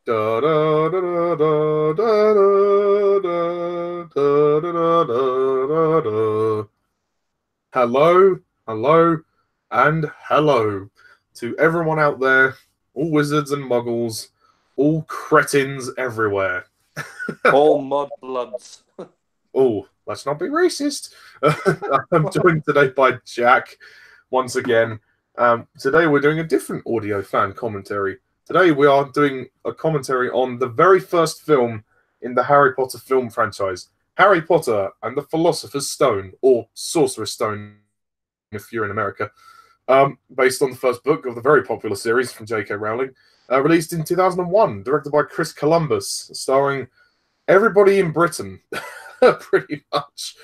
Da, da, da, da, da, da, da, da, da, da, da, da. Hello, hello, and hello to everyone out there, all wizards and muggles, all cretins everywhere. All mudbloods. Oh, let's not be racist. I'm joined today by Jack once again. Today we're doing a different audio fan commentary. Today we are doing a commentary on the very first film in the Harry Potter film franchise, Harry Potter and the Philosopher's Stone, or Sorcerer's Stone if you're in America, based on the first book of the very popular series from J.K. Rowling, released in 2001, directed by Chris Columbus, starring everybody in Britain. Pretty much.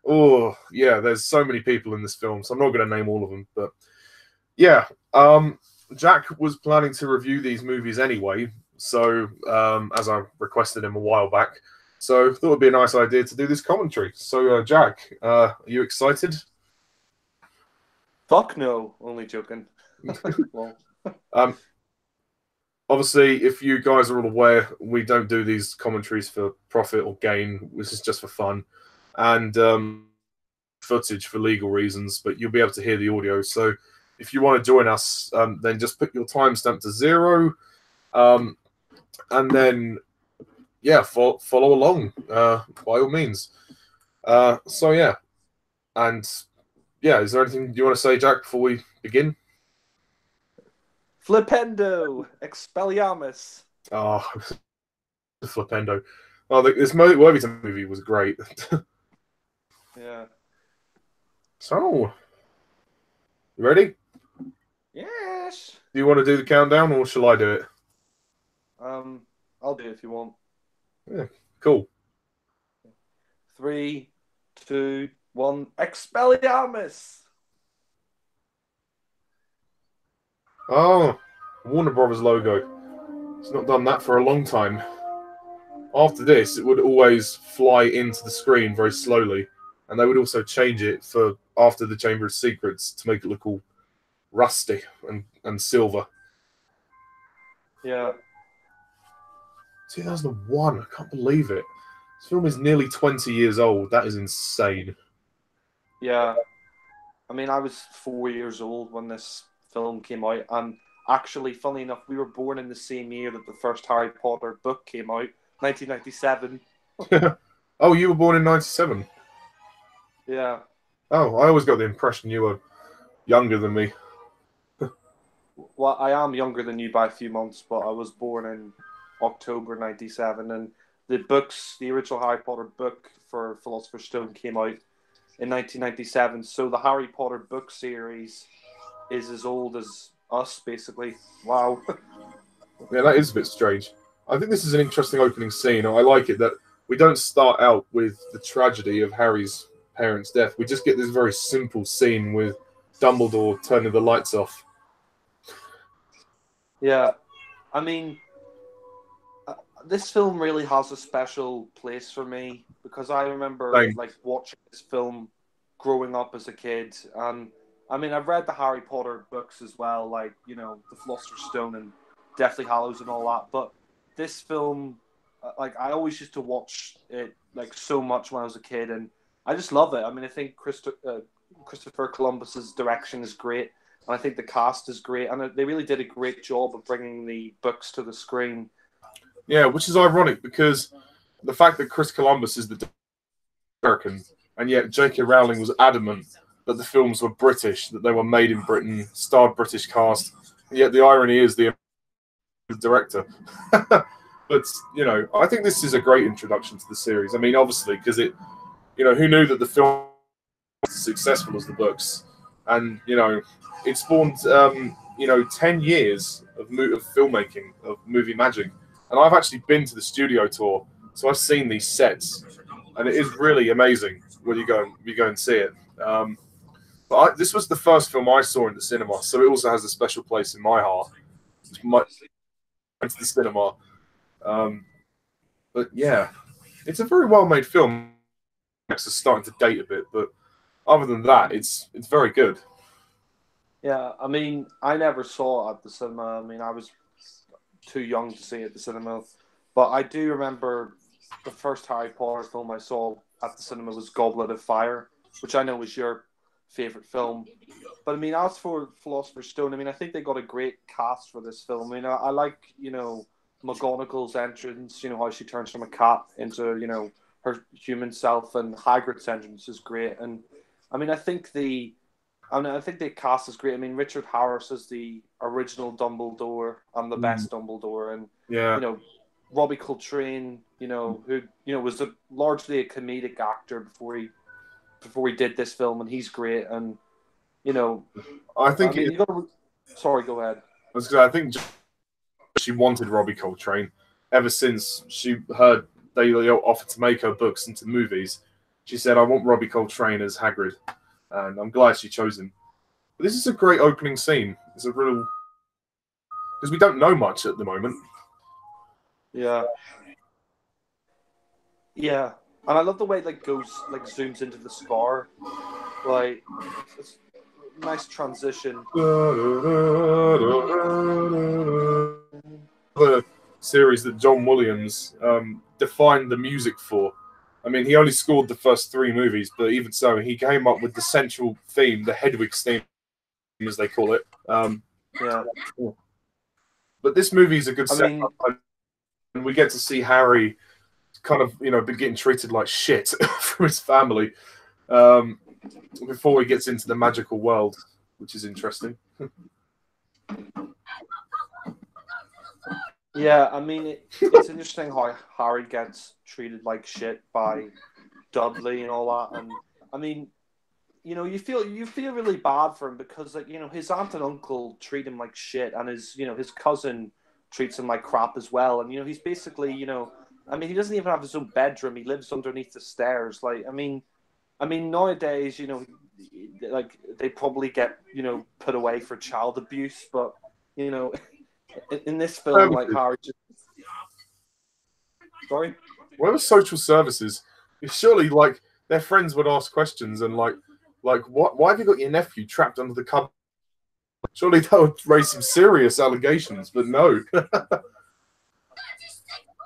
Oh, yeah, there's so many people in this film, so I'm not going to name all of them. But yeah, Jack was planning to review these movies anyway, so as I requested him a while back. So I thought it'd be a nice idea to do this commentary. So, Jack, are you excited? Fuck no, only joking. Well, Um, Obviously, if you guys are all aware, we don't do these commentaries for profit or gain. This is just for fun. And footage for legal reasons, but you'll be able to hear the audio. So if you want to join us, then just put your timestamp to 0, and then yeah, follow along by all means. So yeah, and yeah, is there anything you want to say, Jack, before we begin? Flipendo, Expelliarmus. Oh, Flipendo. Oh, this Worthington movie was great. Yeah. So, you ready? Yes. Do you want to do the countdown, or shall I do it? I'll do it if you want. Yeah, cool. 3, 2, 1. Expelliarmus. Oh, Warner Brothers logo. It's not done that for a long time. After this, it would always fly into the screen very slowly, and they would also change it for after the Chamber of Secrets to make it look all rusty and silver. Yeah. 2001, I can't believe it. This film is nearly 20 years old. That is insane. Yeah. I mean, I was 4 years old when this film came out, and actually, funny enough, we were born in the same year that the first Harry Potter book came out, 1997. Oh, you were born in 97. Yeah. Oh, I always got the impression you were younger than me. Well, I am younger than you by a few months, but I was born in October 97, and the original Harry Potter book for Philosopher's Stone came out in 1997. So the Harry Potter book series is as old as us, basically. Wow. Yeah, that is a bit strange. I think this is an interesting opening scene. I like it that we don't start out with the tragedy of Harry's parents' death. We just get this very simple scene with Dumbledore turning the lights off. Yeah. I mean, this film really has a special place for me because I remember Same. like watching this film growing up as a kid, and I mean I've read the Harry Potter books as well, like the Philosopher's Stone and Deathly Hallows and all that. But this film, like I always used to watch it like so much when I was a kid, and I just love it. I mean I think Christopher Columbus's direction is great, and I think the cast is great, and they really did a great job of bringing the books to the screen. Yeah, which is ironic because the fact that Chris Columbus is the American, and yet J.K. Rowling was adamant that the films were British, that they were made in Britain, starred British cast. And yet the irony is the director. But I think this is a great introduction to the series. I mean, obviously, because who knew that the film was as successful as the books, and it spawned 10 years of filmmaking of movie magic. And I've actually been to the studio tour, so I've seen these sets, and it is really amazing when you go and see it. But this was the first film I saw in the cinema, so it also has a special place in my heart. It's the cinema. Um, but yeah, it's a very well made film. It's starting to date a bit, but other than that, it's very good. Yeah, I mean, I never saw it at the cinema. I mean, I was too young to see it at the cinema. But I do remember the first Harry Potter film I saw at the cinema was Goblet of Fire, which I know was your favorite film. But I mean, as for Philosopher's Stone, I mean, I think they got a great cast for this film. I mean, I like, McGonagall's entrance, how she turns from a cat into, her human self, and Hagrid's entrance is great. And I mean, I think the cast is great. I mean, Richard Harris is the original Dumbledore and the best Dumbledore, and Yeah. Robbie Coltrane, who was largely a comedic actor before he did this film, and he's great. And I think sorry, go ahead. I think she wanted Robbie Coltrane ever since she heard they offered to make her books into movies. She said, "I want Robbie Coltrane as Hagrid," and I'm glad she chose him. But this is a great opening scene. It's a real because we don't know much at the moment. Yeah. Yeah. And I love the way it zooms into the scar. Like, it's a nice transition. The series that John Williams defined the music for. I mean, he only scored the first 3 movies, but even so, he came up with the central theme, the Hedwig's theme, as they call it. Yeah. But this movie is a good setup, and we get to see Harry kind of, be getting treated like shit from his family before he gets into the magical world, which is interesting. Yeah, I mean, it's interesting how Harry gets treated like shit by Dudley and all that. And I mean, you feel really bad for him because, his aunt and uncle treat him like shit, and his cousin treats him like crap as well. And he's basically, I mean, he doesn't even have his own bedroom. He lives underneath the stairs. Like, I mean, nowadays, they probably get put away for child abuse, but in this film, like Harry just... Sorry? Where were social services? Surely, their friends would ask questions and what? Why have you got your nephew trapped under the cupboard? Surely that would raise some serious allegations, but no.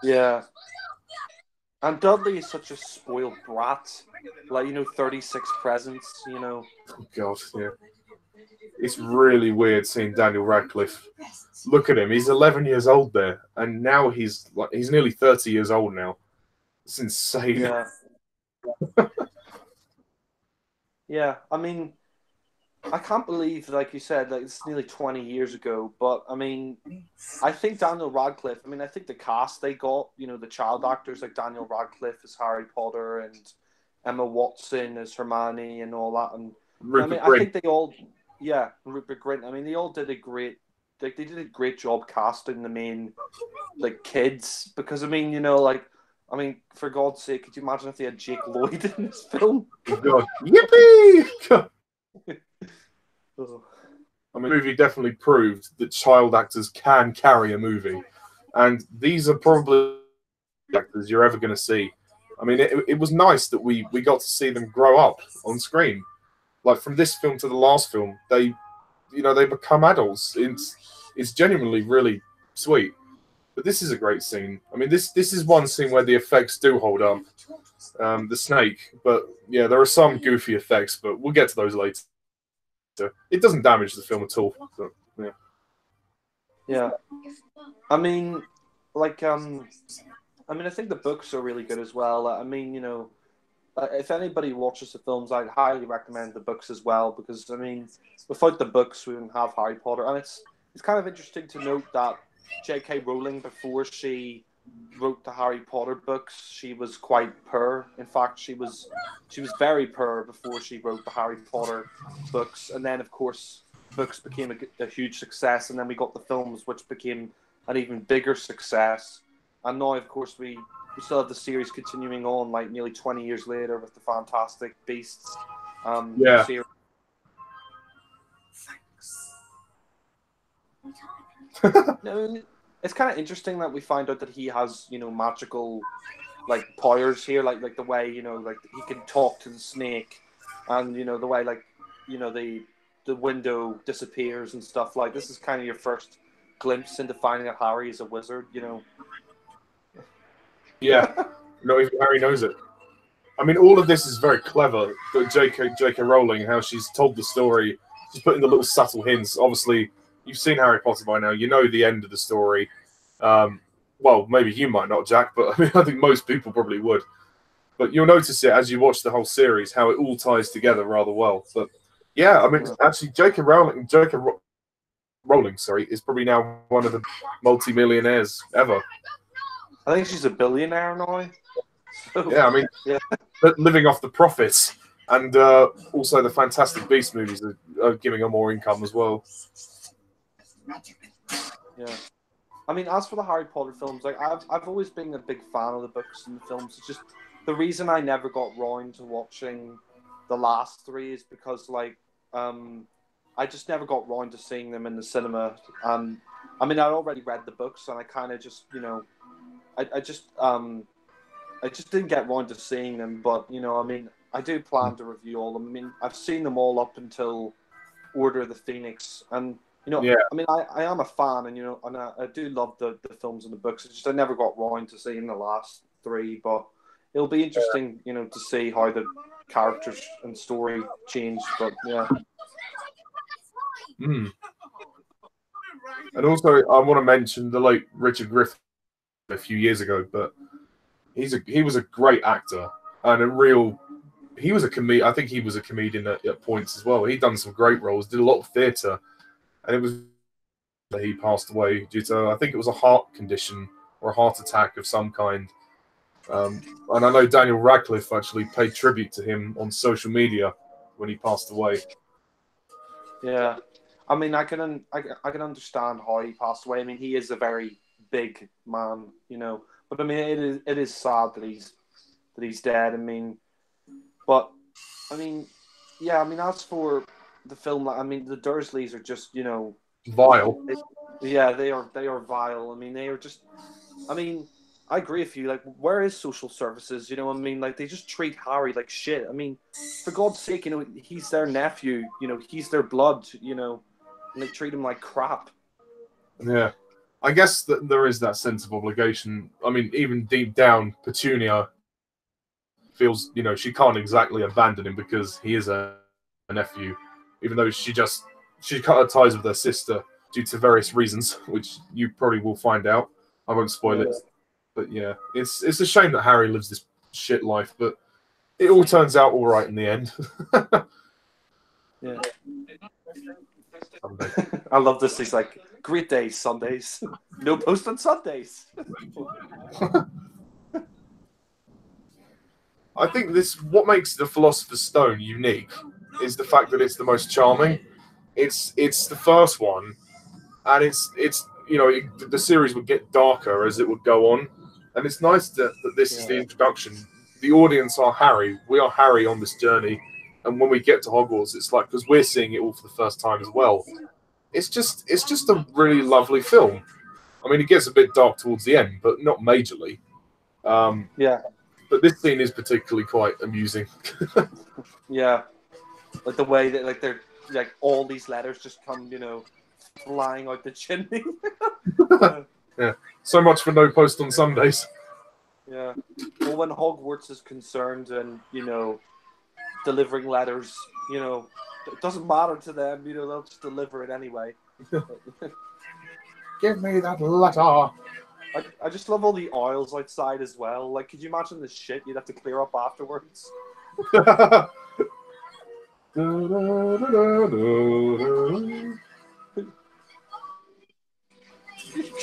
Yeah. And Dudley is such a spoiled brat. 36 presents, Oh, God, yeah. It's really weird seeing Daniel Radcliffe. Look at him. He's 11 years old there, and now he's nearly 30 years old now. It's insane. Yeah. Yeah, I mean, I can't believe, like you said, it's nearly 20 years ago. But I mean, I think Daniel Radcliffe. I mean, I think the cast they got, the child actors like Daniel Radcliffe as Harry Potter and Emma Watson as Hermione and all that. And I think they all, Rupert Grint. I mean, they all did a great, they did a great job casting the main, kids, because I mean, for God's sake, could you imagine if they had Jake Lloyd in this film? Oh, God. Yippee! I mean, the movie definitely proved that child actors can carry a movie, and these are probably the actors you're ever going to see. I mean, it was nice that we got to see them grow up on screen. Like, from this film to the last film, they become adults. It's genuinely really sweet. But this is a great scene. I mean, this is one scene where the effects do hold up. The snake, but yeah, there are some goofy effects, but we'll get to those later. It doesn't damage the film at all. So, yeah. Yeah. I mean, I think the books are really good as well. I mean, if anybody watches the films, I'd highly recommend the books as well, because I mean, without the books, we wouldn't have Harry Potter. And it's kind of interesting to note that J.K. Rowling, before she wrote the Harry Potter books, she was quite poor. In fact, she was very poor before she wrote the Harry Potter books. And then, of course, books became a huge success, and then we got the films, which became an even bigger success. And now, of course, we still have the series continuing on, like nearly 20 years later, with the Fantastic Beasts series. No, it's kind of interesting that we find out that he has, magical, powers here, like the way, he can talk to the snake, and the way, the window disappears and stuff. Like, this is kind of your first glimpse into finding out Harry is a wizard. You know. Yeah, not even Harry knows it. I mean, all of this is very clever. But J.K. Rowling, how she's told the story, she's put in the little subtle hints. Obviously, you've seen Harry Potter by now. You know the end of the story. Well, maybe you might not, Jack, but I mean, I think most people probably would. But you'll notice it as you watch the whole series, how it all ties together rather well. But yeah, I mean, actually, Rowling, sorry, is probably now one of the multi-millionaires ever. I think she's a billionaire now. So, yeah, I mean, yeah. living off the profits, and also the Fantastic Beasts movies are giving her more income as well. Yeah. I mean, as for the Harry Potter films, like I've always been a big fan of the books and the films. It's just the reason I never got round to watching the last three is because I just never got round to seeing them in the cinema. I mean, I already read the books, and I kind of just, you know, I just didn't get round to seeing them. But you know, I mean, I do plan to review all of them. I mean, I've seen them all up until Order of the Phoenix, and you know, Yeah. I mean, I am a fan, and you know, and I do love the films and the books. It's just I never got round to seeing the last three, but it'll be interesting, you know, to see how the characters and story change. But yeah. Mm. And also, I want to mention the late Richard Griffith a few years ago, but he was a great actor and a real. He was a comedian. I think he was a comedian at points as well. He'd done some great roles, did a lot of theatre, and it was that he passed away due to, I think it was a heart condition or a heart attack of some kind. And I know Daniel Radcliffe actually paid tribute to him on social media when he passed away. Yeah, I mean, I can understand how he passed away. I mean, he is a very big man, you know. But I mean, it is sad that he's dead. I mean, but I mean, yeah. I mean, as for the film, I mean, the Dursleys are just, you know, Vile. yeah, they are vile. I mean, they are just. I mean, I agree with you. Like, where is social services? You know, I mean, like they just treat Harry like shit. I mean, for God's sake, you know, he's their nephew. You know, he's their blood. You know, and they treat him like crap. Yeah. I guess that there is that sense of obligation. I mean, even deep down, Petunia feels, you know, she can't exactly abandon him because he is a nephew, even though she cut her ties with her sister due to various reasons, which you probably will find out. I won't spoil it, but yeah, it's a shame that Harry lives this shit life, but it all turns out all right in the end. Yeah. I love this. He's like, great days, Sundays. No post on Sundays. I think what makes the Philosopher's Stone unique is the fact that it's the most charming. It's the first one, and it's you know, the series would get darker as it would go on, and it's nice that this is the introduction. The audience are Harry. We are Harry on this journey, and when we get to Hogwarts, it's like, because we're seeing it all for the first time as well. It's just a really lovely film. I mean, it gets a bit dark towards the end, but not majorly. Yeah. But this scene is particularly quite amusing. Yeah. Like the way that, like, they're like all these letters just come, you know, flying out the chimney. Yeah. So much for no post on Sundays. Yeah. Well, when Hogwarts is concerned and, you know, delivering letters, you know, it doesn't matter to them, you know, they'll just deliver it anyway. Give me that letter. I just love all the oils outside as well. Like, could you imagine the shit you'd have to clear up afterwards? Could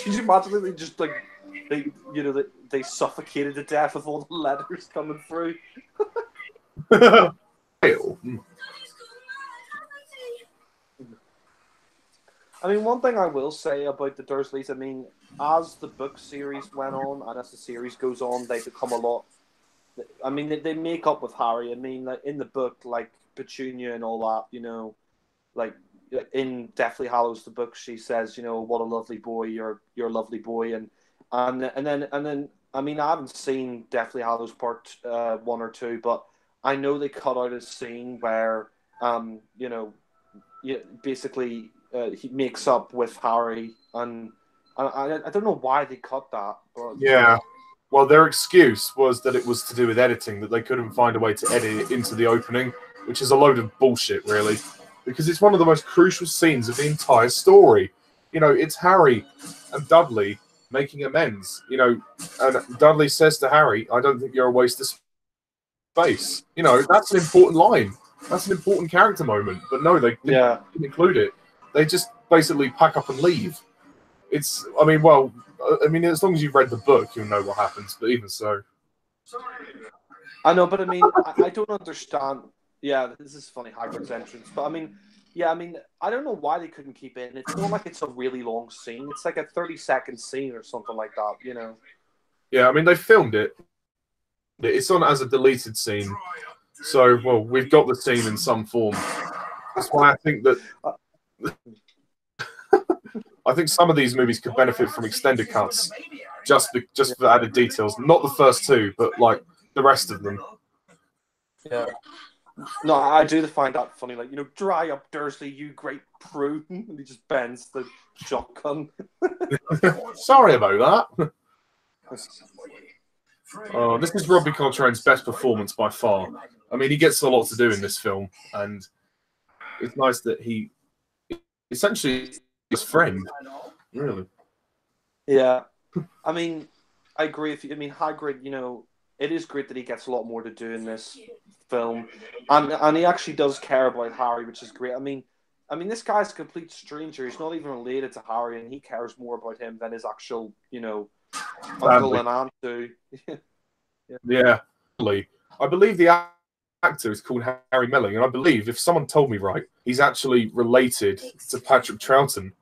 you imagine that they just, like, they suffocated to death with all the letters coming through? I mean, one thing I will say about the Dursleys, I mean, as the book series went on and as the series goes on, they become a lot. I mean, they make up with Harry. I mean, like in the book, like Petunia and all that, you know, like in Deathly Hallows, the book, she says, you know, what a lovely boy, you're a lovely boy, and then, I mean, I haven't seen Deathly Hallows part 1 or 2, but I know they cut out a scene where, you know, basically he makes up with Harry and I don't know why they cut that, but Yeah. Well, their excuse was that it was to do with editing, that they couldn't find a way to edit it into the opening, which is a load of bullshit, really, because it's one of the most crucial scenes of the entire story. You know, it's Harry and Dudley making amends, you know, and Dudley says to Harry, "I don't think you're a waste of space." You know, that's an important line. That's an important character moment. But no, they didn't include it. They just basically pack up and leave. It's, I mean, well, I mean, as long as you've read the book, you'll know what happens. But even so, I know. But I mean, I don't understand. Yeah, this is funny, Hagrid's entrance. But I mean, yeah, I mean, I don't know why they couldn't keep it in. It's not like it's a really long scene. It's like a 30-second scene or something like that, you know? yeah, I mean, they filmed it. It's on as a deleted scene. So, well, we've got the scene in some form. That's why I think that I think some of these movies could benefit from extended cuts, just for added details. Not the first two, but like the rest of them. Yeah. No, I do find that funny. Like, you know, dry up, Dursley, you great prune. And he just bends the shotgun. Sorry about that. Oh, this is Robbie Coltrane's best performance by far. I mean, he gets a lot to do in this film, and it's nice that he essentially his friend. Really? Yeah. I mean, I agree with you. I mean, Hagrid, you know, it is great that he gets a lot more to do in this film, and he actually does care about Harry, which is great. I mean, this guy's a complete stranger. He's not even related to Harry, and he cares more about him than his actual, you know, uncle and aunt do. Yeah. I believe the actor is called Harry Melling, and I believe, if someone told me right, he's actually related to Patrick Troughton.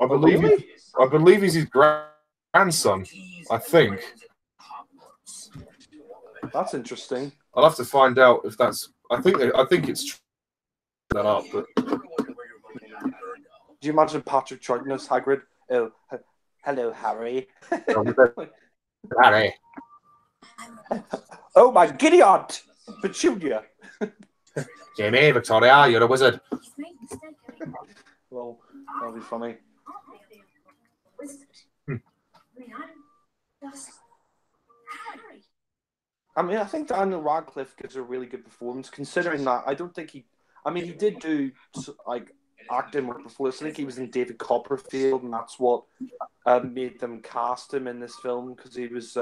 I believe he's his grandson. I think. That's interesting. I'll have to find out if that's. I think it's that up. But do you imagine Patrick Troughton as Hagrid? Oh, hello, Harry. Harry. Oh my giddy aunt, Petunia. Jamie, Victoria, you're a wizard. Well, that'll be funny. I mean, I think Daniel Radcliffe gives a really good performance, considering that I don't think he. I mean, he did do like acting work before this. I think he was in David Copperfield, and that's what made them cast him in this film, because he was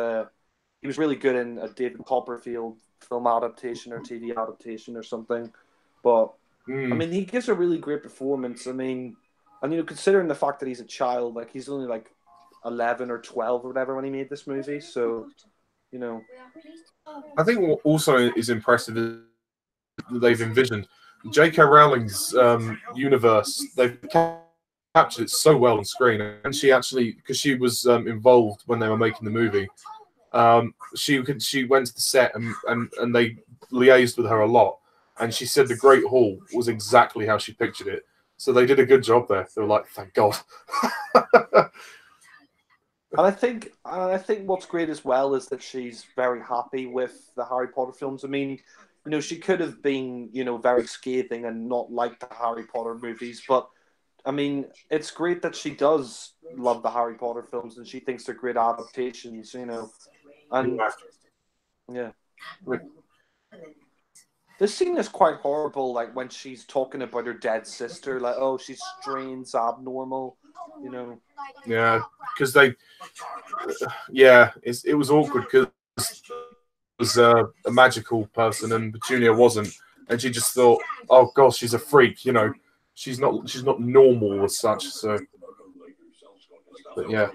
really good in a David Copperfield film adaptation or TV adaptation or something. But I mean, he gives a really great performance. I mean, and you know, considering the fact that he's a child, like he's only like 11 or 12 or whatever when he made this movie, so you know. I think what also is impressive is that they've envisioned J.K. Rowling's universe. They've captured it so well on screen, and she actually, because she was involved when they were making the movie, she went to the set and they liaised with her a lot, and she said the Great Hall was exactly how she pictured it. So they did a good job there. They were like, thank God. And I think what's great as well is that she's very happy with the Harry Potter films. I mean, you know, she could have been, you know, very scathing and not like the Harry Potter movies, but I mean, it's great that she does love the Harry Potter films and she thinks they're great adaptations, you know. And yeah. This scene is quite horrible, like when she's talking about her dead sister, like, oh, she's strange, abnormal, you know. Yeah, because it was awkward because it was a magical person and Petunia wasn't, and she just thought, oh gosh, she's a freak, you know, she's not normal as such. So, but yeah.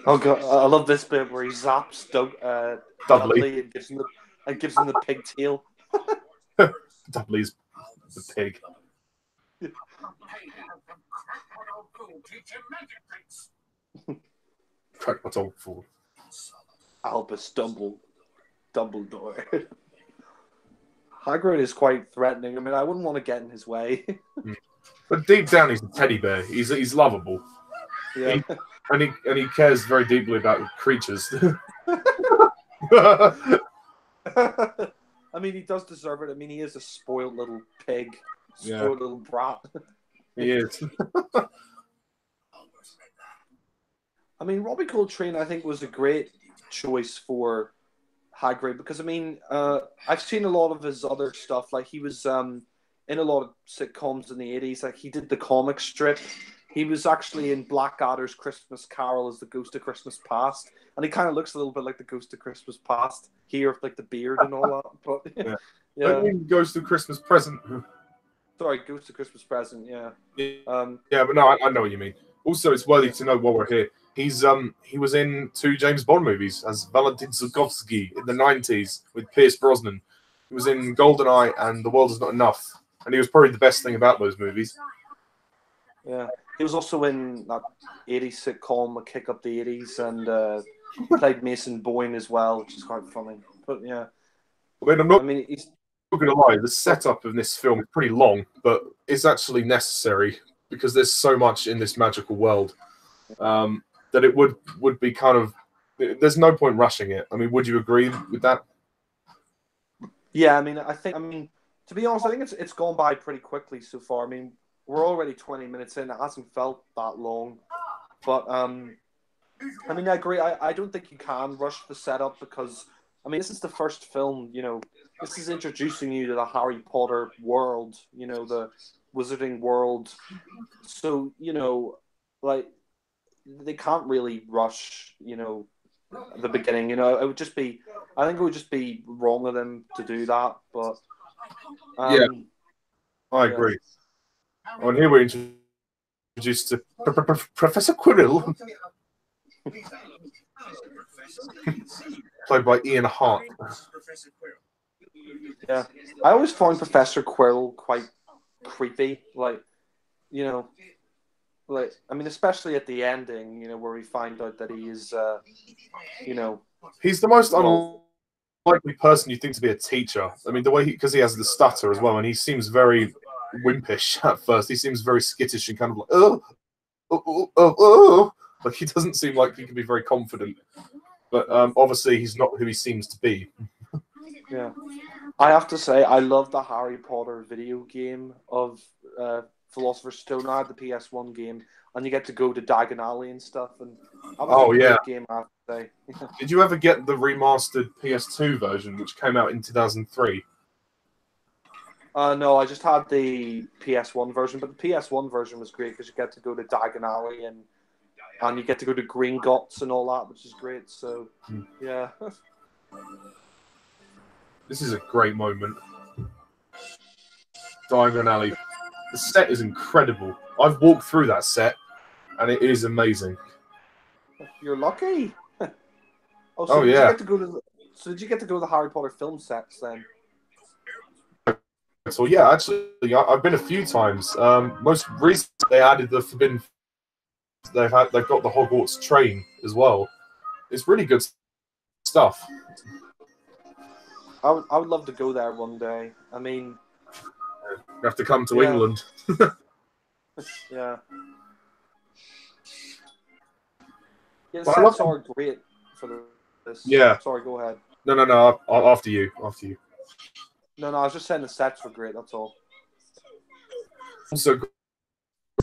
Oh god, I love this bit where he zaps Dudley and gives him the pigtail. Dudley's the pig. Crack what's old for. Albus Dumbledore. Hagrid is quite threatening. I mean, I wouldn't want to get in his way. But deep down, he's a teddy bear. He's lovable. Yeah. And he cares very deeply about creatures. I mean, he does deserve it. I mean, he is a spoiled little pig, Yeah, spoiled little brat. he is. I mean, Robbie Coltrane, I think, was a great choice for Hagrid because I mean, I've seen a lot of his other stuff. Like he was in a lot of sitcoms in the '80s. Like he did the comic strip. He was actually in Blackadder's Christmas Carol as the Ghost of Christmas Past, and he kind of looks a little bit like the Ghost of Christmas Past here, with like the beard and all that. But Yeah. yeah, He goes to Christmas present. sorry, Ghost of Christmas Present. Yeah, Yeah, but no, I know what you mean. Also, it's worthy to know while we're here. He was in 2 James Bond movies as Valentin Zukovsky in the '90s with Pierce Brosnan. He was in GoldenEye and The World Is Not Enough, and he was probably the best thing about those movies. yeah. He was also in that '80s sitcom, A Kick Up the '80s, and played Mason Boyne as well, which is quite funny. But yeah, I mean, I'm I not mean, he's going to lie, the setup of this film is pretty long, but it's actually necessary because there's so much in this magical world that it would be kind of. There's no point rushing it. I mean, would you agree with that? yeah. I mean, to be honest, I think it's gone by pretty quickly so far. I mean, we're already 20 minutes in. It hasn't felt that long, but I mean, I agree. I don't think you can rush the setup because I mean, this is the first film. You know, this is introducing you to the Harry Potter world. You know, the Wizarding world. So you know, like they can't really rush. You know, the beginning. You know, it would just be. I think it would just be wrong of them to do that. But Yeah, I yeah, agree. And here we're introduced to Professor Quirrell, played by Ian Hart. yeah. I always find Professor Quirrell quite creepy. Like, you know, like I mean, especially at the ending. You know, where we find out that he is, you know, He's the most well, unlikely person you think to be a teacher. I mean, the way because he has the stutter as well, and he seems very wimpish at first. He seems very skittish and kind of like, like he doesn't seem like he can be very confident. But obviously, he's not who he seems to be. yeah. I have to say, I love the Harry Potter video game of Philosopher's Stone. I had the PS1 game, and you get to go to Diagon Alley and stuff, and that was a great game. I have to say. Did you ever get the remastered PS2 version, which came out in 2003? No, I just had the PS1 version, but the PS1 version was great because you get to go to Diagon Alley and you get to go to Green Gots and all that, which is great. So, yeah. This is a great moment. Diagon Alley. The set is incredible. I've walked through that set, and it is amazing. You're lucky. Oh did yeah. you get to go to did you get to go to the Harry Potter film sets then? So yeah, actually, I've been a few times. Most recently, they added the Forbidden. They've got the Hogwarts train as well. It's really good stuff. I would love to go there one day. I mean, You have to come to England. Yeah. Yeah, the Well, sets are great for this. Yeah. Sorry, go ahead. No. After you. After you. No, I was just saying the sets were great. That's all. Also,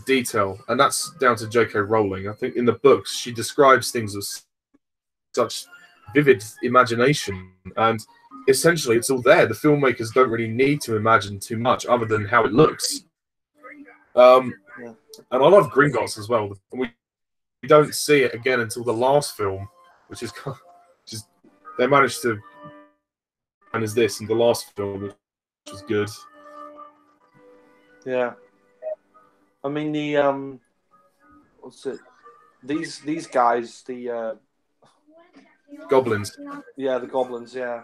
detail, and that's down to J.K. Rowling. I think in the books she describes things with such vivid imagination, and essentially it's all there. The filmmakers don't really need to imagine too much other than how it looks. And I love Gringotts as well. We don't see it again until the last film, which is just they managed to. And is this in the last film, which was good. Yeah. I mean the what's it? These guys, the Goblins. Yeah, the goblins, yeah.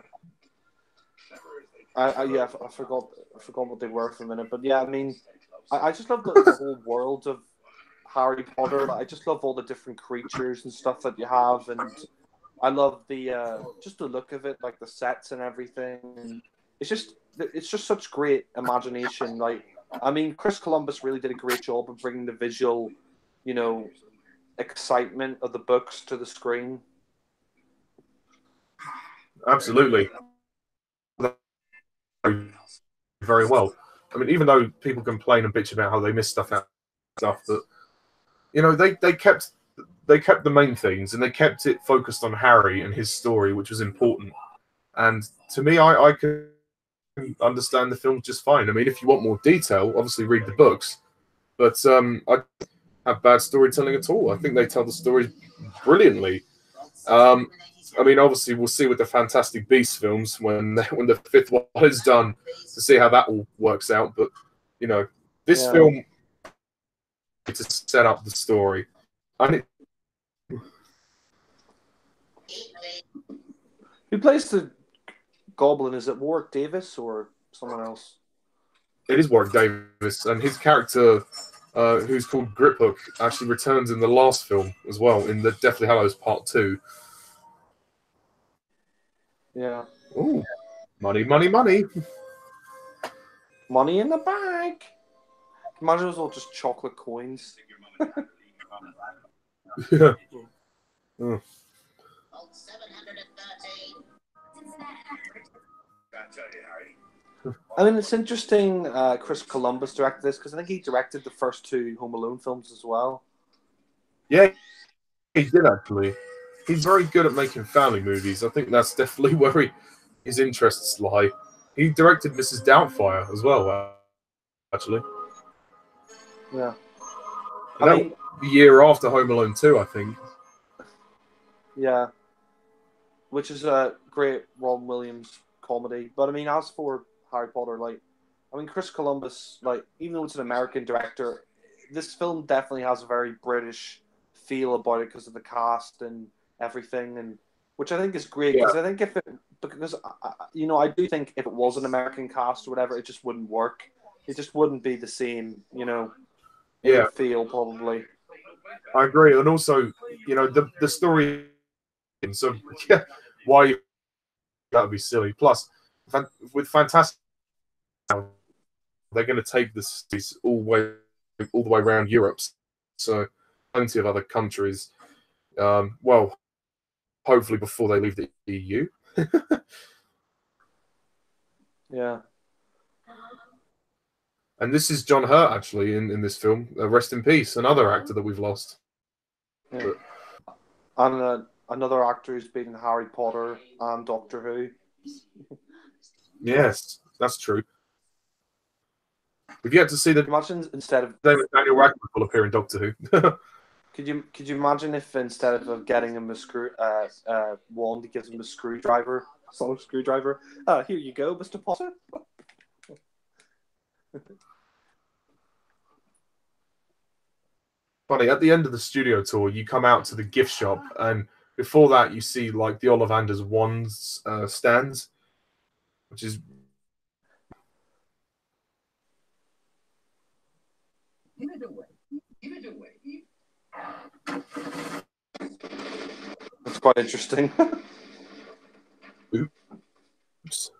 I forgot what they were for a minute, but yeah, I mean I just love the whole world of Harry Potter. I just love all the different creatures and stuff that you have, and I love the just the look of it, like the sets and everything. And it's just such great imagination. Like, I mean, Chris Columbus really did a great job of bringing the visual, excitement of the books to the screen. Absolutely. very well. I mean, even though people complain and bitch about how they miss stuff out, that they kept the main things and they kept it focused on Harry and his story, which was important. And to me, I can understand the film just fine. I mean, if you want more detail, obviously read the books. But I don't have bad storytelling at all. I think they tell the story brilliantly. I mean, obviously, we'll see with the Fantastic Beasts films when the fifth one is done to see how that all works out. But this film to set up the story, and who plays the Goblin? Is it Warwick Davis or someone else? it is Warwick Davis, and his character, who's called Griphook, actually returns in the last film as well, in the Deathly Hallows Part 2. Yeah. Ooh, money, money, money. Money in the bag. Imagine it was all just chocolate coins. Yeah. Oh. I mean, it's interesting Chris Columbus directed this because I think he directed the first two Home Alone films as well. Yeah, he did actually. He's very good at making family movies. I think that's definitely where his interests lie. He directed Mrs. Doubtfire as well, actually. Yeah. And that was the year after Home Alone 2, I think. Yeah. Which is a great Robin Williams comedy. But I mean, as for Harry Potter, Chris Columbus, even though it's an American director, this film definitely has a very British feel about it because of the cast and everything, and which I think is great because I think I do think if it was an American cast or whatever, it just wouldn't work. It just wouldn't be the same, it would feel probably. I agree, and also, the story. So why that would be silly. Plus, with Fantastic, they're going to take this all the way around Europe. So plenty of other countries. Well, hopefully before they leave the EU. Yeah. And this is John Hurt actually in this film. Rest in peace, another actor that we've lost. Yeah. And another actor who's been in Harry Potter and Doctor Who. Yes, that's true. We've yet to see the. Imagine instead of Daniel Radcliffe will appear in Doctor Who. Could you imagine if instead of getting him a wand, he gives him a screwdriver, sonic screwdriver? Here you go, Mr. Potter. Funny, at the end of the studio tour, you come out to the gift shop, and before that, you see the Ollivander's wands stands, which is. Give it away. Give it away. That's quite interesting. Oops.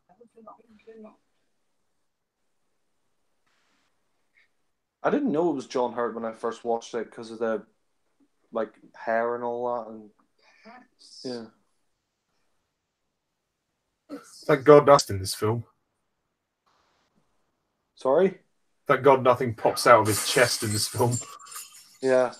I didn't know it was John Hurt when I first watched it because of the hair and all that, and yeah. Thank God nothing in this film. Sorry? Thank God nothing pops out of his chest in this film. Yeah.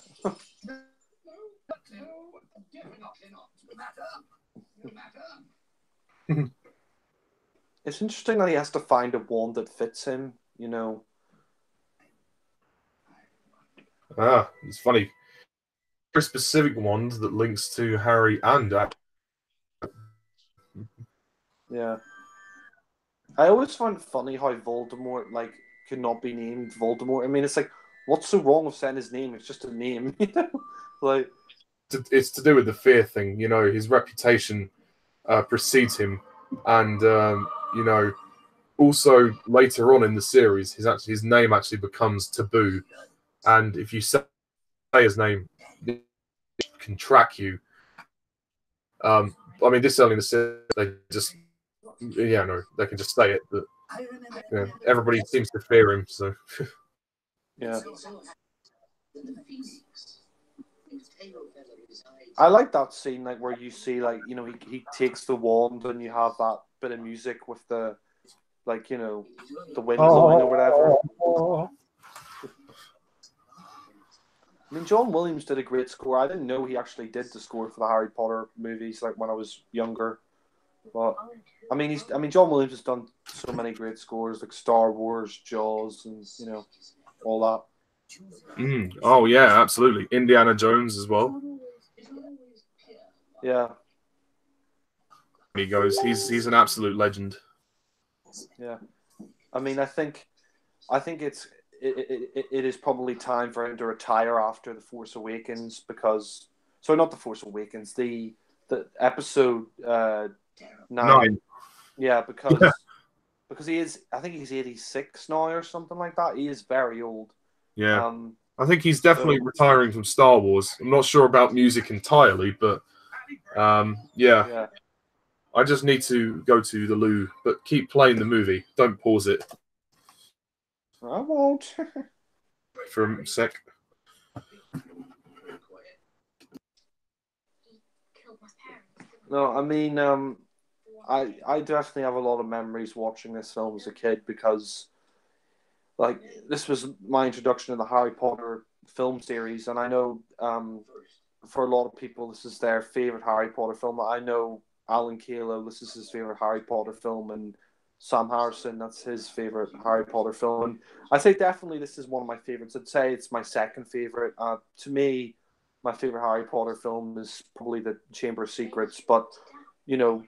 It's interesting that he has to find a wand that fits him, It's funny. Very specific wand that links to Harry and Yeah. I always find it funny how Voldemort could not be named Voldemort. I mean, it's what's so wrong with saying his name? It's just a name, It's to do with the fear thing, his reputation precedes him, and also later on in the series, his name actually becomes taboo, and if you say his name, it can track you. I mean, this early in the series, they just, they can just say it, but everybody seems to fear him, so. Yeah. I like that scene, where you see, he takes the wand and you have that bit of music with the like, you know, the wind blowing or whatever. I mean, John Williams did a great score. I didn't know he actually did the score for the Harry Potter movies, like when I was younger. But I mean, John Williams has done so many great scores, like Star Wars, Jaws, and you know, all that. Oh yeah, absolutely. Indiana Jones as well. Yeah. He goes. He's an absolute legend. Yeah. I mean, I think it is probably time for him to retire after The Force Awakens because, sorry, not The Force Awakens, the episode 9. Yeah, because he is, I think he's 86 now or something like that. He is very old. Yeah. I think he's definitely retiring from Star Wars. I'm not sure about music entirely, but yeah. I just need to go to the loo, but keep playing the movie. Don't pause it. I won't. For a sec. No, I mean, I definitely have a lot of memories watching this film as a kid because, like, this was my introduction to the Harry Potter film series, and I know for a lot of people this is their favorite Harry Potter film. I know Alan Kalo, this is his favorite Harry Potter film, and Sam Harrison, that's his favorite Harry Potter film. And I'd say definitely this is one of my favorites. I'd say it's my second favorite. To me, my favorite Harry Potter film is probably The Chamber of Secrets, but you know,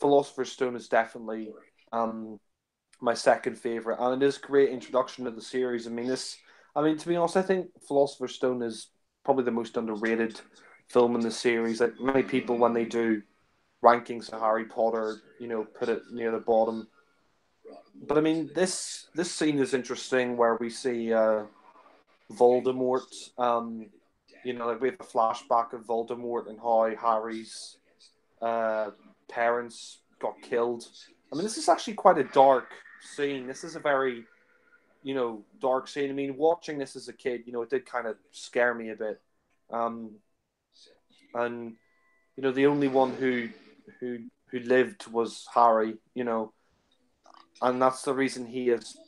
Philosopher's Stone is definitely my second favorite, and it is a great introduction to the series. I mean, to be honest, I think Philosopher's Stone is probably the most underrated film in the series. Like many people, when they do rankings of Harry Potter, you know, put it near the bottom. But I mean, this scene is interesting where we see Voldemort. You know, like we have a flashback of Voldemort and how Harry's parents got killed. I mean, this is actually quite a dark scene. This is a very, you know, dark scene. I mean, watching this as a kid, you know, it did kind of scare me a bit. And you know, the only one who lived was Harry. You know, and that's the reason he is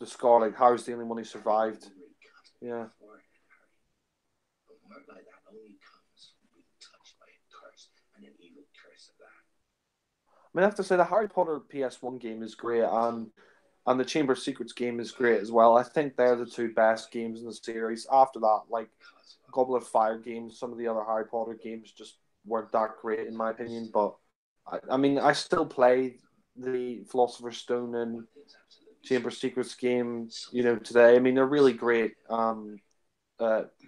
the scar. Like Harry's the only one who survived. Yeah. I mean, I have to say the Harry Potter PS1 game is great, and the Chamber of Secrets game is great as well. I think they're the two best games in the series. After that, like Goblet of Fire games, some of the other Harry Potter games just weren't that great in my opinion. But I mean, I still play the Philosopher's Stone and Chamber of Secrets game, you know, today. I mean, they're really great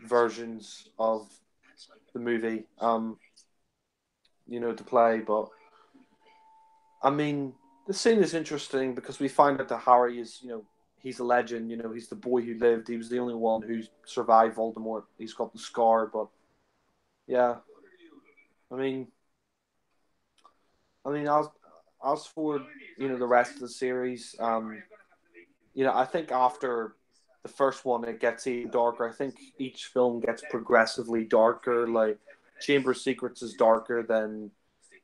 versions of the movie, you know, to play. But I mean, the scene is interesting because we find out that Harry is, you know, he's a legend. You know, he's the boy who lived. He was the only one who survived Voldemort. He's got the scar, but yeah, I mean, as for, you know, the rest of the series, you know, I think after the first one it gets even darker. I think each film gets progressively darker. Like Chamber of Secrets is darker than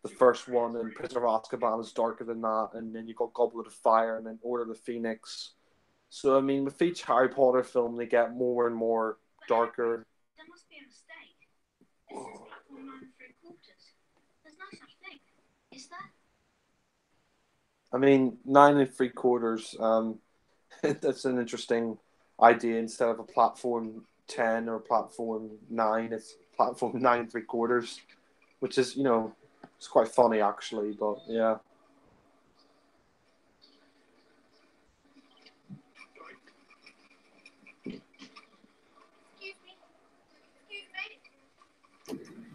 the first one, and Prisoner of Azkaban is darker than that, and then you got Goblet of Fire, and then Order of the Phoenix. So I mean, with each Harry Potter film, they get more and more darker. There must be a mistake. This is 9 3/4. There's no such thing, is there? I mean, 9 3/4. That's an interesting idea. Instead of a platform 10 or platform 9, it's platform 9 3/4, which is, you know, it's quite funny actually. But yeah.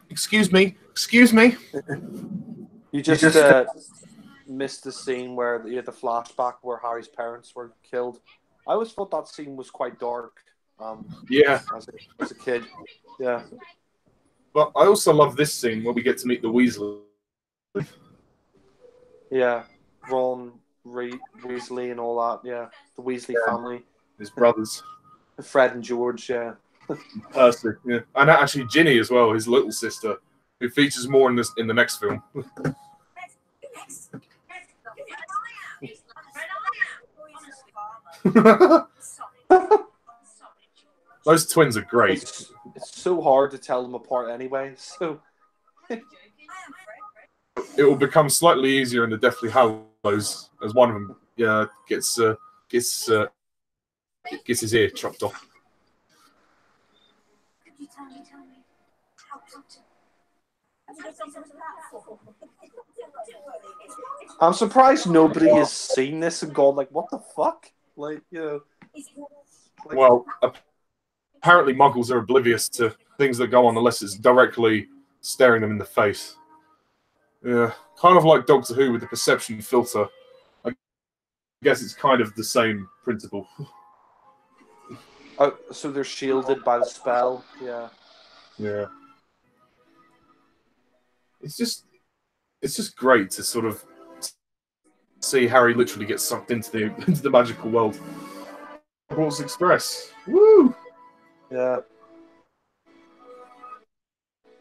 Excuse me. Excuse me. You just missed the scene where you had the flashback where Harry's parents were killed. I always thought that scene was quite dark. Yeah. As a kid. Yeah. But I also love this scene where we get to meet the Weasley. Yeah. Ron, Weasley and all that. Yeah. The Weasley family. His brothers. Fred and George, yeah. Percy, yeah. And actually Ginny as well, his little sister, who features more in the next film. Those twins are great. It's so hard to tell them apart anyway. So it will become slightly easier in the Deathly Hallows as one of them gets his ear chopped off. I'm surprised nobody has seen this and gone like, "What the fuck?" Like, you know. Like, well, apparently Muggles are oblivious to things that go on unless it's directly staring them in the face. Yeah, kind of like Doctor Who with the perception filter. I guess it's kind of the same principle. oh, so they're shielded by the spell. Yeah. Yeah. It's just great to sort of see Harry literally get sucked into the magical world. Hogwarts Express. Woo! Yeah.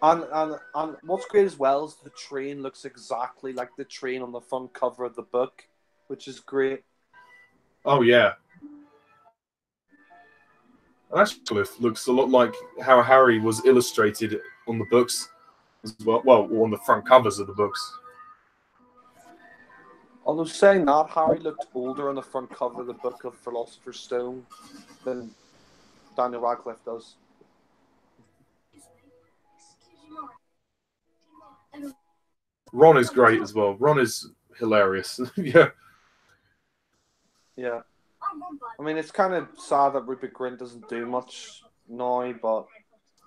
And what's great as well is the train looks exactly like the train on the front cover of the book, which is great. Oh yeah. Radcliffe looks a lot like how Harry was illustrated on the books as well. Well, on the front covers of the books. Although saying that, Harry looked older on the front cover of the book of Philosopher's Stone than Daniel Radcliffe does. Ron is great as well. Ron is hilarious. Yeah. Yeah. I mean, it's kind of sad that Rupert Grint doesn't do much now, but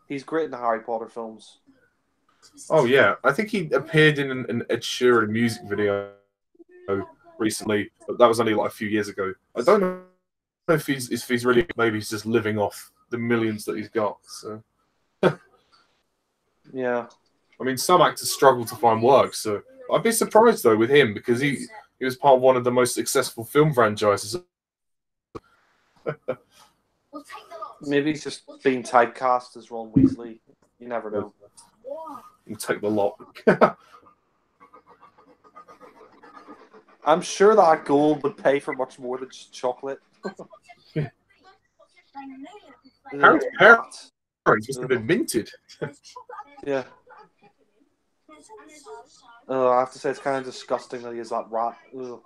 he's great in the Harry Potter films. Oh yeah, I think he appeared in an Ed Sheeran music video recently, but that was only like a few years ago. I don't know if he's really, maybe he's just living off the millions that he's got. So yeah, I mean, some actors struggle to find work, so I'd be surprised though with him because he was part of one of the most successful film franchises. maybe he's just being typecast as Ron Weasley. You never know. We'll take the lot. I'm sure that gold would pay for much more than just chocolate. Harry's parents must have been minted. Yeah. Oh, I have to say it's kind of disgusting that he is that rat. Ugh.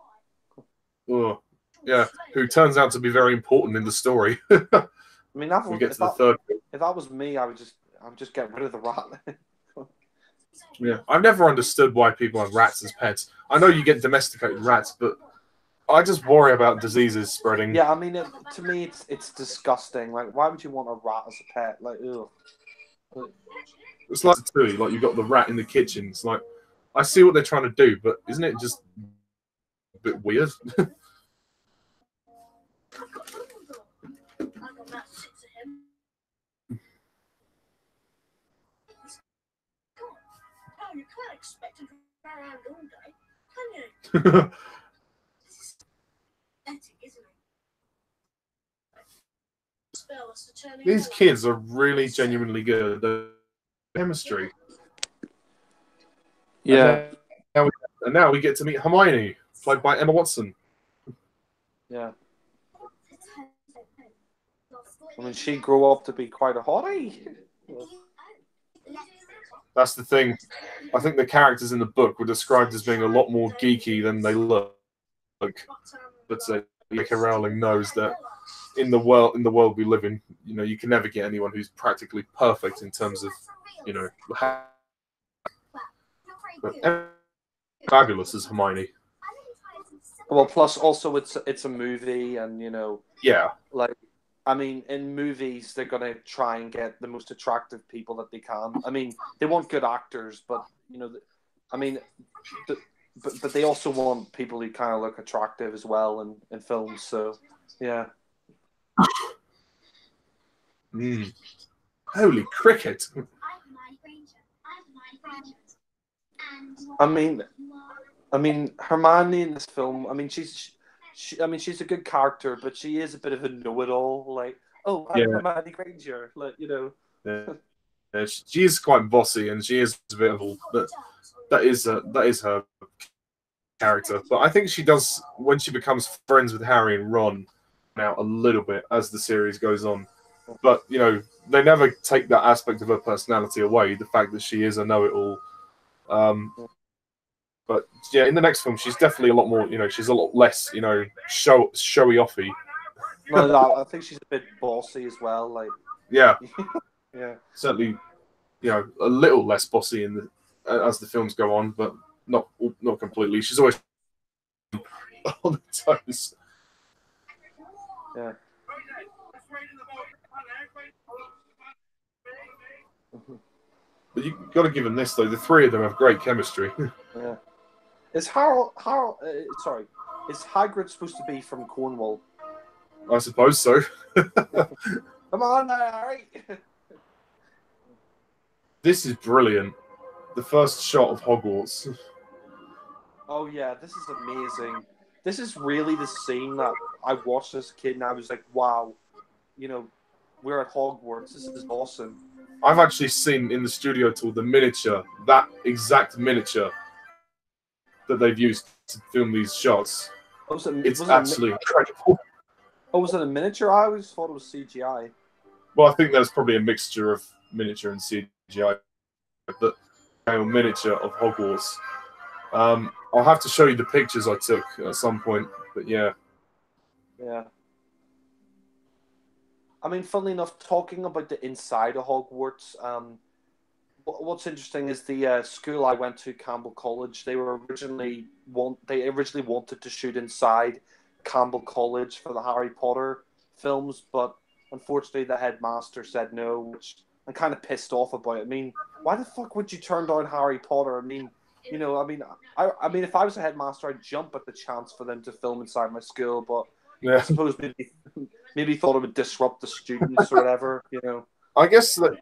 Oh, yeah, who turns out to be very important in the story. I mean, that we get to the third. If that was me, I would just get rid of the rat. Yeah, I've never understood why people have rats as pets. I know you get domesticated rats, but I just worry about diseases spreading. Yeah, I mean, to me, it's disgusting. Like, why would you want a rat as a pet? Like, ugh. It's like too, like you've got the rat in the kitchen. It's like I see what they're trying to do, but isn't it just a bit weird? You can't expect to run around all day, can you? These kids are really genuinely good at the chemistry. Yeah. And now we get to meet Hermione, played by Emma Watson. Yeah. I mean, she grew up to be quite a hottie. That's the thing. I think the characters in the book were described as being a lot more geeky than they look. But J.K. Rowling knows that in the world we live in, you know, you can never get anyone who's practically perfect in terms of, you know, but fabulous as Hermione. Well, plus also it's a movie, and you know, yeah, like. I mean, in movies, they're going to try and get the most attractive people that they can. I mean, they want good actors, but, you know, I mean, but they also want people who kind of look attractive as well in films. So, yeah. Holy cricket. I mean, Hermione in this film, I mean, she's a good character, but she is a bit of a know-it-all. Like, oh, I'm Hermione Granger. Like, you know. Yeah, she is quite bossy, and she is a bit of all. But that is her character. But I think she does when she becomes friends with Harry and Ron. out a little bit as the series goes on. But, you know, they never take that aspect of her personality away, the fact that she is a know-it-all. But, yeah, in the next film, she's definitely a lot more, you know, she's a lot less, you know, showy-offy. No, I think she's a bit bossy as well. Like, Yeah. yeah. Certainly, you know, a little less bossy as the films go on, but not completely. She's always on the toes. Yeah. But you got to give them this though. The three of them have great chemistry. Yeah. Is is Hagrid supposed to be from Cornwall? I suppose so. Come on, Harry. This is brilliant. The first shot of Hogwarts. Oh yeah, this is amazing. This is really the scene that I watched as a kid, and I was like, "Wow, you know, we're at Hogwarts. This is awesome." I've actually seen in the studio tour the miniature, that exact miniature that they've used to film these shots. It's absolutely incredible. Oh, was it a miniature? I always thought it was CGI. Well, I think there's probably a mixture of miniature and CGI, but a miniature of Hogwarts. I'll have to show you the pictures I took at some point, but yeah. Yeah. I mean, funnily enough, talking about the inside of Hogwarts, what's interesting is the school I went to, Campbell College. They originally wanted to shoot inside Campbell College for the Harry Potter films, but unfortunately the headmaster said no, which I'm kind of pissed off about. I mean, why the fuck would you turn down Harry Potter? I mean, you know, I mean, if I was a headmaster, I'd jump at the chance for them to film inside my school, but Yeah. I suppose maybe thought it would disrupt the students or whatever, you know. I guess that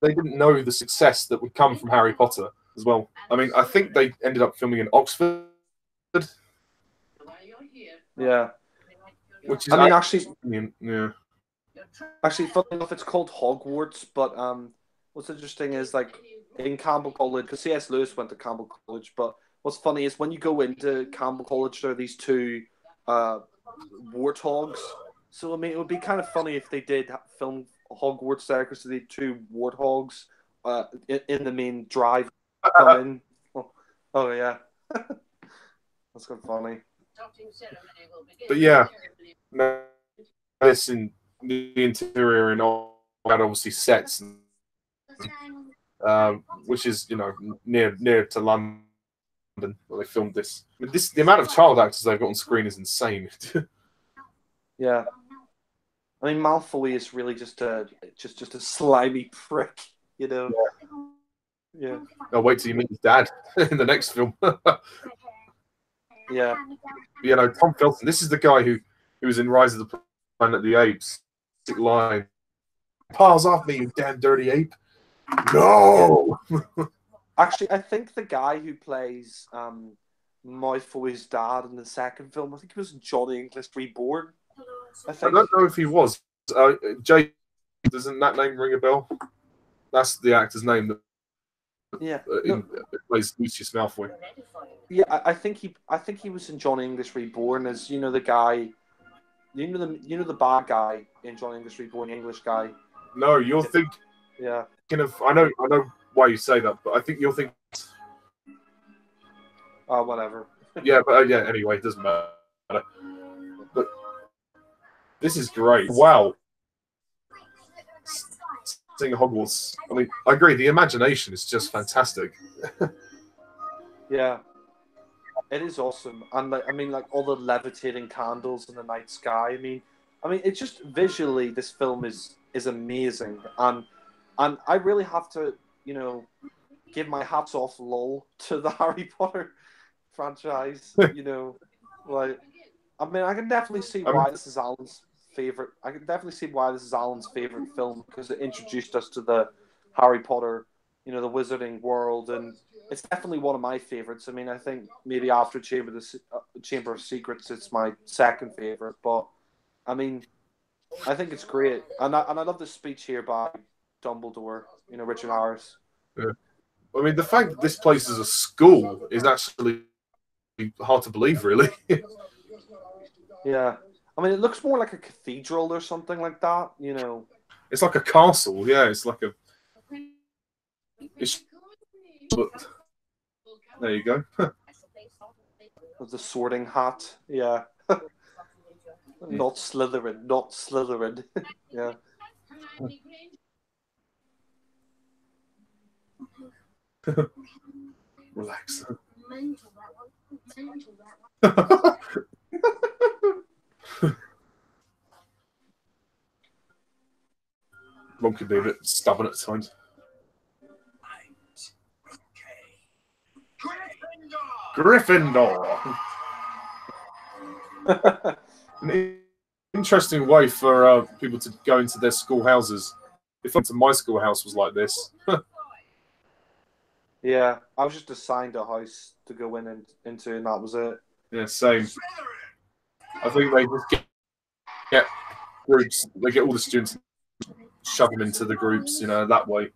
they didn't know the success that would come from Harry Potter as well. I mean, I think they ended up filming in Oxford. Yeah. Which is, I mean, actually, yeah. Actually, funny enough, it's called Hogwarts, but what's interesting is like in Campbell College, because C.S. Lewis went to Campbell College, but what's funny is when you go into Campbell College, there are these two warthogs. So I mean, it would be kind of funny if they did film Hogwarts there, because they had two warthogs in the main drive come in. Oh yeah, that's kind of funny. But yeah, this in the interior and all that obviously sets, which is, you know, near to London where they filmed this. I mean, the amount of child actors they've got on screen is insane. Yeah, I mean, Malfoy is really just a slimy prick, you know. Yeah. I'll wait till you meet his dad in the next film. Yeah. You know, Tom Felton. This is the guy who was in Rise of the Planet of the Apes. Line, "Paws off me, you damn dirty ape!" No. Actually, I think the guy who plays Malfoy's dad in the second film, I think he was Johnny English Reborn. I don't know if he was. Jay, doesn't that name ring a bell? That's the actor's name that plays Lucius Malfoy. Yeah, I think he was in Johnny English Reborn as, you know, the guy, you know the bad guy in Johnny English Reborn, the English guy. No, you're thinking. Yeah. I know why you say that, but I think you're thinking. Oh, whatever. Yeah, but yeah. Anyway, it doesn't matter. But this is great. Wow. Seeing Hogwarts. I mean, I agree. The imagination is just fantastic. Yeah, it is awesome, and like, I mean, like all the levitating candles in the night sky. I mean, it's just visually, this film is amazing, and I really have to, you know, give my hats off, lol, to the Harry Potter franchise. You know, like, I mean, I can definitely see why this is Alan's favorite. I can definitely see why this is Alan's favorite film, because it introduced us to the Harry Potter, you know, the wizarding world, and it's definitely one of my favorites. I mean, I think maybe after Chamber of Secrets, it's my second favorite. But I mean, I think it's great, and I love the speech here by Dumbledore. You know, Richard Harris. Yeah. I mean, the fact that this place is a school is actually hard to believe, really. Yeah. I mean, it looks more like a cathedral or something like that, you know. It's like a castle. Yeah, it's like a. It's, but, there you go. With the sorting hat. Yeah. Not Slytherin. Not Slytherin. Yeah. Relax. Mental, that one. Ron could be a bit stubborn at times. Gryffindor. An interesting way for people to go into their schoolhouses. If into my schoolhouse was like this. Yeah, I was just assigned a house to go into, and that was it. Yeah, same. I think they just get groups. They get all the students, shove them into the groups. You know, that way.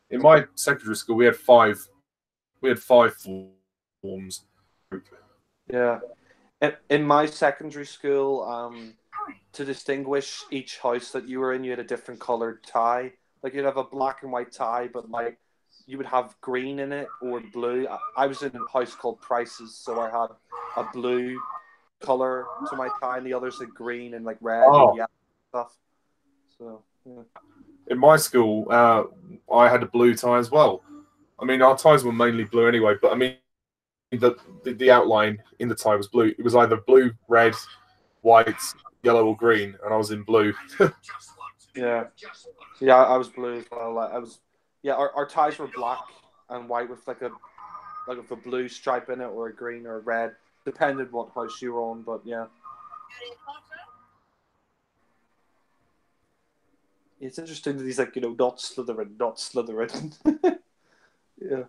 In my secondary school, we had five. We had 5 forms. Yeah. In my secondary school, to distinguish each house that you were in, you had a different colored tie. Like you'd have a black and white tie, but like you would have green in it or blue. I was in a house called Prices, so I had a blue color to my tie, and the others had green and like red and yellow stuff. So yeah. In my school, I had a blue tie as well. I mean, our ties were mainly blue anyway, but I mean, the outline in the tie was blue. It was either blue, red, white, yellow, or green, and I was in blue. Yeah, yeah, I was blue as well. I was, yeah, our ties were black and white with like a blue stripe in it, or a green or a red, depended what house you were on. But yeah, it's interesting that he's like, not Slytherin, not Slytherin. Yeah,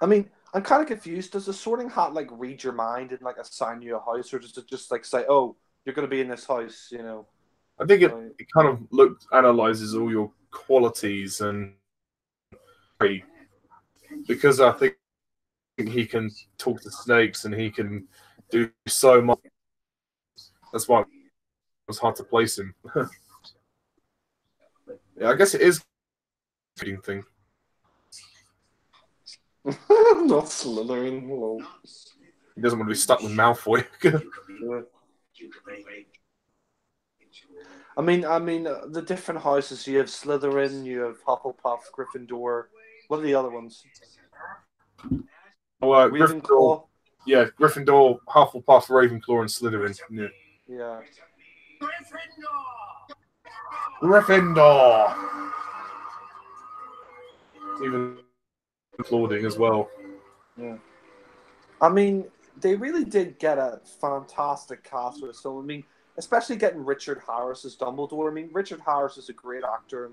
I mean, I'm kind of confused. Does the Sorting Hat like read your mind and like assign you a house, or does it just like say, "Oh, you're going to be in this house"? I think it kind of analyzes all your qualities, and because I think he can talk to snakes and he can do so much. That's why it was hard to place him. Yeah, I guess it is a reading thing. Not Slytherin. Hello. He doesn't want to be stuck with Malfoy. I mean, the different houses. You have Slytherin, you have Hufflepuff, Gryffindor. What are the other ones? Well, Ravenclaw. Gryffindor, yeah, Gryffindor, Hufflepuff, Ravenclaw, and Slytherin. Yeah. Gryffindor. Even applauding as well. Yeah. I mean, they really did get a fantastic cast for this film. I mean, especially getting Richard Harris as Dumbledore. I mean, Richard Harris is a great actor. I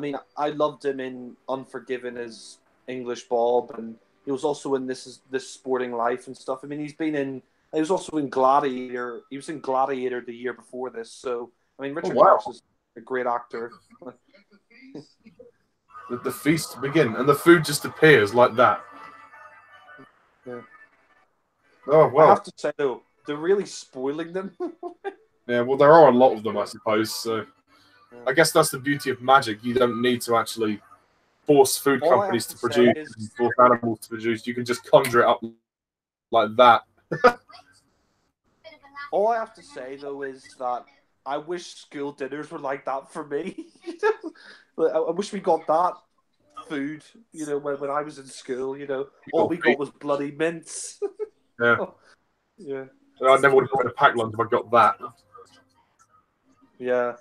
mean, I loved him in Unforgiven as English Bob, and he was also in This Sporting Life and stuff. I mean, he was also in Gladiator. He was in Gladiator the year before this. So, I mean, Richard Harris is a great actor. The feast begin, and the food just appears like that. Yeah. Oh, well. I have to say, though, they're really spoiling them. Yeah, well, there are a lot of them, I suppose. So, I guess that's the beauty of magic. You don't need to actually force food companies to produce, and force animals to produce. You can just conjure it up like that. All I have to say, though, is that I wish school dinners were like that for me. I wish we got that food, when I was in school, all we got was bloody mints. Yeah. Yeah. I never would have got a packed lunch if I got that. Yeah.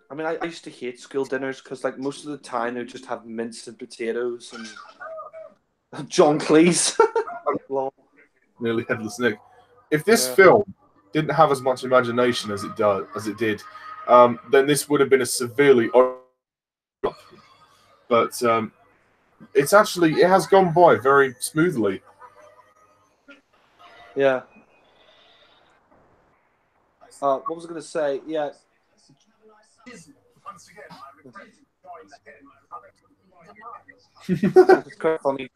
I mean, I used to hate school dinners because, like, most of the time they would just have mince and potatoes and John Cleese. Nearly headless Nick. If this film didn't have as much imagination as it did, then this would have been a severely. But it has gone by very smoothly. Yeah. What was I going to say? Yeah. It's quite funny.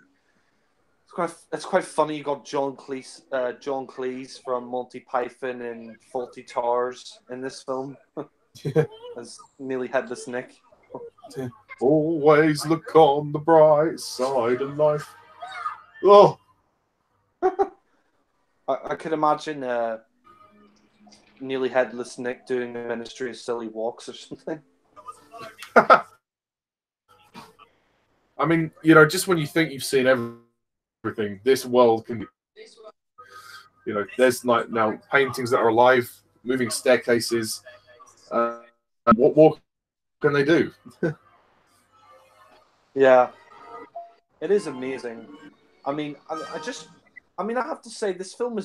It's It's quite funny. You got John Cleese from Monty Python and Faulty Towers in this film as nearly headless Nick. Always look on the bright side of life. Oh, I could imagine nearly headless Nick doing the Ministry of Silly Walks or something. I mean, just when you think you've seen everything, this world can be. There's like now paintings that are alive, moving staircases. What more can they do? Yeah, it is amazing. I mean, I have to say this film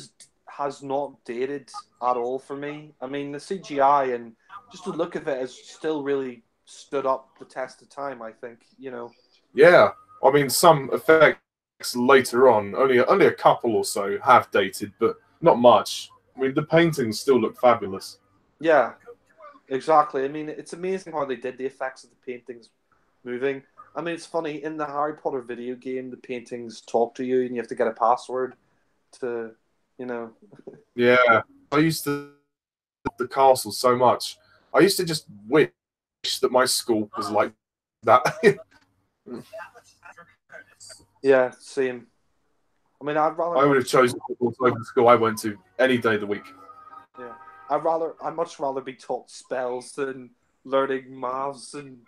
has not dated at all for me. I mean, the CGI and just the look of it has still really stood up the test of time. I think. Yeah, I mean, some effects later on, only a couple or so have dated, but not much. I mean, the paintings still look fabulous. Yeah, exactly. I mean, it's amazing how they did the effects of the paintings moving. I mean, it's funny in the Harry Potter video game, the paintings talk to you, and you have to get a password to. Yeah, I used to the castle so much. I used to just wish that my school was like that. Yeah, same. I mean, I'd rather. I would have chosen over the school I went to any day of the week. Yeah, I'd much rather be taught spells than learning maths and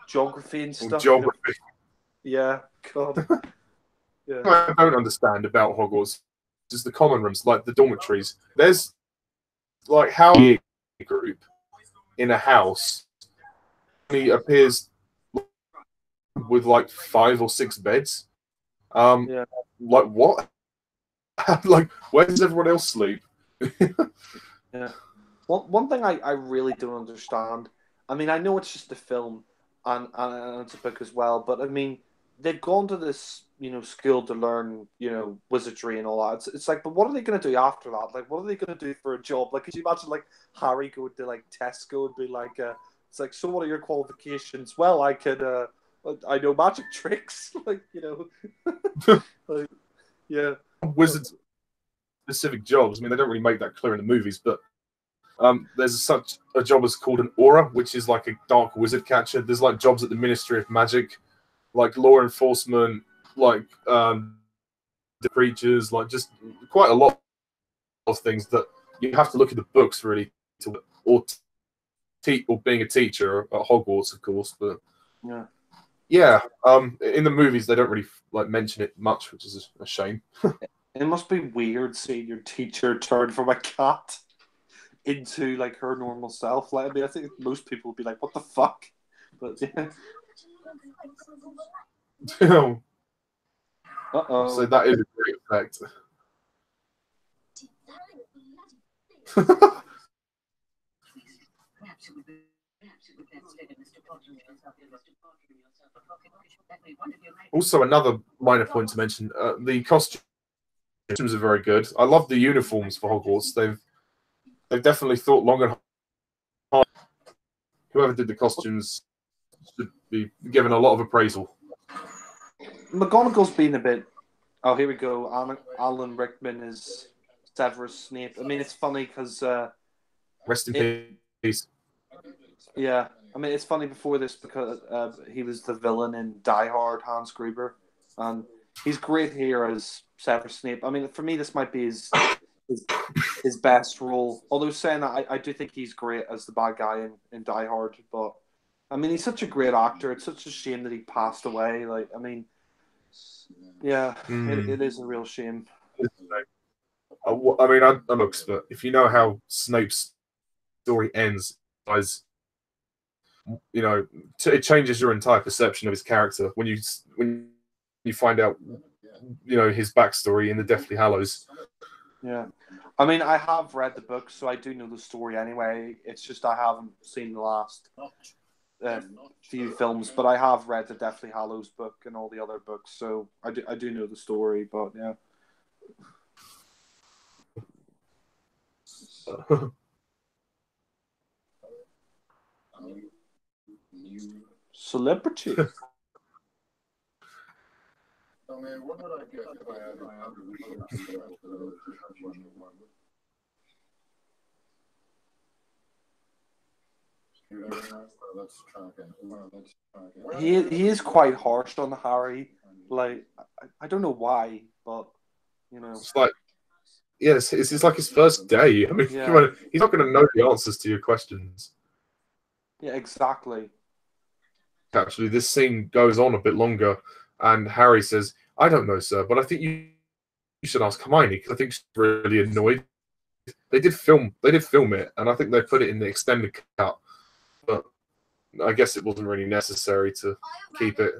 geography and Or stuff. geography. Yeah, God. Yeah. I don't understand about Hogwarts is the common rooms, like the dormitories. There's like how a group in a house he appears with like 5 or 6 beds. Yeah. Like what? Like where does everyone else sleep? Yeah. One thing I really don't understand. I mean, I know it's just a film and it's a book as well, but I mean, they've gone to this school to learn wizardry and all that. It's like, but what are they going to do after that? Like, what are they going to do for a job? Like, could you imagine like Harry go to like Tesco and be like, it's like, so what are your qualifications? Well, I know magic tricks, like like yeah. Wizards specific jobs. I mean, they don't really make that clear in the movies, but there's such a job as called an aura, which is like a dark wizard catcher. There's like jobs at the Ministry of Magic, like law enforcement, like the creatures, like just quite a lot of things that you have to look at the books really to or being a teacher at Hogwarts, of course. But yeah, in the movies they don't really like mention it much, which is a shame. It must be weird seeing your teacher turn from a cat into like her normal self. Like, I mean, I think most people would be like, "What the fuck?" But yeah. So that is a great effect. Also, another minor point to mention: the costumes are very good. I love the uniforms for Hogwarts. They've definitely thought long and hard. Whoever did the costumes should be given a lot of appraisal. McGonagall's been a bit. Oh, here we go. Alan Rickman is Severus Snape. I mean, it's funny because. Rest in peace. Yeah, I mean, it's funny before this because he was the villain in Die Hard, Hans Gruber, and he's great here as Severus Snape. I mean, for me, this might be his best role. Although saying that, I do think he's great as the bad guy in Die Hard. But I mean, he's such a great actor. It's such a shame that he passed away. Like, I mean, yeah, it is a real shame. I mean, I'm an expert. If you know how Snape's story ends, guys, it changes your entire perception of his character when you find out, his backstory in the Deathly Hallows. Yeah, I mean, I have read the book, so I do know the story anyway. It's just I haven't seen the last few films, but I have read the Deathly Hallows book and all the other books, so I do know the story. But yeah. Celebrity. He is quite harsh on Harry. Like I don't know why, but you know. It's like, yeah, it's like his first day. I mean, Yeah. come on, he's not going to know the answers to your questions. Yeah, exactly. Actually, this scene goes on a bit longer, and Harry says, "I don't know, sir, but I think you should ask Hermione because I think she's really annoyed." They did film it, and I think they put it in the extended cut, but I guess it wasn't really necessary to keep it.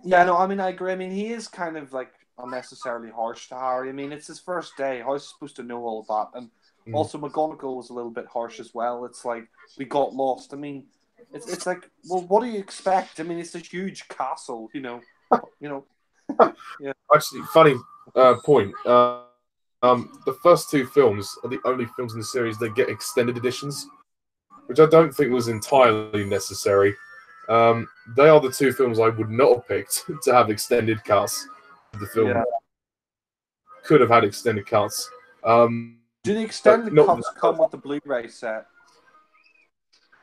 Yeah, no, I mean, I agree. I mean, he is kind of like unnecessarily harsh to Harry. I mean, it's his first day. How is he supposed to know all of that? And also, McGonagall was a little bit harsh as well. It's like, we got lost. I mean, it's like, well, what do you expect? I mean, it's a huge castle, you know. Yeah. Actually, funny point. The first two films are the only films in the series that get extended editions, which I don't think was entirely necessary. They are the two films I would not have picked to have extended cuts. The film could have had extended cuts. Do the extended cuts come with the Blu-ray set?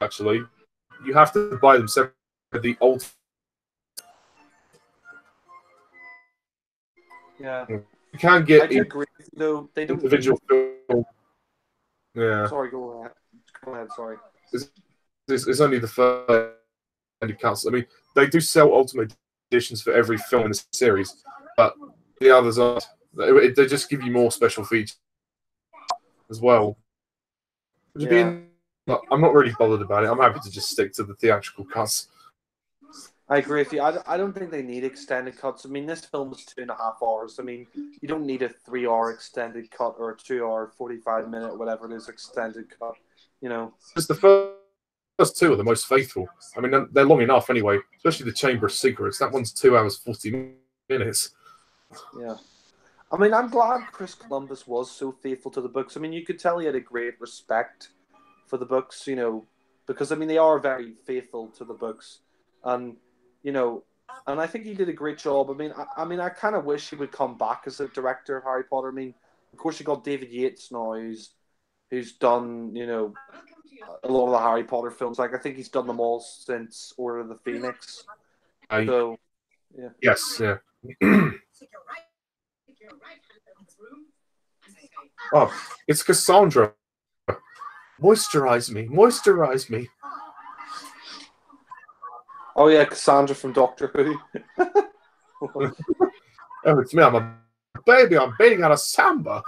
Actually, you have to buy them separately. The old. Yeah. You can't get I do agree, though. They don't individual film. Yeah. Sorry, go ahead. Go ahead, sorry. It's only the first cuts. I mean, they do sell Ultimate Editions for every film in the series, but the others aren't. They just give you more special features as well. I'm not really bothered about it. I'm happy to just stick to the theatrical cuts. I agree with you. I don't think they need extended cuts. I mean, this film is 2.5 hours. I mean, you don't need a 3-hour extended cut or a 2-hour, 45-minute, whatever it is, extended cut. You know, just the first two are the most faithful. I mean, they're long enough anyway. Especially the Chamber of Secrets. That one's 2 hours 40 minutes. Yeah. I mean, I'm glad Chris Columbus was so faithful to the books. I mean, you could tell he had a great respect for the books, you know, because I mean they are very faithful to the books, and you know, and I think he did a great job. I mean, I kind of wish he would come back as a director of Harry Potter. I mean, of course, you got David Yates now, who's done, you know, a lot of the Harry Potter films. Like I think he's done them all since Order of the Phoenix. So, yeah. Yes, yeah. Oh, it's Cassandra. Moisturize me, moisturize me. Oh yeah, Cassandra from Doctor Who. Oh, it's me. I'm a baby. I'm beating out a samba.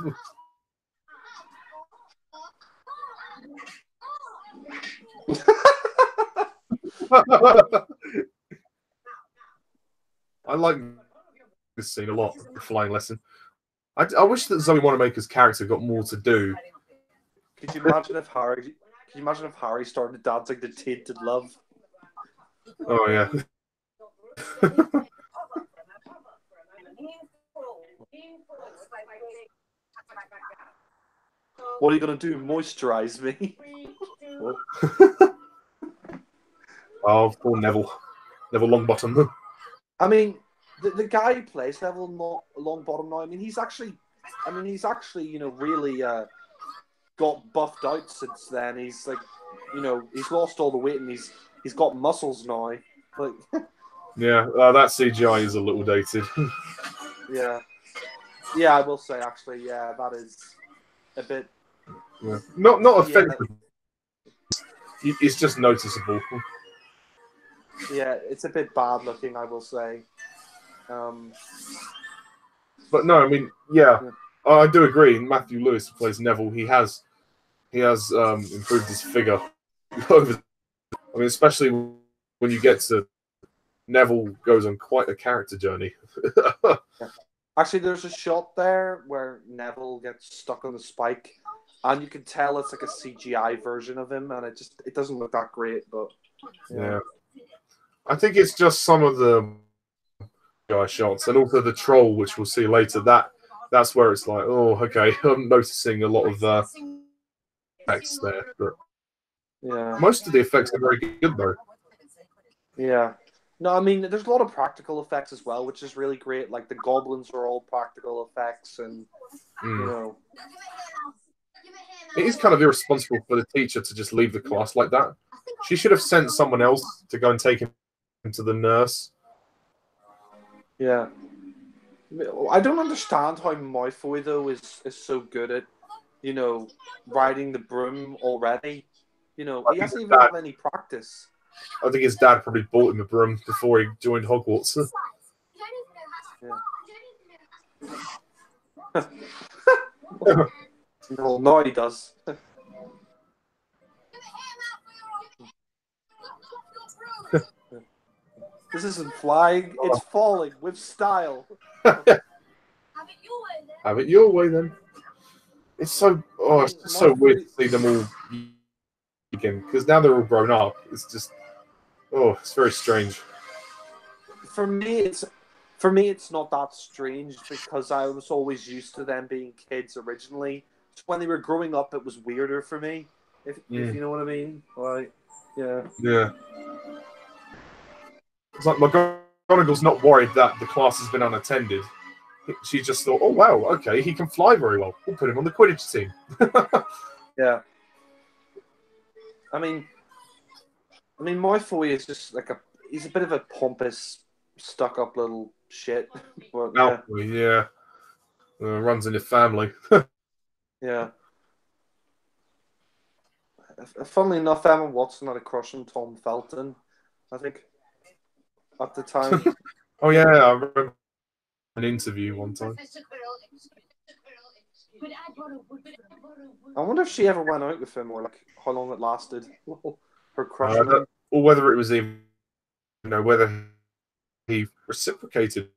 I like this scene a lot. The flying lesson. I wish that Zoe Wanamaker's character got more to do. Could you imagine if Harry started dancing to Tainted Love? Oh yeah. What are you gonna do? Moisturize me? Oh, poor Neville. Neville Longbottom. I mean, the guy who plays Neville Longbottom now. I mean, he's actually, you know, really got buffed out since then. He's like, you know, he's lost all the weight and he's got muscles now. Like, yeah, that CGI is a little dated. yeah, I will say actually, yeah, that is a bit. Yeah. Not offensive. It's just noticeable. Yeah, it's a bit bad looking, I will say. But no, I mean, yeah, I do agree. Matthew Lewis who plays Neville. He has improved his figure over. I mean, especially when you get to Neville goes on quite a character journey. Actually, there's a shot there where Neville gets stuck on the spike, and you can tell it's like a CGI version of him, and it doesn't look that great, but yeah. I think it's just some of the guy shots, and also the troll, which we'll see later. That's where it's like, oh, okay, I'm noticing a lot of the effects there, but yeah, most of the effects are very good though. Yeah, No, I mean, there's a lot of practical effects as well, which is really great. Like the goblins are all practical effects, and you know, It is kind of irresponsible for the teacher to just leave the class like that. She should have sent someone else to go and take him to the nurse. yeah. I don't understand how Malfoy though is so good at, you know, riding the broom already. You know, he hasn't even had any practice. I think his dad probably bought him a broom before he joined Hogwarts. Yeah. No, he does. This isn't flying; it's falling with style. Have it your way then. It's so it's so weird to see them all again because now they're all grown up. It's just it's very strange. For me, it's not that strange because I was always used to them being kids originally. So when they were growing up, it was weirder for me. If you know what I mean, like yeah. It's like McGonagall's not worried that the class has been unattended. She just thought, oh wow, okay, he can fly very well. We'll put him on the Quidditch team. Yeah. I mean, Malfoy is just like he's a bit of a pompous, stuck-up little shit. But, Malfoy, runs in the family. Yeah. Funnily enough, Emma Watson had a crush on Tom Felton, I think, at the time. Oh yeah, I remember an interview one time. I wonder if she ever went out with him or like how long it lasted. Her crush on him. Or whether it was even, whether he reciprocated.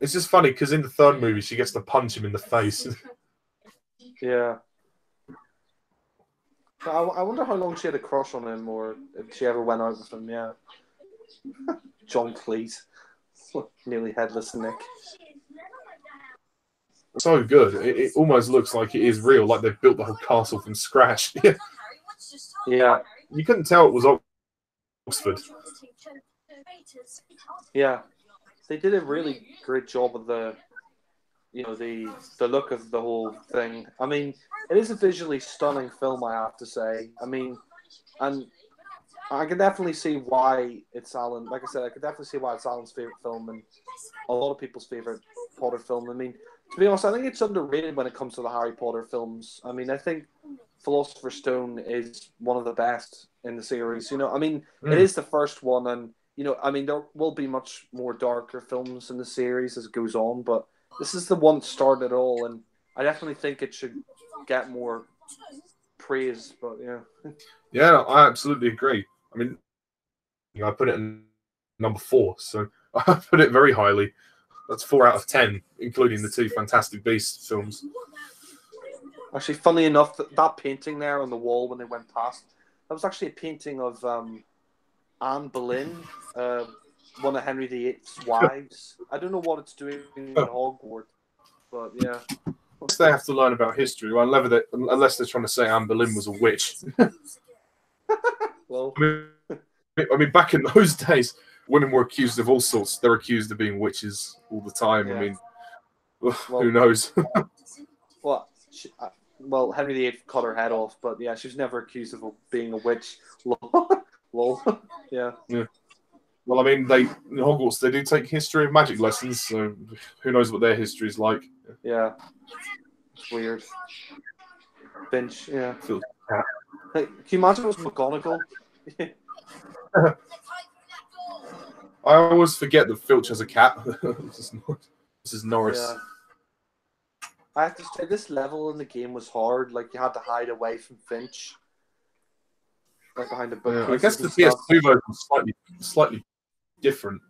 It's just funny because in the third movie she gets to punch him in the face. Yeah. I wonder how long she had a crush on him or if she ever went out with him, yeah. John Cleese. Nearly headless Nick. So good. It almost looks like it is real, like they've built the whole castle from scratch. Yeah. You couldn't tell it was Oxford. Yeah. They did a really great job of the look of the whole thing. I mean, it is a visually stunning film, I have to say. I mean, and I can definitely see why it's Alan. Like I said, I could definitely see why it's Alan's favorite film and a lot of people's favorite Potter film. I mean, to be honest, I think it's underrated when it comes to the Harry Potter films. I mean, I think Philosopher's Stone is one of the best in the series. I mean, it is the first one, and I mean, there will be much more darker films in the series as it goes on, but this is the one that started it all, and I definitely think it should get more praise. But yeah, I absolutely agree. I mean, I put it in number 4, so I put it very highly. That's 4 out of 10, including the 2 Fantastic Beasts films. Actually, funny enough, that painting there on the wall when they went past, that was actually a painting of Anne Boleyn, one of Henry VIII's wives. I don't know what it's doing in Hogwarts, but yeah. They have to learn about history, well, unless they're trying to say Anne Boleyn was a witch. Well, I mean, back in those days, women were accused of all sorts. They're accused of being witches all the time. Yeah. I mean, who knows? Well, Henry VIII cut her head off, but yeah, she was never accused of being a witch. Lol. Yeah. Well, I mean, in Hogwarts, they do take history of magic lessons, so who knows what their history is like. Yeah. It's weird. Finch, yeah. Hey, can you imagine it was McGonagall? I always forget that Filch has a cat. This is Norris. Yeah. I have to say, this level in the game was hard. Like, you had to hide away from Finch. Like, behind the bookcase. I guess the PS2 version is slightly different.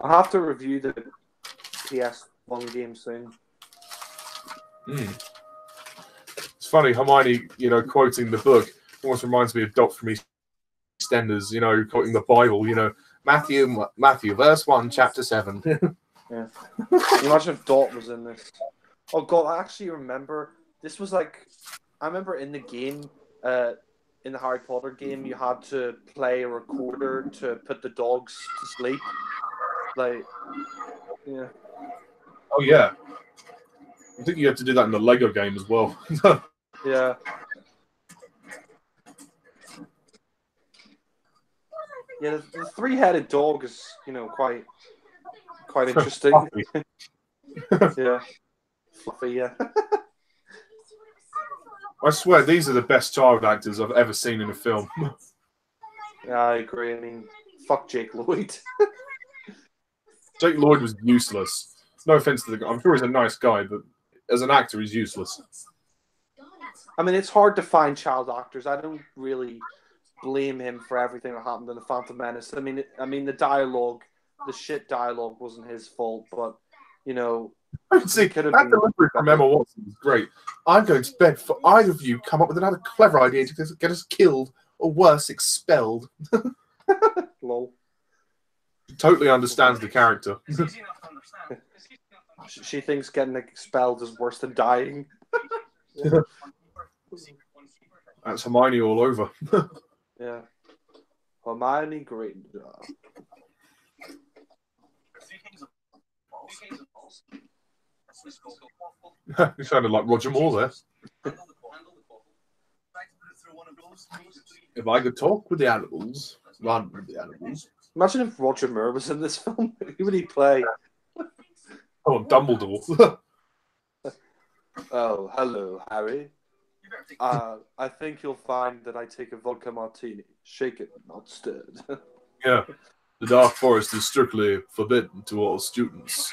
I have to review the PS1 game soon. It's funny, Hermione, quoting the book almost reminds me of Dot from EastEnders, quoting the Bible, Matthew, verse 1, chapter 7. Yeah. Imagine if Dot was in this. Oh, God, I actually remember this was like, I remember in the game, in the Harry Potter game, you had to play a recorder to put the dogs to sleep. Like, yeah. Oh yeah. I think you have to do that in the Lego game as well. Yeah. Yeah, the three-headed dog is, quite interesting. Yeah. Fluffy, yeah. I swear, these are the best child actors I've ever seen in a film. Yeah, I agree. I mean, fuck Jake Lloyd. Jake Lloyd was useless. No offense to the guy. I'm sure he's a nice guy, but as an actor, he's useless. I mean, it's hard to find child actors. I don't really blame him for everything that happened in the Phantom Menace. I mean, the dialogue, the shit dialogue, wasn't his fault, but See, that delivery from Emma Watson was great. I'm going to bed for either of you come up with another clever idea to get us killed or worse, expelled. Lol. Totally understands the character. She thinks getting expelled is worse than dying. That's Hermione all over. Yeah. Hermione Granger. You sounded like Roger Moore there. If I could talk with the animals, run with the animals. Imagine if Roger Moore was in this film. Who would he play? Oh, Dumbledore. Oh, hello, Harry. I think you'll find that I take a vodka martini. Shake it, not stirred. Yeah. The Dark Forest is strictly forbidden to all students.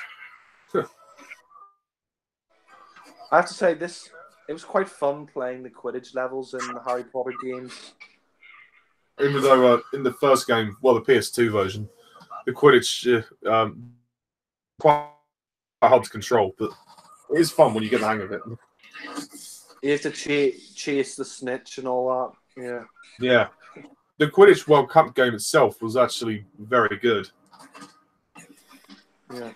I have to say, it was quite fun playing the Quidditch levels in the Harry Potter games. Even though in the first game, well, the PS2 version, the Quidditch quite hard to control, but it is fun when you get the hang of it. You have to chase the snitch and all that. Yeah. Yeah. The Quidditch World Cup game itself was actually very good. Yeah.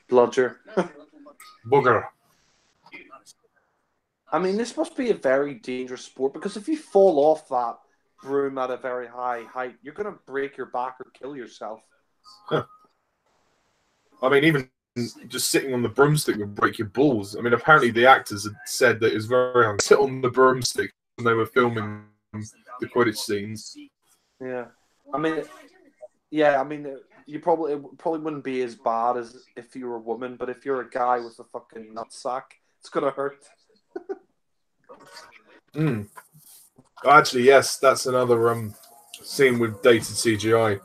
Bludger. Booger. I mean, this must be a very dangerous sport because if you fall off that broom at a very high height, you're going to break your back or kill yourself. Huh. I mean, even just sitting on the broomstick would break your balls. I mean, apparently the actors had said that it was very hard to sit on the broomstick when they were filming the Quidditch scenes. Yeah. I mean, it probably wouldn't be as bad as if you were a woman, but if you're a guy with a fucking nutsack, it's going to hurt. Actually, yes, that's another scene with dated CGI.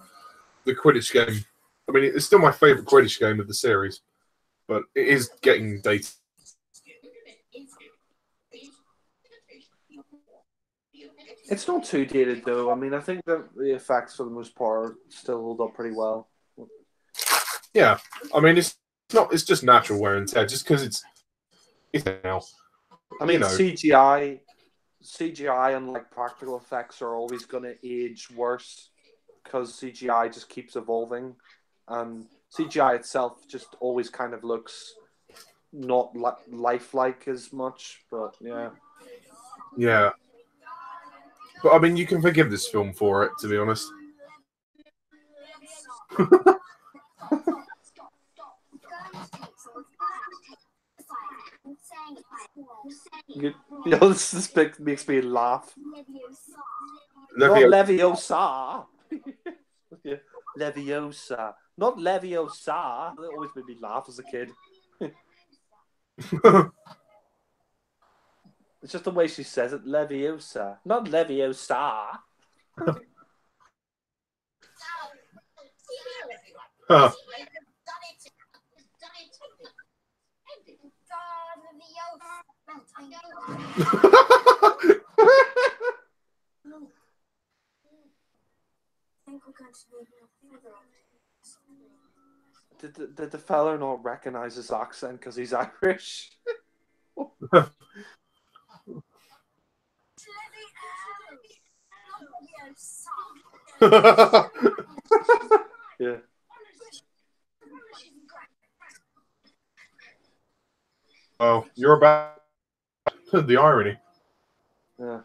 The Quidditch game. I mean, it's still my favourite Quidditch game of the series, but it is getting dated. It's not too dated, though. I mean, I think that the effects, for the most part, still hold up pretty well. Yeah, I mean, it's just natural wear and tear, just because it's now. I mean, CGI and like practical effects are always going to age worse because CGI just keeps evolving, and CGI itself just always kind of looks not lifelike as much. But yeah. But I mean, you can forgive this film for it, to be honest. This makes me laugh. Not Leviosa. Yeah. Leviosa. Not Leviosa. That always made me laugh as a kid. It's just the way she says it. Leviosa. Not Leviosa. Huh. Did the fella not recognize his accent because he's Irish? Yeah. Oh, you're about the irony. Yeah.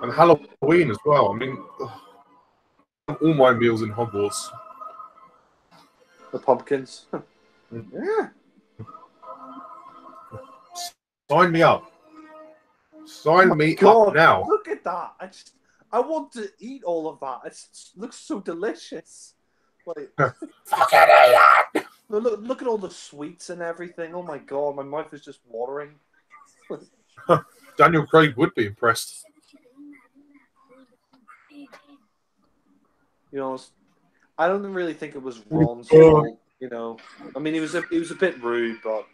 And Halloween as well. I mean, all my meals in Hogwarts. The pumpkins. Yeah. Sign me up. Sign me God, up now. look at that. I want to eat all of that. It looks so delicious. Like, Fucking eat it! look at all the sweets and everything. Oh my God, my mouth is just watering. Daniel Craig would be impressed. You know, I don't really think it was Ron's fault. You know, I mean, he was a bit rude, but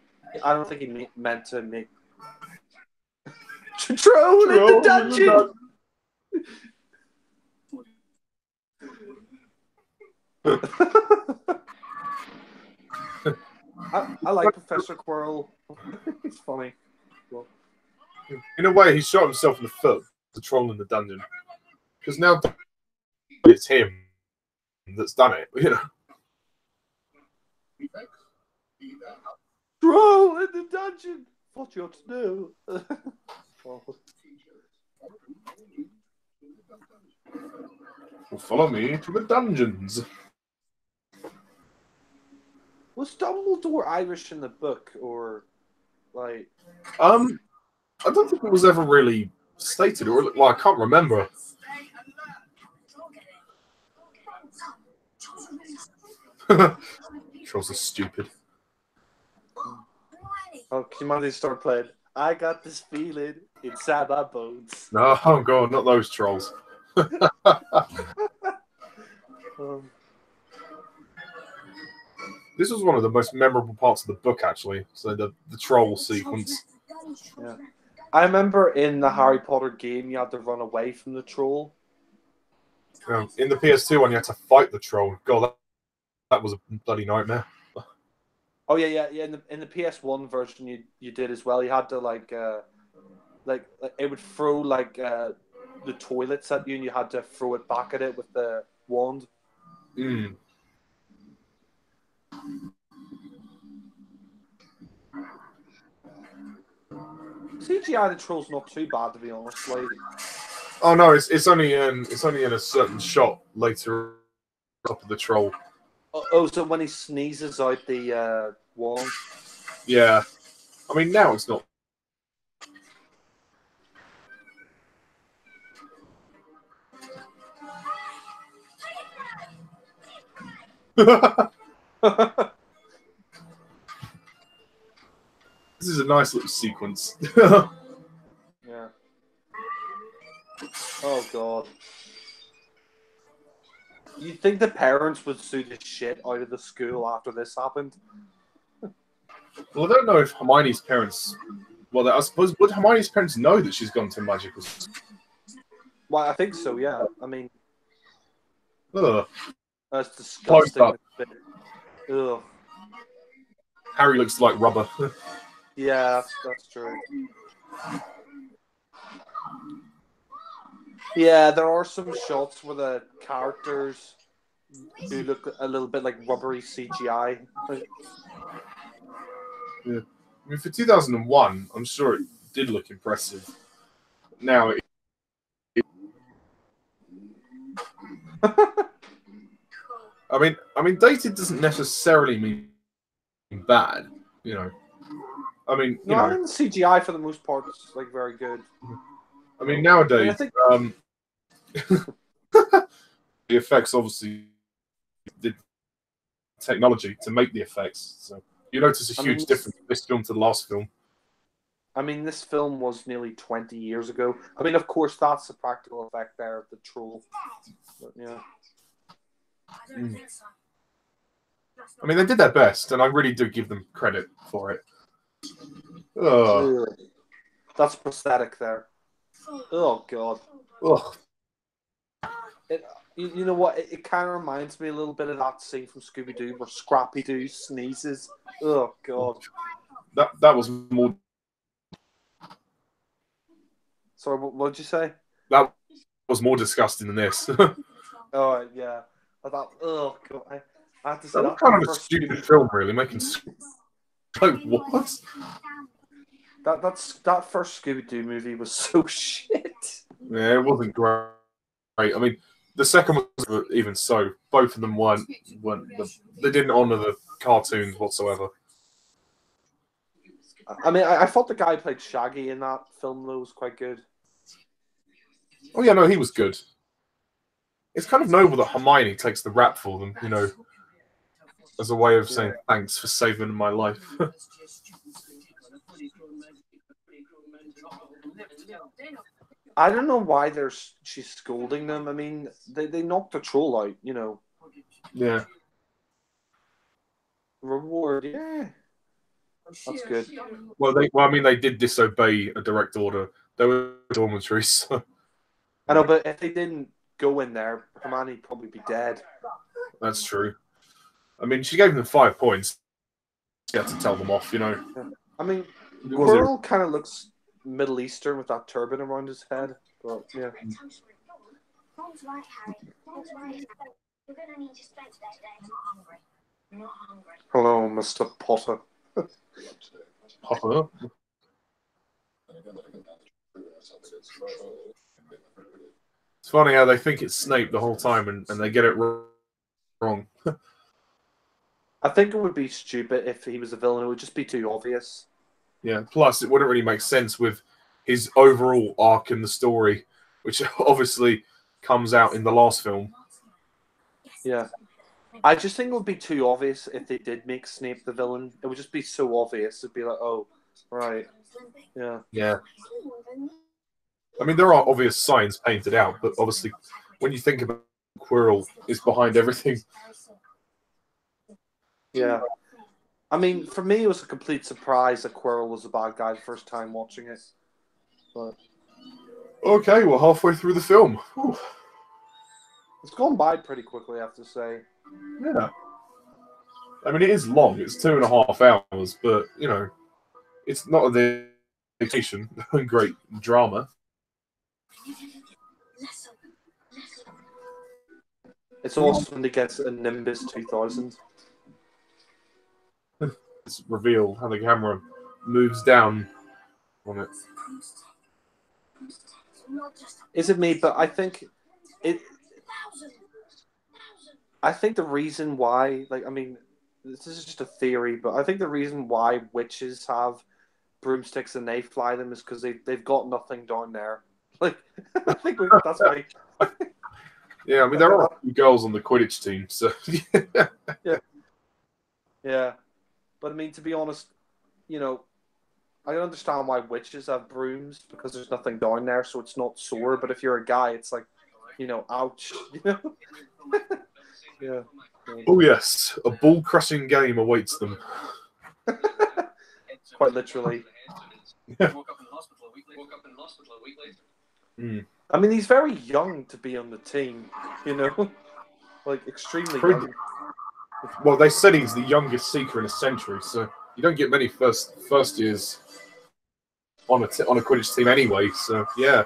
I don't think he meant to make troll in the dungeon. I like Professor Quirrell. He's funny. Well, in a way, he shot himself in the foot, the troll in the dungeon. Because now it's him that's done it, you know. troll in the dungeon. What you ought to do? Well, follow me to the dungeons. Was Dumbledore Irish in the book, or like? I don't think it was ever really stated, or well, I can't remember. Trolls are stupid. Oh, can you start playing? I got this feeling inside my bones. No, oh god, not those trolls. This was one of the most memorable parts of the book, actually. So the troll sequence. Yeah. I remember in the Harry Potter game, you had to run away from the troll. In the PS2 one, you had to fight the troll. God, that was a bloody nightmare. Oh yeah. In the PS1 version, you did as well. You had to like it would throw the toilets at you, and you had to throw it back at it with the wand. Mm. CGI the troll's not too bad, to be honest. Like, oh no, it's only in a certain shot later up of the troll. oh, so when he sneezes out the wand. Yeah, I mean now it's not. This is a nice little sequence. Yeah. Oh god. You'd think the parents would sue the shit out of the school after this happened. Well, I don't know if Hermione's parents. Well, I suppose would Hermione's parents know that she's gone to magical school? Well, I think so. Yeah. I mean, Ugh. that's disgusting. Ugh. Harry looks like rubber. Yeah, that's true. Yeah, there are some shots where the characters do look a little bit like rubbery CGI. Yeah. I mean, for 2001, I'm sure it did look impressive. Now, I mean, dated doesn't necessarily mean bad, you know. I mean, you know, I think the CGI for the most part is like very good. I mean, nowadays, I think... the effects obviously did technology to make the effects. So you notice a huge difference from this film to the last film. I mean, this film was nearly 20 years ago. I mean, of course, that's a practical effect there of the troll. But, yeah. Mm. I mean, they did their best, and I really do give them credit for it. Ugh. That's pathetic there. Oh, God. Ugh. You know what? It kind of reminds me a little bit of that scene from Scooby-Doo where Scrappy-Doo sneezes. Oh, God. That was more... Sorry, what did you say? That was more disgusting than this. Oh yeah, I thought, oh god, I have to say That was that kind of a first stupid film, really, making like what? that first Scooby Doo movie was so shit. Yeah, it wasn't great. I mean, the second one, even so, both of them weren't they didn't honour the cartoons whatsoever. I mean, I thought the guy who played Shaggy in that film though was quite good. Oh yeah, no, he was good. It's kind of noble that Hermione takes the rap for them, you know, as a way of saying thanks for saving my life. I don't know why she's scolding them. I mean, they knocked the troll out, you know. Yeah. Reward, yeah. That's good. Well, I mean, they did disobey a direct order. They were dormitories. So. I know, but if they didn't go in there, Hermione'd probably be dead. That's true. I mean, she gave them 5 points. She had to tell them off, you know. Yeah. I mean, Quirrell kind of looks Middle Eastern with that turban around his head. But yeah. Tom's right, Harry. Tom's right. You're going to need your strength that day. I'm not hungry. I'm not hungry. Hello, Mr. Potter. Potter? It's funny how they think it's Snape the whole time and they get it wrong. I think it would be stupid if he was a villain. It would just be too obvious. Yeah, plus it wouldn't really make sense with his overall arc in the story, which obviously comes out in the last film. Yeah. I just think it would be too obvious if they did make Snape the villain. It would just be so obvious. It'd be like, oh, right. Yeah. Yeah. I mean, there are obvious signs painted out, but obviously when you think about Quirrell is behind everything. Yeah. I mean, for me, it was a complete surprise that Quirrell was a bad guy the first time watching it. But okay, we're halfway through the film. Whew. It's gone by pretty quickly, I have to say. Yeah. I mean, it is long. It's 2.5 hours, but, you know, it's not a vacation. Great drama. It's awesome to get a Nimbus 2000. It's revealed how the camera moves down on it. Is it me? But I think it. I think the reason why, like, I mean, this is just a theory, but I think the reason why witches have broomsticks and they fly them is because they've got nothing down there. Like, I think that's why. Yeah, I mean, there are a few girls on the Quidditch team, so. Yeah. But I mean, to be honest, you know, I understand why witches have brooms because there's nothing down there, so it's not sore. But if you're a guy, it's like, you know, ouch. You know? Yeah. Oh yes, a ball-crushing game awaits them. Quite literally. Mm. I mean, he's very young to be on the team. You know, like extremely young. Well, they said he's the youngest Seeker in a century, so you don't get many first years on a Quidditch team anyway. So yeah.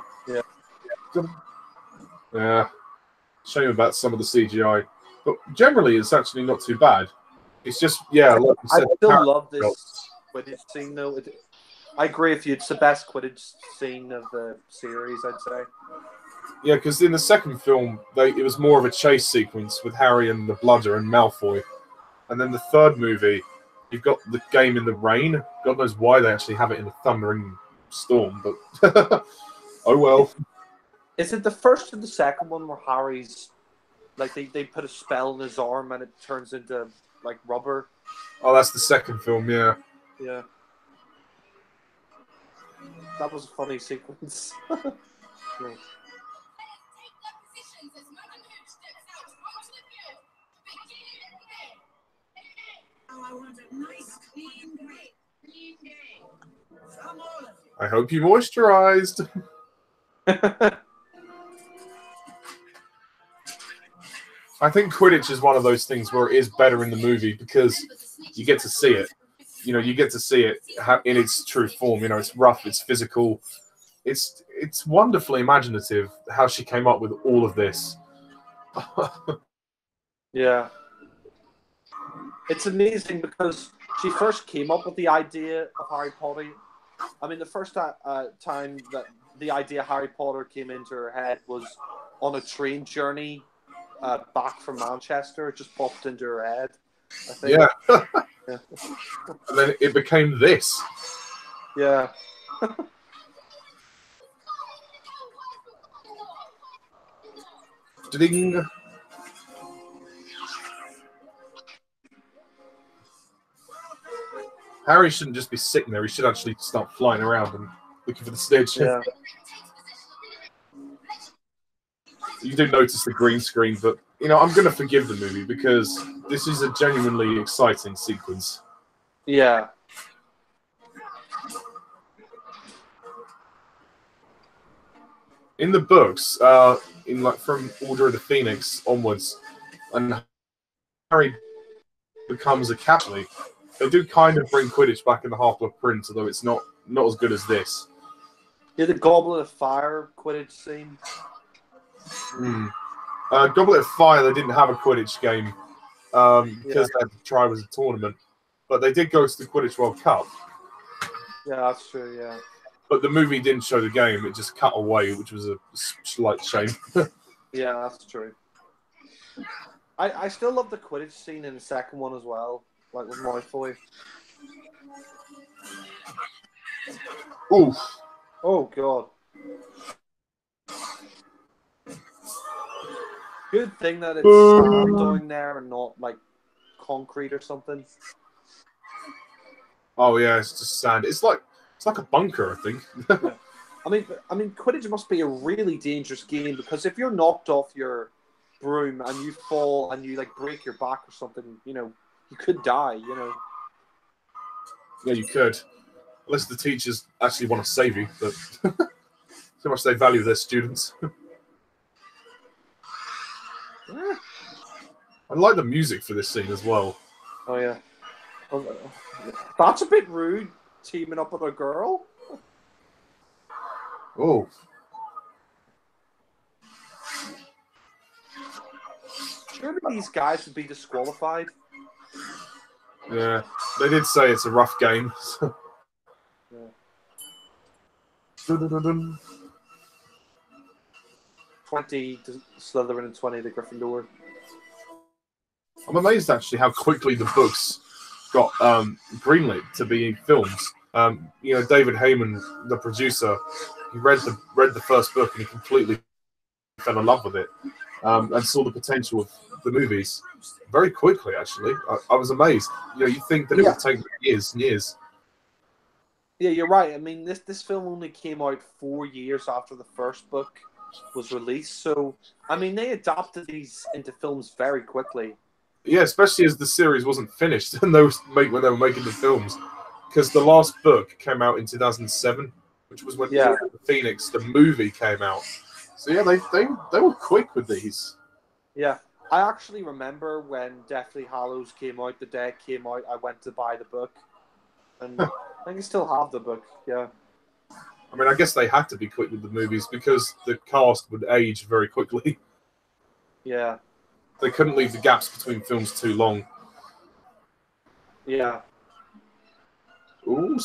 Yeah. Shame about some of the CGI, but generally it's actually not too bad. It's just like you said, I still love this Quidditch scene though. I agree with you. It's the best Quidditch scene of the series, I'd say. Yeah, because in the second film, it was more of a chase sequence with Harry and the Bludger and Malfoy. And then the third movie, you've got the game in the rain. God knows why they actually have it in a thundering storm, but oh well. Is it the first and the second one where Harry's, like, they put a spell in his arm and it turns into, like, rubber? Oh, that's the second film, yeah. Yeah. That was a funny sequence. Yeah. I hope you moisturized. I think Quidditch is one of those things where it is better in the movie because you get to see it. You know, you get to see it in its true form. You know, it's rough, it's physical. It's wonderfully imaginative how she came up with all of this. Yeah. It's amazing because she first came up with the idea of Harry Potter. I mean, the first time that the idea of Harry Potter came into her head was on a train journey back from Manchester. It just popped into her head, I think. Yeah. Yeah. And then it became this. Yeah. Ding. Harry shouldn't just be sitting there. He should actually start flying around and looking for the snitch. Yeah. You do notice the green screen, but you know I'm going to forgive the movie because this is a genuinely exciting sequence. Yeah. In the books, in like from Order of the Phoenix onwards, and Harry becomes a Catholic, they do kind of bring Quidditch back in the Half-Blood Prince, although it's not as good as this. Yeah, the Goblet of Fire Quidditch scene. Goblet of Fire, they didn't have a Quidditch game because they had to try as a tournament, but they did go to the Quidditch World Cup. Yeah, that's true. Yeah. But the movie didn't show the game; it just cut away, which was a slight shame. Yeah, that's true. I still love the Quidditch scene in the second one as well, like with Malfoy. Oof. Oh god. Good thing that it's sand down there and not like concrete or something. Oh yeah, it's just sand. It's like a bunker, I think. Yeah. I mean, Quidditch must be a really dangerous game because if you're knocked off your broom and you fall and you like break your back or something, you know, you could die. You know. Yeah, you could, unless the teachers actually want to save you. But so much they value their students. Yeah. I like the music for this scene as well. Oh yeah. That's a bit rude. Teaming up with a girl. Oh. Surely these guys would be disqualified. Yeah, they did say it's a rough game. Yeah. Dun-dun-dun-dun. 20 to Slytherin and 20 to Gryffindor. I'm amazed actually how quickly the books got greenlit to be films. You know, David Heyman, the producer, he read the first book and he completely fell in love with it and saw the potential of the movies very quickly. Actually, I was amazed. You know, you think that it would take years and years. Yeah, you're right. I mean, this film only came out 4 years after the first book was released, so I mean, they adapted these into films very quickly. Yeah, especially as the series wasn't finished and when they were making the films, because the last book came out in 2007, which was when the Phoenix, the movie, came out. So yeah, they were quick with these. Yeah, I actually remember when Deathly Hallows came out. The day it came out, I went to buy the book, and I think I still have the book. Yeah. I mean, I guess they had to be quick with the movies because the cast would age very quickly. Yeah. They couldn't leave the gaps between films too long. Yeah. Ooh.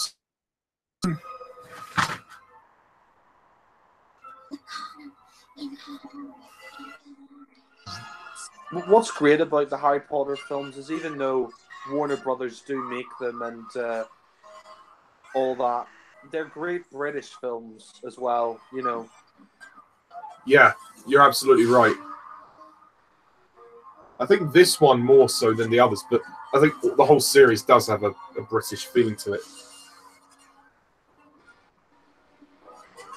What's great about the Harry Potter films is even though Warner Brothers do make them and all that, they're great British films as well, you know. Yeah, you're absolutely right. I think this one more so than the others, but I think the whole series does have a British feeling to it.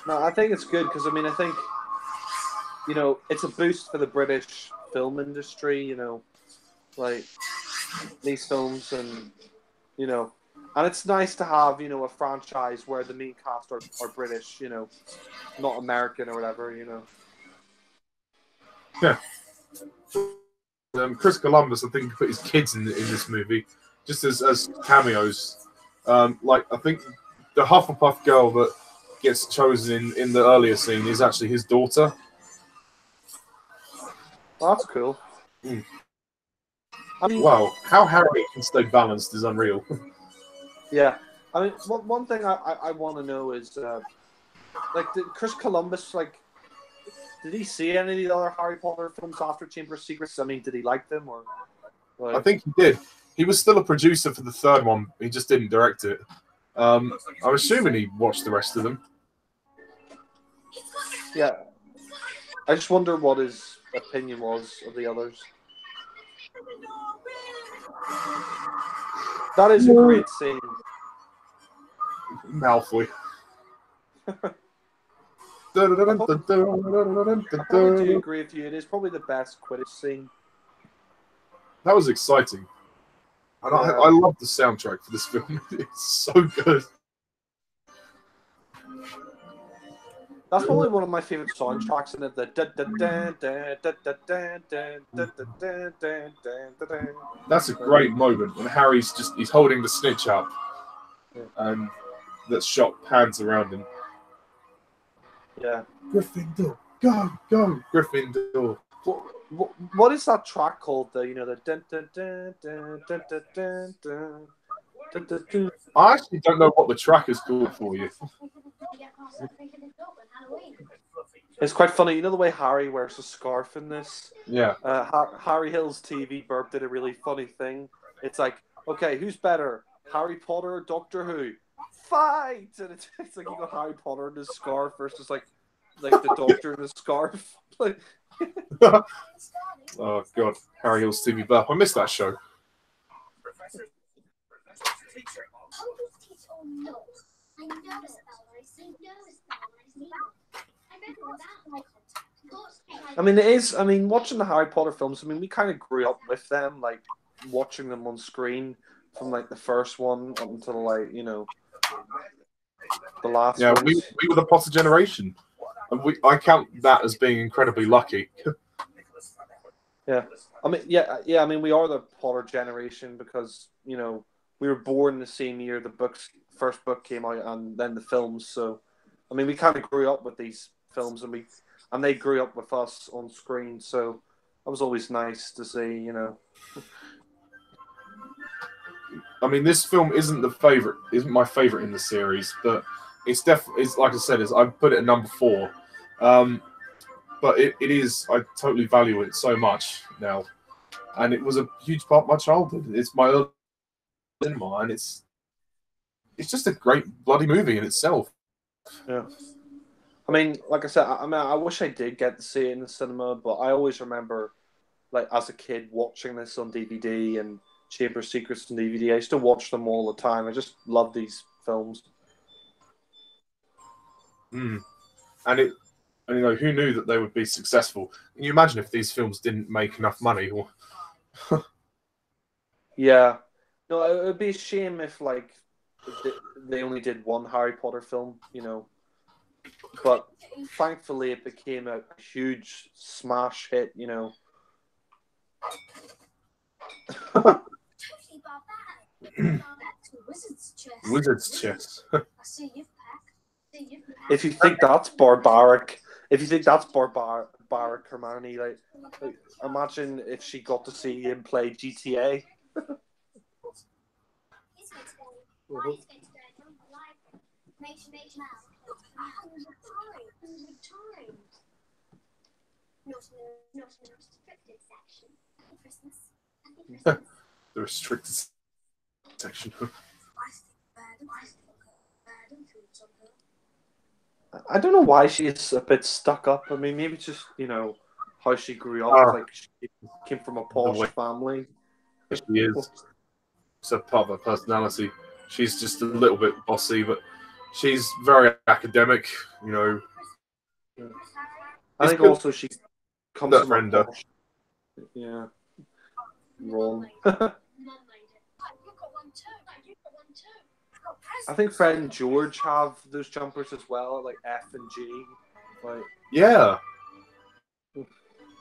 No, I think it's good because, I mean, I think, you know, it's a boost for the British film industry, you know, like these films and, you know, and it's nice to have, you know, a franchise where the main cast are British, you know, not American or whatever, you know. Yeah. Chris Columbus, I think, put his kids in this movie just as cameos. Like, I think the Hufflepuff girl that gets chosen in the earlier scene is actually his daughter. That's cool. Mm. I mean, Wow, how Harry can stay balanced is unreal. yeah. I mean, one thing I want to know is, like, did Chris Columbus, like, did he see any of the other Harry Potter films after Chamber of Secrets? I mean, did he like them or? I Like... think he did. He was still a producer for the third one. He just didn't direct it. I'm assuming he watched the rest of them. Yeah. I just wonder what his opinion was of the others. That is a great scene. Malfoy. I probably do agree with you. It is probably the best Quidditch scene. That was exciting. And Yeah. I love the soundtrack for this film. It's so good. That's probably one of my favorite soundtracks in it. That's a great moment when he's holding the snitch up, and that shot pans around him. Yeah. Gryffindor, go, Gryffindor. What is that track called? The I actually don't know what the track is called for you. It's quite funny. You know the way Harry wears a scarf in this? Yeah. Harry Hill's TV burp did a really funny thing. It's like, okay, who's better, Harry Potter or Doctor Who? Fight! And it's like you got Harry Potter in his scarf versus like the Doctor in his scarf. Like, oh god, Harry Hill's TV burp. I missed that show. I mean, it is. I mean, watching the Harry Potter films. I mean, we kind of grew up with them, like watching them on screen from like the first one up until like the last. Yeah, ones. we were the Potter generation, and I count that as being incredibly lucky. Yeah, I mean, yeah. I mean, we are the Potter generation because we were born the same year the first book came out, and then the films. So, I mean, we kind of grew up with these films, and they grew up with us on screen. So, that was always nice to see. I mean, this film isn't my favorite in the series, but it's definitely, like I said, I put it at number 4. But it is, I totally value it so much now. And it was a huge part of my childhood. It's my early cinema, and it's just a great bloody movie in itself. Yeah. I mean, like I said, I wish I did get to see it in the cinema, but I always remember, like, as a kid watching this on DVD and Chamber of Secrets on DVD. I used to watch them all the time. I just love these films. Mm. And who knew that they would be successful? Can you imagine if these films didn't make enough money? Yeah. No, it would be a shame if, like, they only did one Harry Potter film, But thankfully, it became a huge smash hit, Wizard's chess. If you think that's barbaric, Hermione, like imagine if she got to see him play GTA. The restricted section. I don't know why she's a bit stuck up. I mean, maybe it's just how she grew up. Like she came from a posh family. She is. It's a part of her personality. She's just a little bit bossy, but she's very academic. I think also she comes from friend. a posh. Yeah. Wrong. I think Fred and George have those jumpers as well, like F and G. Like, yeah,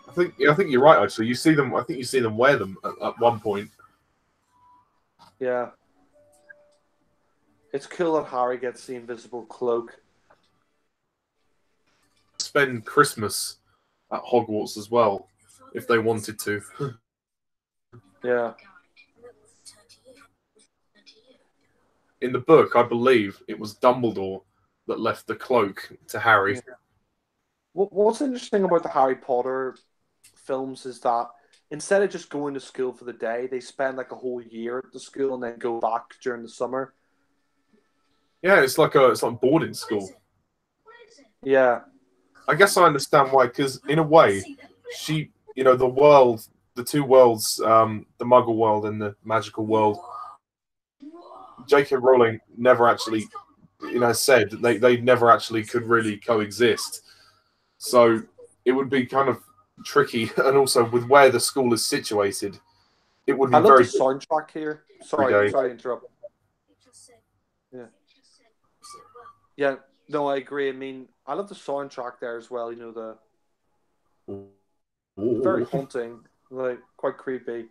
I think you're right. Actually, you see them. I think you see them wear them at one point. Yeah, it's cool that Harry gets the invisible cloak. Spend Christmas at Hogwarts as well. if they wanted to. Yeah. In the book, I believe it was Dumbledore that left the cloak to Harry. Yeah. What's interesting about the Harry Potter films is that instead of just going to school for the day, they spend like a whole year at the school and then go back during the summer. Yeah, it's like boarding school. Yeah. I guess I understand why, because in a way, the two worlds, the Muggle world and the magical world, J.K. Rowling never actually, said that they never actually could really coexist. So it would be kind of tricky, and also with where the school is situated, it would be I love very the soundtrack here. Sorry to interrupt. Yeah. Yeah, no, I agree. I mean, I love the soundtrack there as well. Very haunting, like quite creepy.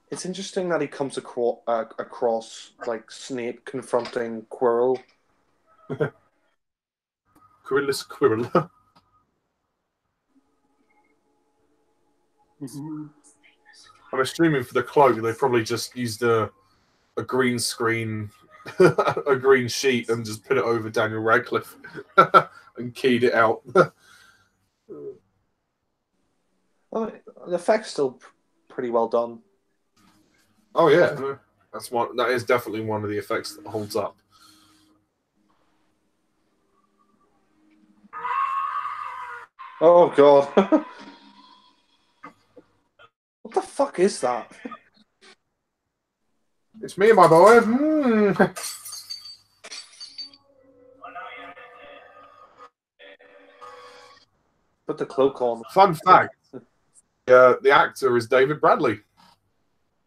It's interesting that he comes across like Snape confronting Quirrell. Quirrell. I'm assuming for the cloak, they probably just used a green screen, a green sheet, and just put it over Daniel Radcliffe and keyed it out. Well, the effect's still pretty well done. Oh yeah, that is definitely one of the effects that holds up. Oh god. What the fuck is that? It's me, my boy. Put the cloak on. Fun fact: the actor is David Bradley.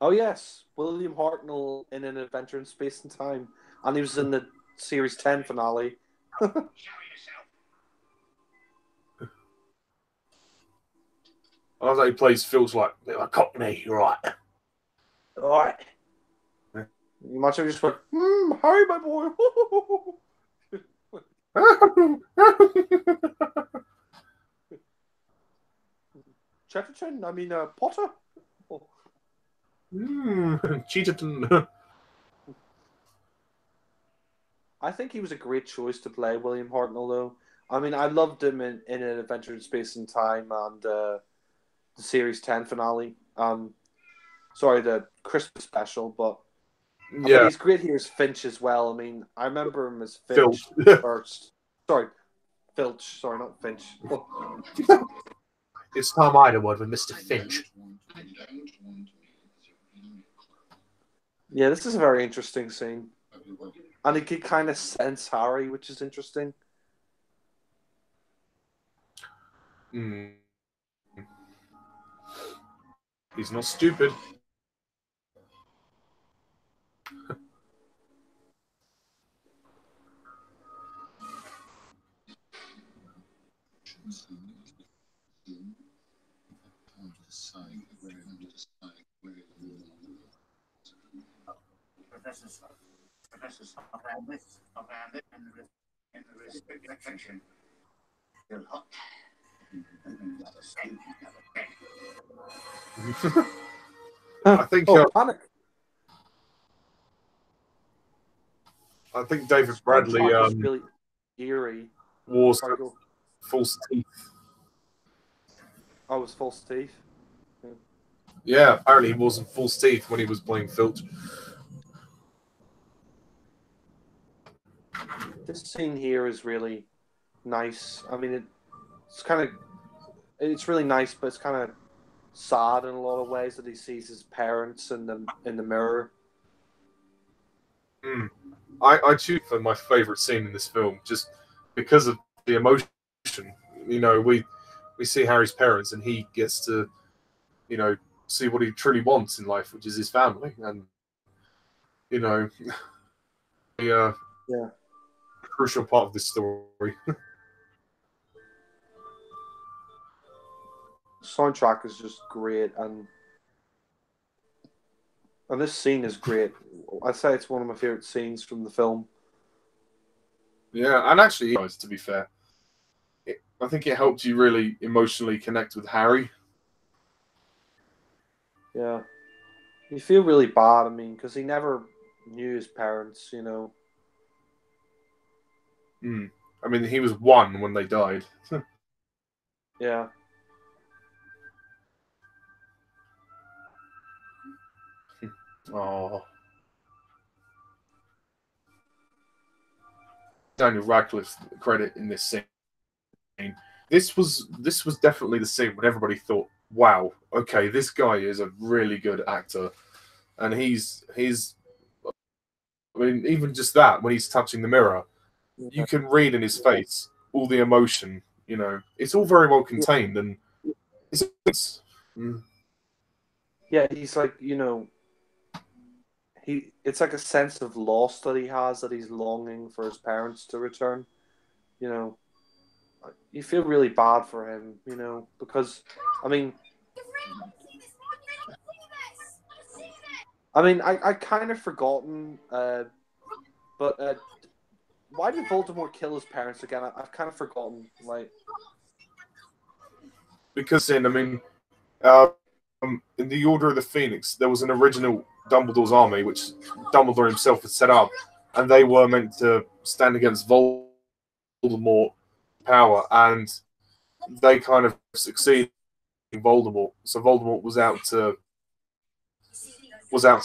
Oh yes, William Hartnell in An Adventure in Space and Time, and he was in the Series 10 finale. I love that he plays Phil's like Cockney, you're right. All right. Yeah. You might have just went, Harry, my boy. Chatterton, I mean, Potter. Oh. Cheaterton. I think he was a great choice to play William Hartnell, though. I mean, I loved him in An Adventure in Space and Time and the Series 10 finale. Sorry, the Christmas special, but I mean, he's great here as Finch as well. I mean, I remember him as Finch first. Sorry, Filch. Sorry, not Finch. It's Tom Idlewood with Mr. Finch. Yeah, this is a very interesting scene. And he could kind of sense Harry, which is interesting. He's not stupid. Professors found this in the restricted section. Still hot. I think. Panic. I think David Bradley really eerie. wore false teeth. Oh, it was false teeth. Yeah, apparently he wore some false teeth when he was playing Filch. This scene here is really nice. I mean, it's really nice, but it's kind of sad in a lot of ways that he sees his parents in the mirror. I choose for my favorite scene in this film just because of the emotion. We see Harry's parents, and he gets to, see what he truly wants in life, which is his family, and the crucial part of this story. Soundtrack is just great, and this scene is great. I'd say it's one of my favorite scenes from the film. Yeah, and actually, to be fair, I think it helped you really emotionally connect with Harry. Yeah, you feel really bad. I mean, because he never knew his parents. You know. Mm. I mean, he was 1 when they died. Yeah. Oh, Daniel Radcliffe's credit in this scene. This was definitely the scene when everybody thought, "Wow, okay, this guy is a really good actor," and he's. I mean, even just that when he's touching the mirror, you can read in his face all the emotion. You know, it's all very well contained, and mm, Yeah, he's like, it's like a sense of loss that he has, that he's longing for his parents to return. You know, you feel really bad for him, because I mean, I kind of forgotten, but why did Voldemort kill his parents again? I've kind of forgotten. Like, because I mean, in the Order of the Phoenix, there was an original Dumbledore's army, which Dumbledore himself had set up, and they were meant to stand against Voldemort power, and they kind of succeeded in Voldemort. So Voldemort was out to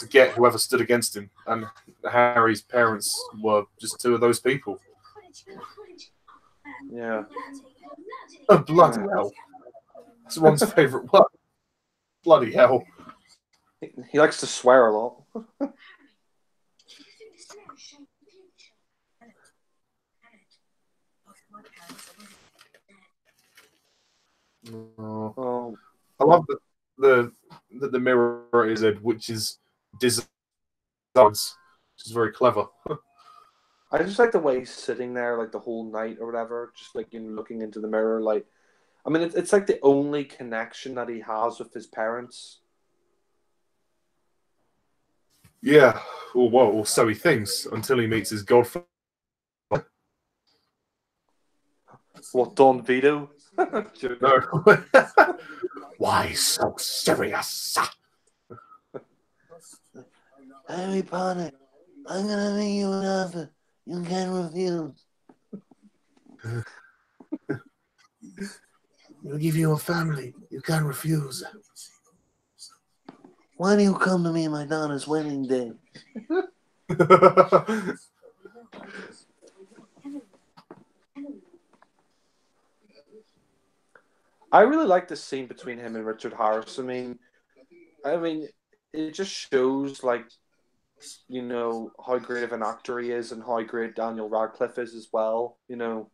get whoever stood against him, and Harry's parents were just 2 of those people. yeah, Oh, bloody hell! That's Ron's favourite word. Bloody hell! he likes to swear a lot. Oh. Oh, I love the mirror is Ed, which is designed, which is very clever. I just like the way he's sitting there, like the whole night or whatever, just like looking into the mirror. Like, I mean, it's like the only connection that he has with his parents. Yeah, or so he thinks until he meets his godfather. What, Don Vito? No. Why so serious? Harry Potter, I'm gonna make you an offer you can't refuse. We'll give you a family you can't refuse. Why do you come to me on my daughter's wedding day? I really like the scene between him and Richard Harris. I mean, it just shows like how great of an actor he is and how great Daniel Radcliffe is as well. Mm.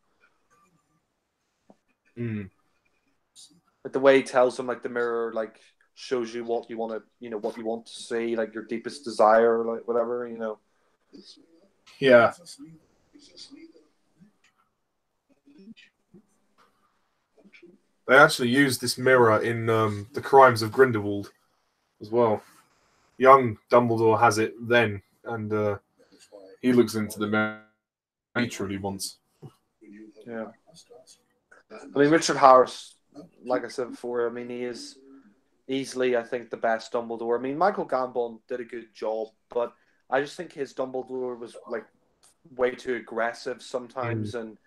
Like the way he tells him, like the mirror, like shows you what you want to, what you want to see, like your deepest desire, like whatever. Yeah. They actually used this mirror in The Crimes of Grindelwald as well. Young Dumbledore has it then, and he looks into the mirror he truly wants. Yeah. I mean, Richard Harris, like I said before, I mean, he is easily, I think, the best Dumbledore. I mean, Michael Gambon did a good job, but I just think his Dumbledore was like way too aggressive sometimes. And,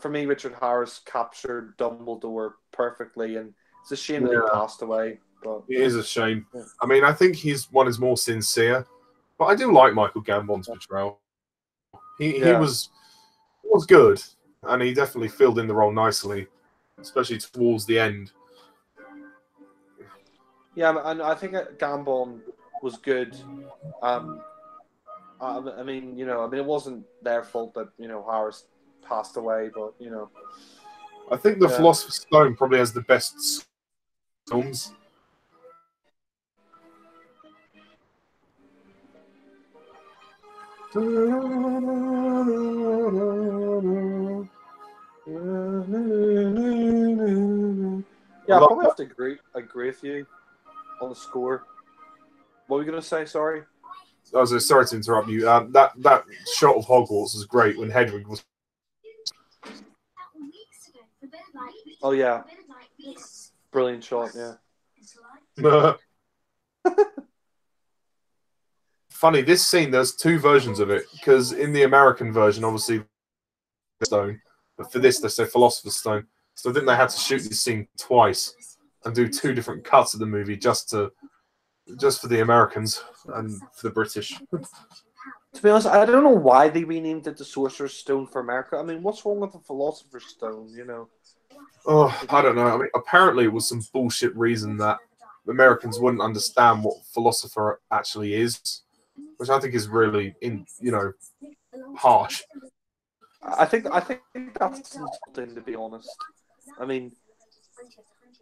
for me, Richard Harris captured Dumbledore perfectly. And it's a shame that he Yeah, passed away. But it is a shame. yeah. I mean, I think his one is more sincere, but I do like Michael Gambon's portrayal. He Yeah. was good, and he definitely filled in the role nicely, especially towards the end. Yeah, and I think Gambon was good. I mean, it wasn't their fault that, Harris passed away, but, I think the yeah. Philosopher's Stone probably has the best films. Yeah, I probably have to agree with you on the score. What were you going to say? Sorry. Sorry to interrupt you. That shot of Hogwarts was great when Hedwig was Oh yeah, brilliant shot. Yeah. Funny, this scene, there's two versions of it, because in the American version, obviously, stone, but for this, they say Philosopher's Stone. So I think they had to shoot this scene twice and do two different cuts of the movie just for the Americans and for the British. To be honest, I don't know why they renamed it the Sorcerer's Stone for America. I mean, what's wrong with the Philosopher's Stone? You know. Oh, I don't know. I mean, apparently it was some bullshit reason that Americans wouldn't understand what Philosopher actually is, which I think is really, harsh. I think that's insulting, to be honest. I mean,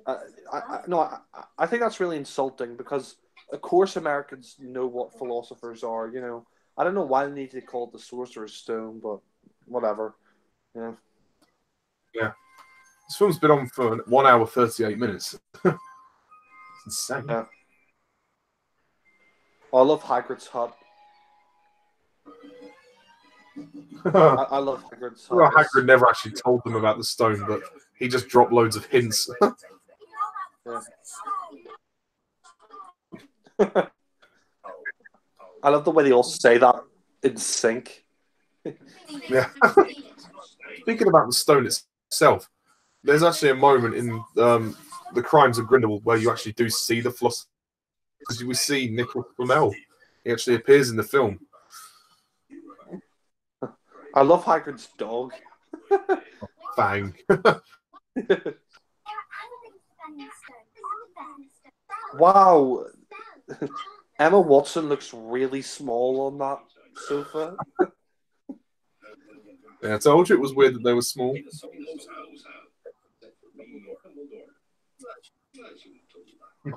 I think that's really insulting because, of course, Americans know what philosophers are. You know, I don't know why they need to call it the Sorcerer's Stone, but whatever. Yeah. Yeah. This film's been on for 1 hour 38 minutes. It's insane. Yeah. I love Hagrid's hut. I love Hagrid's hut. Well, Hagrid never actually told them about the stone, but he just dropped loads of hints. Yeah. I love the way they all say that in sync. Yeah. Speaking about the stone itself, there's actually a moment in the Crimes of Grindelwald where you actually do see the philosopher, because we see Nicholas Flamel. He actually appears in the film. I love Hagrid's dog. Fang. Wow. Emma Watson looks really small on that sofa. Yeah, I told you it was weird that they were small.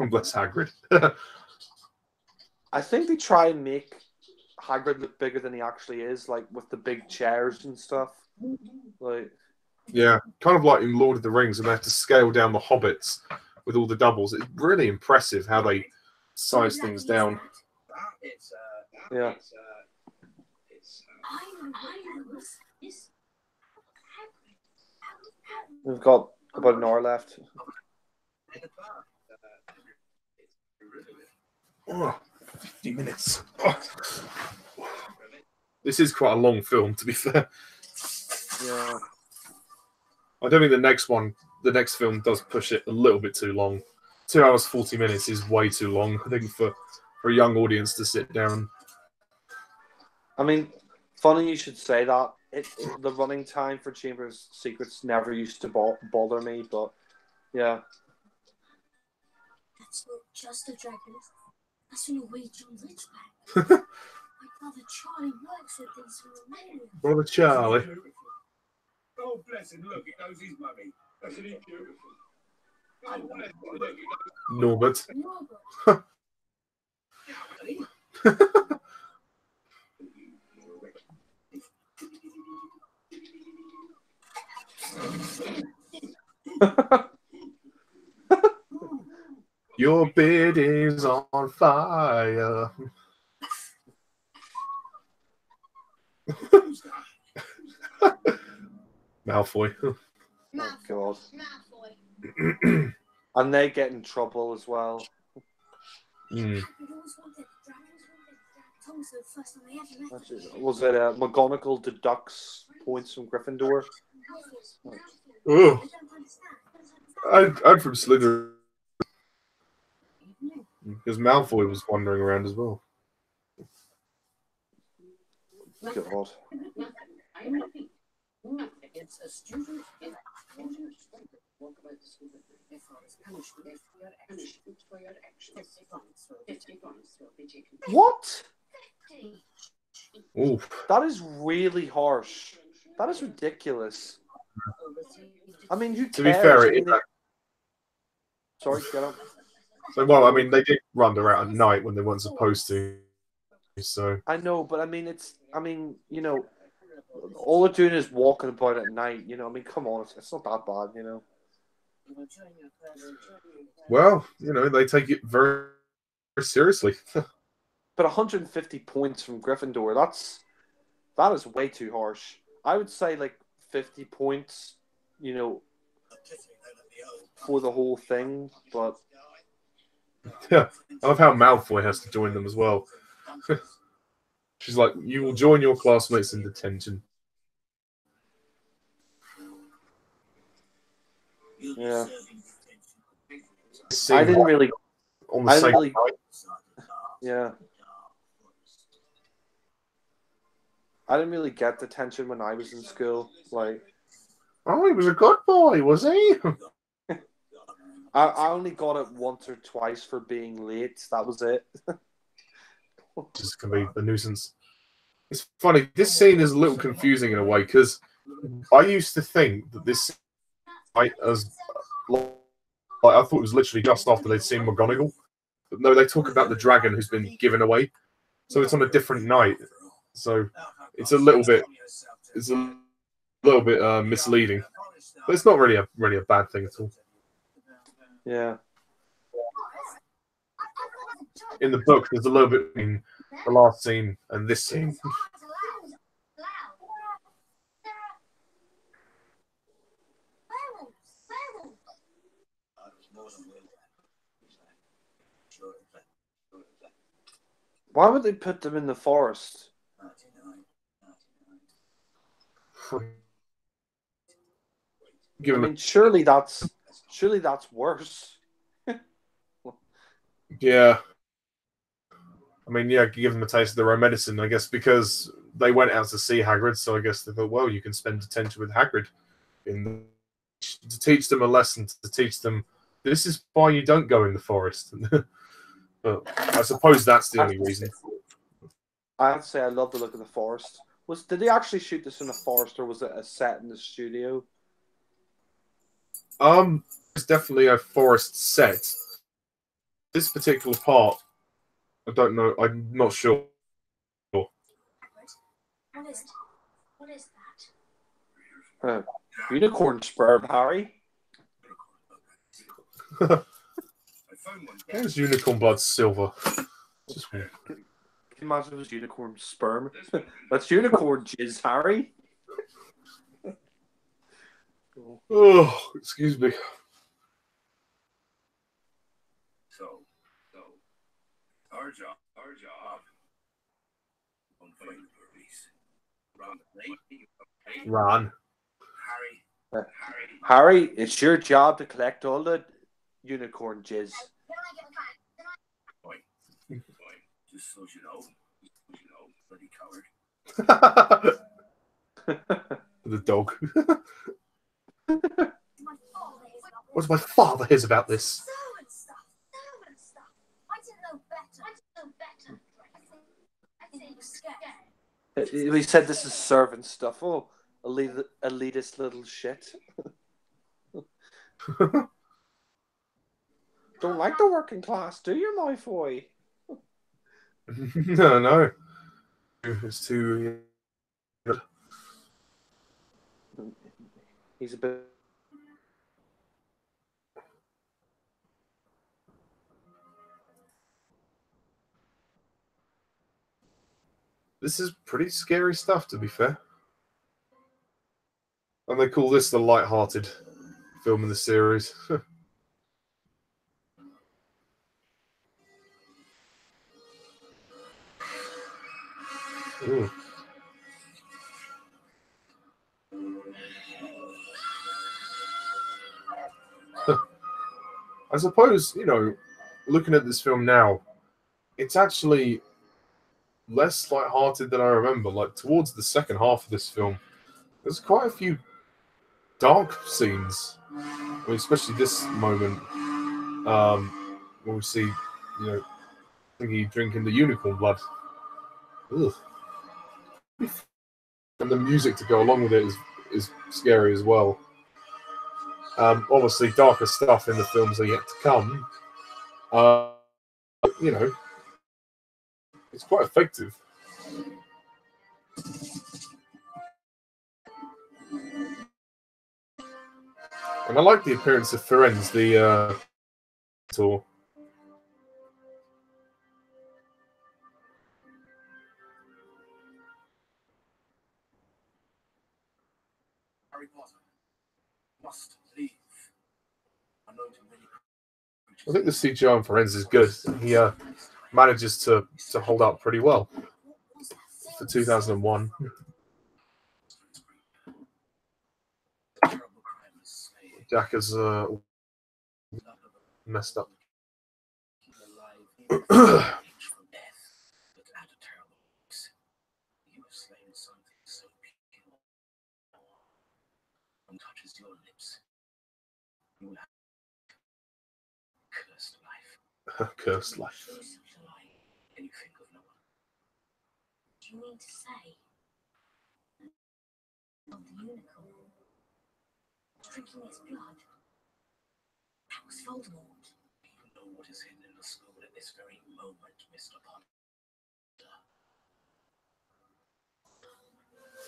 Bless Hagrid. I think they try and make Hagrid look bigger than he actually is, like with the big chairs and stuff. Like, yeah, kind of like in Lord of the Rings, and they have to scale down the hobbits with all the doubles. It's really impressive how they size things down. Yeah. We've got about an hour left. Oh, 50 minutes. Oh. This is quite a long film, to be fair. Yeah. I don't think the next film does push it a little bit too long. 2 hours, 40 minutes is way too long, I think, for a young audience to sit down. I mean, funny you should say that. The running time for Chamber's Secrets never used to bother me, but yeah. That's not just a dragon. That's an Norwegian Ridgeback. My brother Charlie works with these Romanian. Brother Charlie. Oh, bless him. Look, he knows his mummy. Isn't he beautiful? Oh, bless him. Look, he knows... Norbert. Your beard is on fire. Malfoy. Oh, God. And they get in trouble as well. Mm. Was it McGonagall deducts points from Gryffindor? Oh. I'm from Slytherin. Because Malfoy was wandering around as well. God. What? Ooh. That is really harsh. That is ridiculous. I mean, who cares? To be fair, Sorry, get up. So, well, I mean, they did run around at night when they weren't supposed to. So I know, but I mean, you know, all they're doing is walking about at night. You know, I mean, come on, it's not that bad, you know. Well, you know, they take it very, very seriously. But 150 points from Gryffindor, that is way too harsh. I would say like 50 points, you know, for the whole thing, but Yeah, I love how Malfoy has to join them as well. She's like, "You will join your classmates in detention." yeah, Scene I didn't really, on the I same didn't really, night. yeah, I didn't really get detention when I was in school. Like, Oh, he was a good boy, was he? I only got it once or twice for being late. That was it. Just can be a nuisance. It's funny. This scene is a little confusing in a way because I used to think that this night as like I thought it was literally just after they'd seen McGonagall. But no, they talk about the dragon who's been given away, so it's on a different night. So it's a little bit misleading, but it's not really a bad thing at all. Yeah. In the book, there's a little bit between the last scene and this scene. Why would they put them in the forest? I mean, surely that's worse. Yeah. I mean, yeah, give them a taste of their own medicine, I guess, because they went out to see Hagrid, so I guess they thought, well, you can spend detention with Hagrid to teach them a lesson, to teach them this is why you don't go in the forest. But I suppose that's the only reason. I have to say, I love the look of the forest. Did they actually shoot this in a forest, or was it a set in the studio? It's definitely a forest set. This particular part, I don't know. I'm not sure. What is that? Unicorn sperm, Harry. There's unicorn blood silver. Just weird. Can you imagine if it was unicorn sperm? That's unicorn jizz, Harry. Oh, excuse me. So, our job, on find the Ron. Harry, it's your job to collect all the unicorn jizz. Just so you know, bloody coward. The dog. What does my father hears about this? Servant stuff. I didn't know better. I think he was scared. He said this is servant stuff. Oh, elitist little shit. Don't like the working class, do you, my boy? No. It's too. He's a bit. This is pretty scary stuff, to be fair. And they call this the light-hearted film in the series. Ooh. I suppose, looking at this film now, it's actually less light-hearted than I remember. Like, towards the second half of this film, there's quite a few dark scenes. I mean, especially this moment, when we see, Thingy drinking the unicorn blood. Ugh. And the music to go along with it is scary as well. Obviously, darker stuff in the films are yet to come. It's quite effective. And I like the appearance of Firenze, the tour. Harry Potter must leave. I think the CGI on Firenze is good. He manages to hold up pretty well for 2001. Jack is messed up. Cursed life. Do you mean to say of the unicorn drinking its blood? That was Voldemort. You know what is hidden in the school at this very moment, Mr.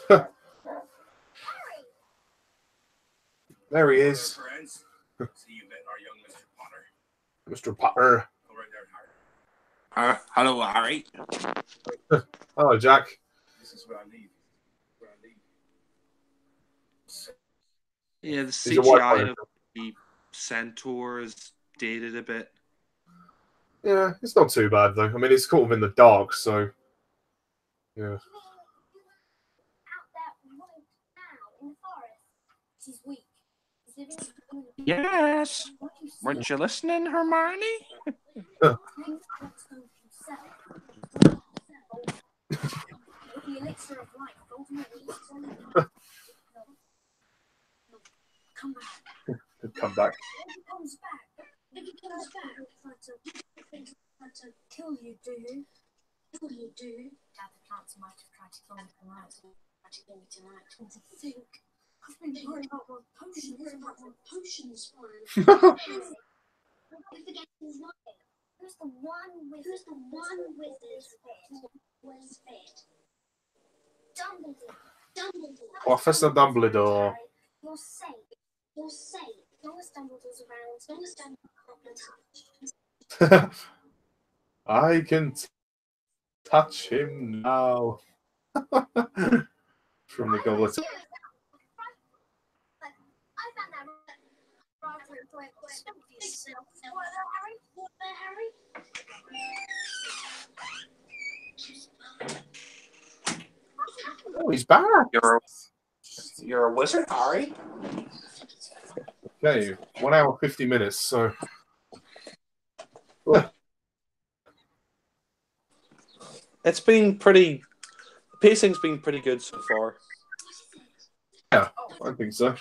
Potter. There he is. Friends, see you met our young Mr. Potter. Mr. Potter. Go right there, Harry. Hello, Harry. Hello, Jack. This is where I leave. Yeah, the He's a white CGI player. of the centaur is dated a bit. Yeah, it's not too bad though. I mean, it's kind of in the dark, so yeah. Out there right now in the forest. She's weak. She's living in the Yes. What do you see? Weren't you listening, Hermione? With the elixir of life, Voldemort releases on him. Come back. Come back. If he comes back, he'll try to kill you, do you? Kill you, do you? Dad, the plants might have tried to kill me tonight. And to think, I've been worried about my potions. Who's the one wizard was fit? Dumbledore. Professor Dumbledore. You're safe. Long as Dumbledore's around, can't be touched. I can touch him now. From the goblet. I found that rather important. Speak for yourself. What there, Harry? Oh, he's back. You're a wizard, Harry. Okay, 1 hour 50 minutes. So It's been pretty. The pacing's been pretty good so far. yeah, I think so.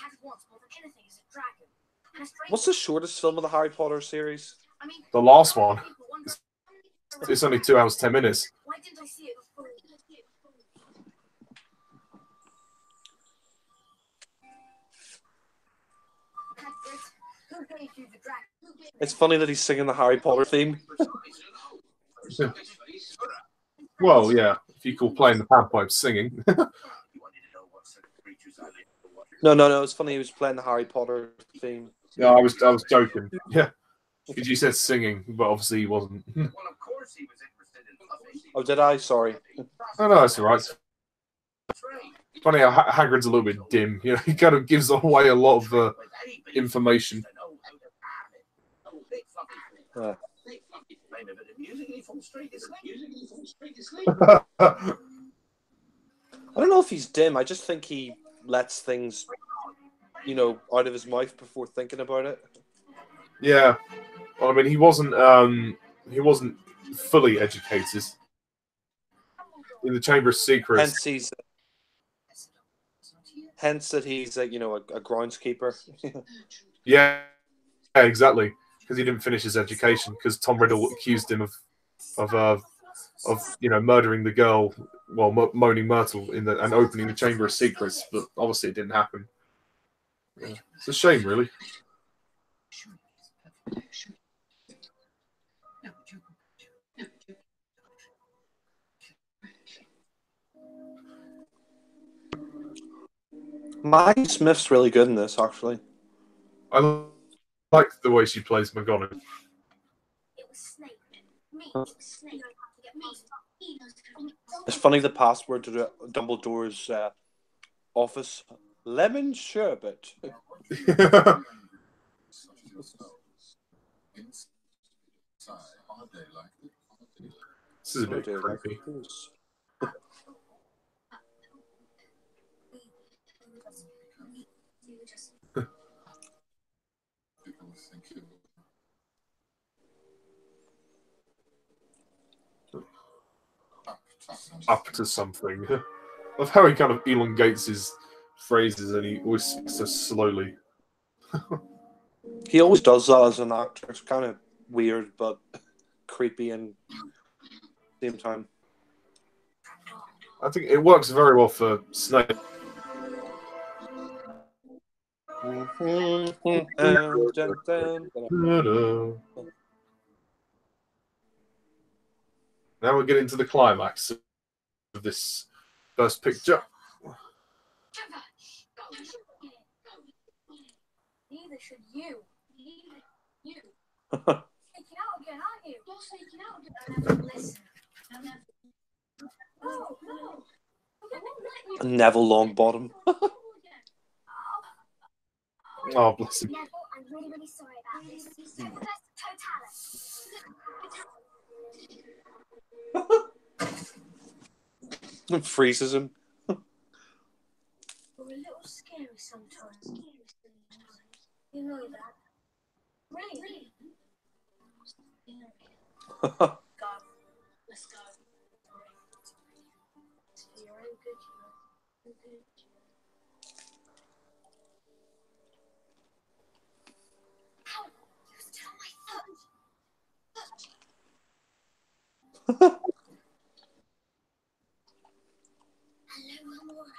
What's the shortest film of the Harry Potter series? The last one. It's only 2 hours 10 minutes. Why didn't I see it before? Who gave you the dragon? It's funny that he's singing the Harry Potter theme. Well, yeah, if you call playing the panpipes singing. No. It's funny he was playing the Harry Potter theme. Yeah, I was joking. Yeah, because you said singing, but obviously he wasn't. Well, of course he was interested in Puffy. Oh, did I? Sorry. Oh, no, that's all right. Funny how Hagrid's a little bit dim. You know, he kind of gives away a lot of information. Yeah. I don't know if he's dim. I just think he lets things, out of his mouth before thinking about it. Yeah, well, I mean, he wasn't fully educated in the Chamber of Secrets. Hence that he's a groundskeeper. Yeah, exactly. Because he didn't finish his education. Because Tom Riddle accused him of murdering the girl, well, Moaning Myrtle and opening the Chamber of Secrets, but obviously it didn't happen. Yeah. It's a shame, really. Maggie Smith's really good in this, actually. I like the way she plays McGonagall. It was Snape. Me. Snape. It's funny the password to Dumbledore's office: lemon sherbet. This is a Oh bit dear, creepy. Up to something. Of how he kind of elongates his phrases and he always speaks so slowly. He always does that as an actor. It's kind of weird, but creepy and at the same time. I think it works very well for Snape. Now we're getting to the climax of this first picture. Neither should you. You. You're Sneaking out again, aren't you? sneaking out again. Listen. No, no. I won't let you. Neville Longbottom. Oh, bless him. Neville, I'm really, really sorry about this. Totalis. Freezes him. You're a little scary sometimes. You know that. Really? Go. Let's go. It's for your own good, you know. Ow! You still my foot. Hello, Amora.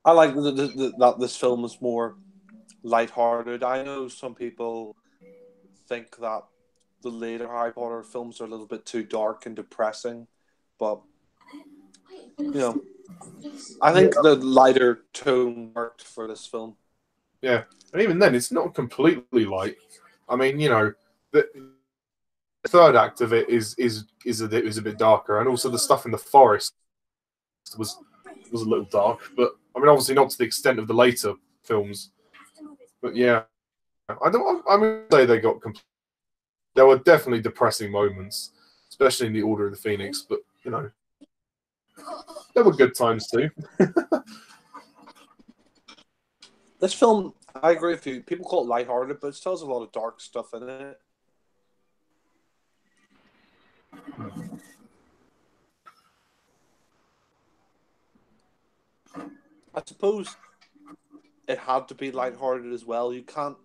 I like that this film is more lighthearted. I know some people think that the later Harry Potter films are a little bit too dark and depressing, but you know, I think the lighter tone worked for this film. Yeah, and even then, it's not completely light. I mean, you know, the third act of it is a bit darker, and also the stuff in the forest was a little dark. But I mean, obviously not to the extent of the later films. But yeah, I mean, say they got. There were definitely depressing moments, especially in the Order of the Phoenix. But you know, there were good times too. This film, I agree with you. People call it lighthearted, but it still has a lot of dark stuff in it. I suppose it had to be lighthearted as well. You can't,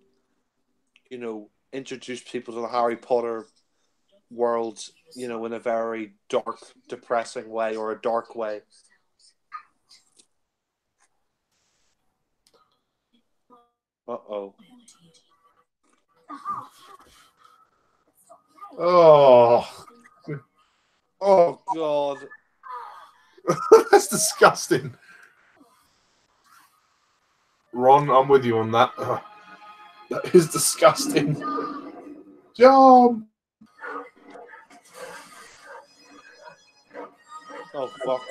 you know, introduce people to the Harry Potter world, you know, in a very dark, depressing way or a dark way. Uh-oh. Oh, Oh, God. that's disgusting. Ron, I'm with you on that. That is disgusting. Jump! Oh, fuck.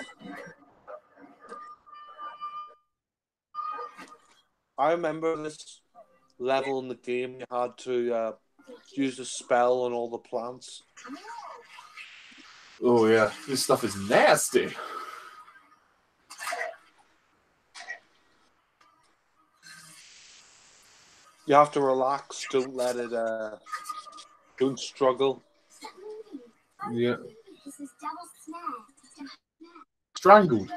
I remember this level in the game. You had to use a spell on all the plants. Oh yeah, this stuff is nasty. You have to relax. Don't let it. Don't struggle. Yeah, This is Devil's Snare. strangled.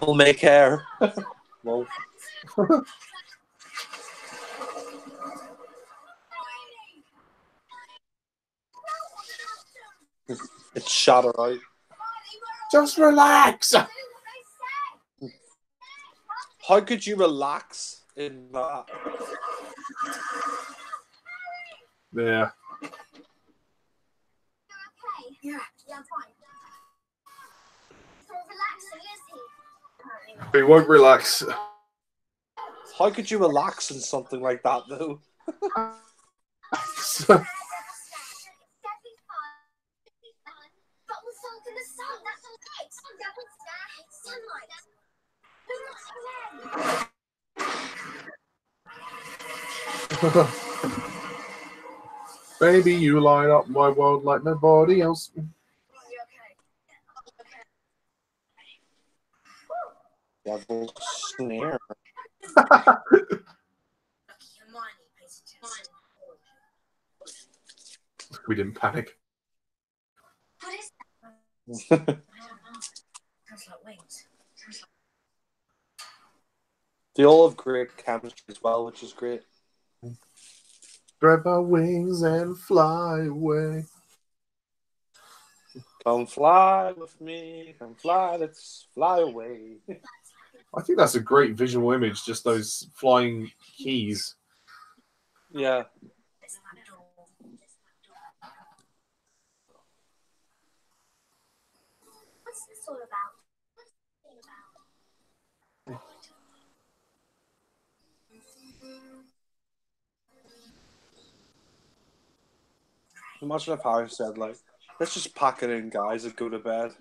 Will make hair. Well, it's shatter out. Just relax. How could you relax in that? Yeah. Yeah, I'm fine. So relaxing, is He won't relax. How could you relax in something like that, though? Baby, you light up my world like nobody else. Devil snare. We didn't panic. What is that? Sounds like wings. They all have great chemistry as well, which is great. Spread my wings and fly away. Come fly with me. Come fly. Let's fly away. I think that's a great visual image, just those flying keys. Yeah. What's this all about? Imagine if Harry said, like, let's just pack it in, guys, and go to bed.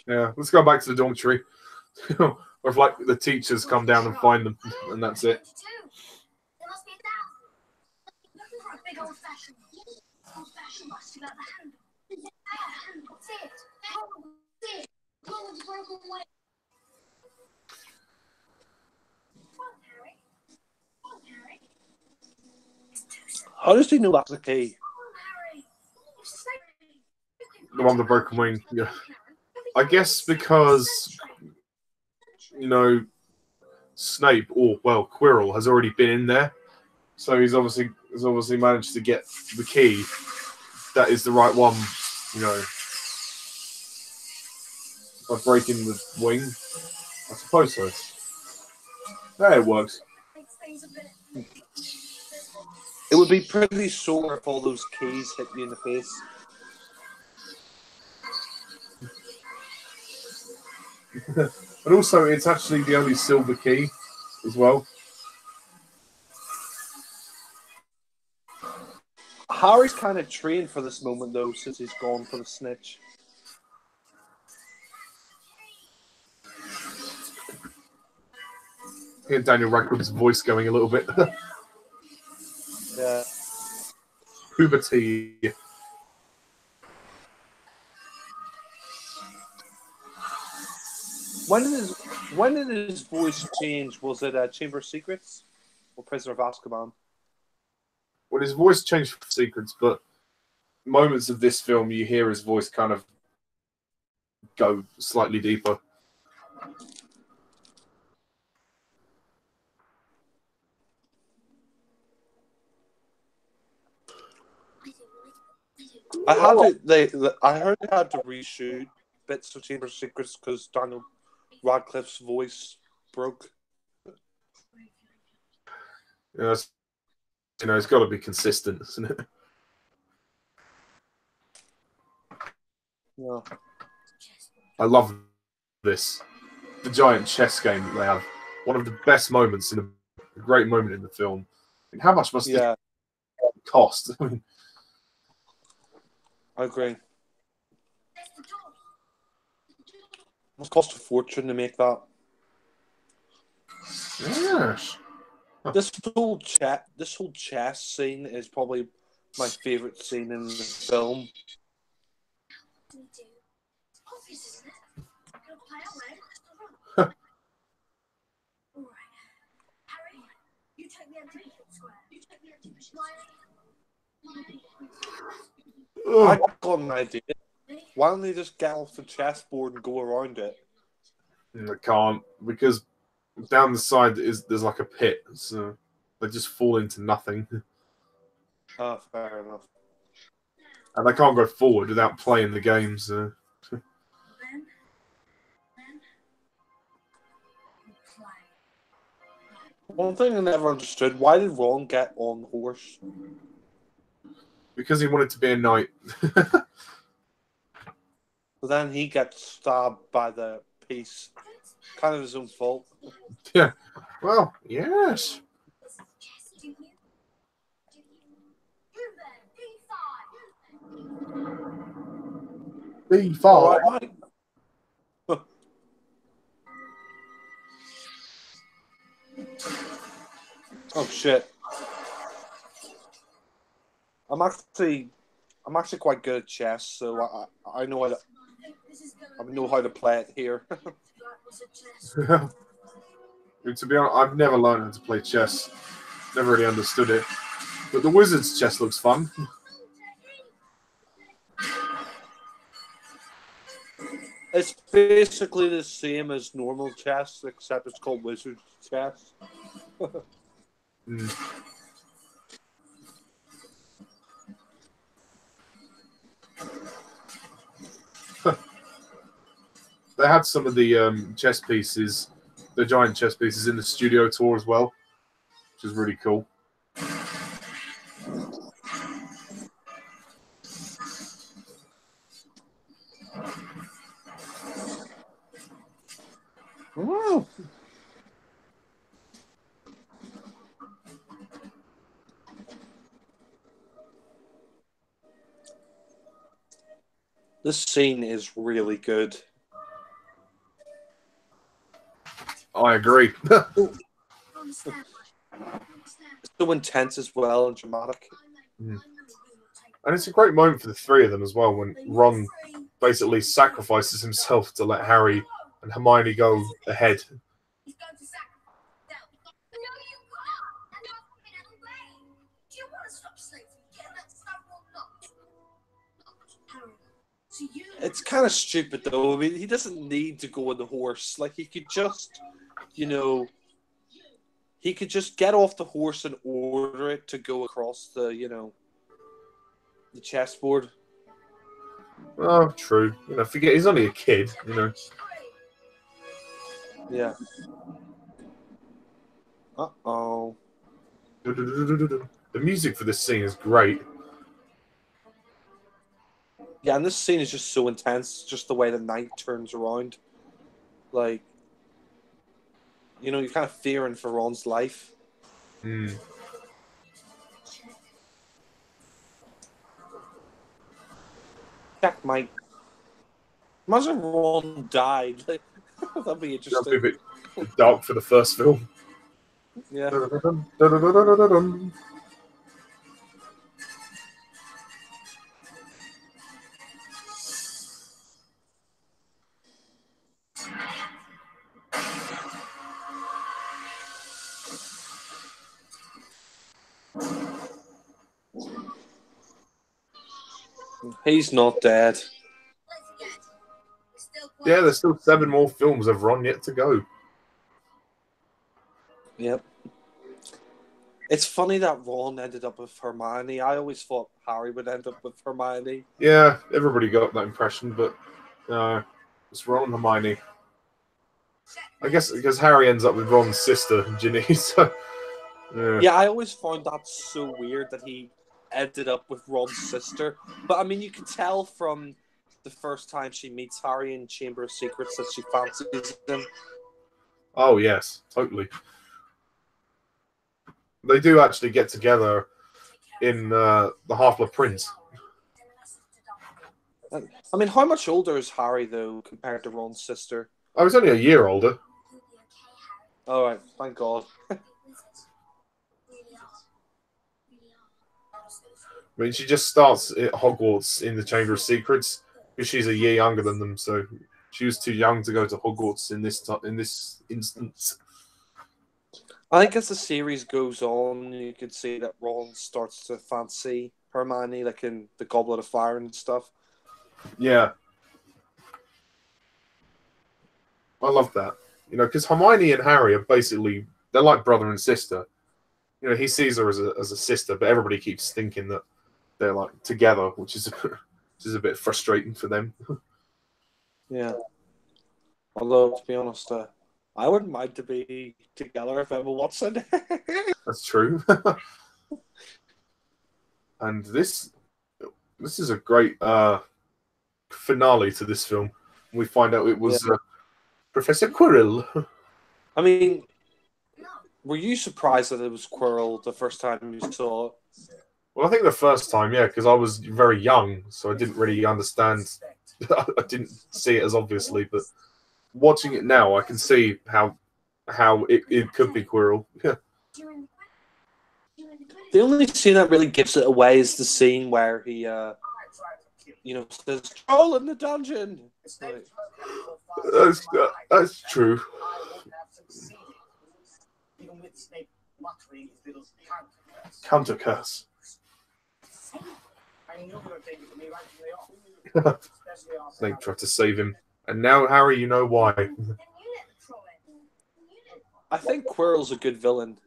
Yeah, let's go back to the dormitory. Or if, like, the teachers come down and find them, and that's it. There must be 1,000. Looking for a big old-fashioned busted out the handle. What's it? Roland's broken away. Come on, Harry. Come on, Harry. It's too simple. How does he know that's the key? Come on, Harry. It's safe. The one with the broken wing. Yeah. I guess because, you know, Snape, or, well, Quirrell, has already been in there. So he's obviously managed to get the key. That is the right one, you know. By breaking the wing. I suppose so. There it works. It would be pretty sore if all those keys hit you in the face. But also, it's actually the only silver key as well. Harry's kind of trained for this moment, though, since he's gone for the snitch. Hear Daniel Radcliffe's voice going a little bit. Yeah. Puberty. When did his voice change? Was it Chamber of Secrets or Prisoner of Azkaban? Well, his voice changed for Secrets, but moments of this film, you hear his voice kind of go slightly deeper. I heard they had to reshoot bits of Chamber of Secrets because Daniel Radcliffe's voice broke. Yeah, you know, it's got to be consistent, isn't it? Yeah. I love this. The giant chess game that they have. One of the best moments in a great moment in the film. And how much must it cost? I mean, I agree. It must cost a fortune to make that. yes. This whole chess scene is probably my favorite scene in the film. I got an idea. Why don't they just get off the chessboard and go around it? They can't, because down the side there's like a pit, so they just fall into nothing. Oh, fair enough. And they can't go forward without playing the games. One thing I never understood, why did Ron get on the horse? Because he wanted to be a knight. But then he gets stabbed by the piece. Kind of his own fault. Yeah. Well, yes. B5. All right. Oh shit. I'm actually quite good at chess, so I know how to play it here. To be honest, I've never learned how to play chess. Never really understood it. But the Wizard's chess looks fun. It's basically the same as normal chess, except it's called Wizard's chess. They had some of the chess pieces, the giant chess pieces in the studio tour as well, which is really cool. Wow. This scene is really good. I agree. It's so intense as well and dramatic. And it's a great moment for the three of them as well, when Ron basically sacrifices himself to let Harry and Hermione go ahead. He's going to sacrifice himself. No, you can't. And not in any way. Do you want to stop Snape from getting that stuff or not? Harry, so you... It's kind of stupid though. I mean, he doesn't need to go on the horse. Like, he could just, he could just get off the horse and order it to go across the, the chessboard. Oh, true. Forget he's only a kid. Yeah. Uh-oh. The music for this scene is great. Yeah, and this scene is just so intense, just the way the night turns around. Like, you're kind of fearing for Ron's life. Checkmate. Imagine Ron died. That'd be interesting. That'd be a bit dark for the first film. Yeah. He's not dead. Yeah, there's still 7 more films of Ron yet to go. Yep. It's funny that Ron ended up with Hermione. I always thought Harry would end up with Hermione. Yeah, everybody got that impression, but it's Ron and Hermione. I guess because Harry ends up with Ron's sister, Ginny. So, yeah, I always found that so weird that he ended up with Ron's sister. But I mean, you can tell from the first time she meets Harry in Chamber of Secrets that she fancies him. Oh yes, totally. They do actually get together in the Half-Blood Prince. I mean, how much older is Harry though compared to Ron's sister? I was only a year older. All right, thank God. I mean, she just starts at Hogwarts in the Chamber of Secrets because she's a year younger than them, so she was too young to go to Hogwarts in this instance. I think as the series goes on, you could see that Ron starts to fancy Hermione, like in the Goblet of Fire and stuff. Yeah. I love that. Because Hermione and Harry are basically, they're like brother and sister. He sees her as a sister, but everybody keeps thinking that they're like together, which is a bit frustrating for them. Yeah. Although, to be honest, I wouldn't mind to be together if Emma Watson. That's true. And this is a great finale to this film. We find out it was Professor Quirrell. I mean, were you surprised that it was Quirrell the first time you saw it? Well, I think the first time, yeah, because I was very young, so I didn't really understand. I didn't see it as obviously, but watching it now, I can see how it could be Quirrell. Yeah. The only scene that really gives it away is the scene where he, says, "Troll in the dungeon." Like, That's true. Counter curse. Snape tried to save him, and now Harry, you know why. I think Quirrell's a good villain.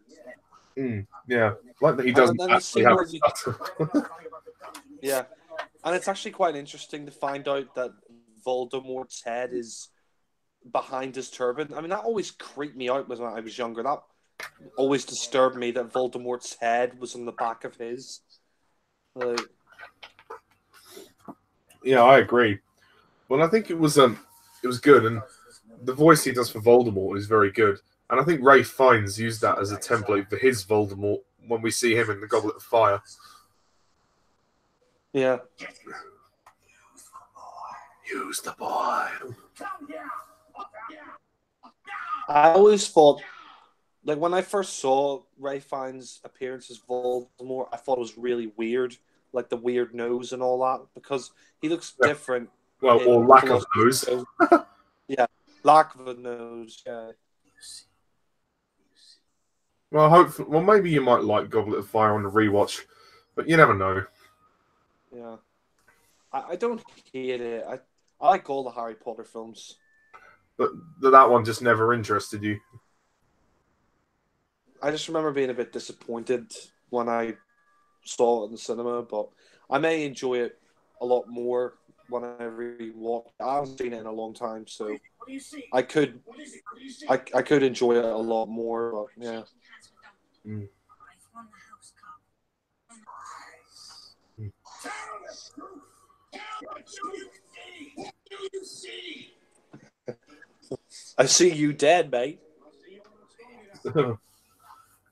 Yeah, like that he doesn't then the actually scene have where a you- stutter. Yeah, and it's actually quite interesting to find out that Voldemort's head is behind his turban. I mean, that always creeped me out when I was younger. That always disturbed me that Voldemort's head was on the back of his. Like, Yeah, I agree. Well, I think it was good, and the voice he does for Voldemort is very good. And I think Ralph Fiennes used that as a template for his Voldemort when we see him in the Goblet of Fire. yeah. Use the boy. I always thought, like, when I first saw Ralph Fiennes' appearance as Voldemort, I thought it was really weird, like the weird nose and all that, because he looks different. Well, in or lack of Philosopher. nose. Yeah, lack of a nose. Yeah. Well, maybe you might like Goblet of Fire on the rewatch, but you never know. Yeah. I don't hate it. I like all the Harry Potter films. But that one just never interested you. I just remember being a bit disappointed when I saw it in the cinema, but I may enjoy it a lot more when I rewatch. I haven't seen it in a long time, so I could enjoy it a lot more. But yeah. Mm. I see you dead, mate. The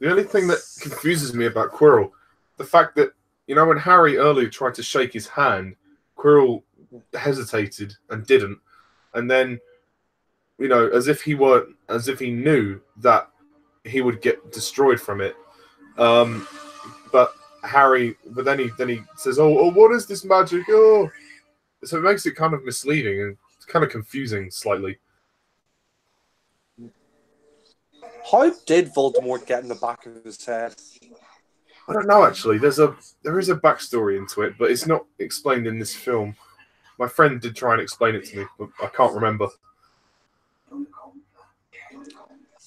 only thing that confuses me about Quirrell, the fact that, when Harry earlier tried to shake his hand, Quirrell hesitated and didn't. And then, as if he knew that he would get destroyed from it. But then he says, "Oh, what is this magic? Oh," so it makes it kind of misleading and kind of confusing slightly. How did Voldemort get in the back of his head? I don't know actually. There is a backstory into it, but it's not explained in this film. My friend did try and explain it to me, but I can't remember.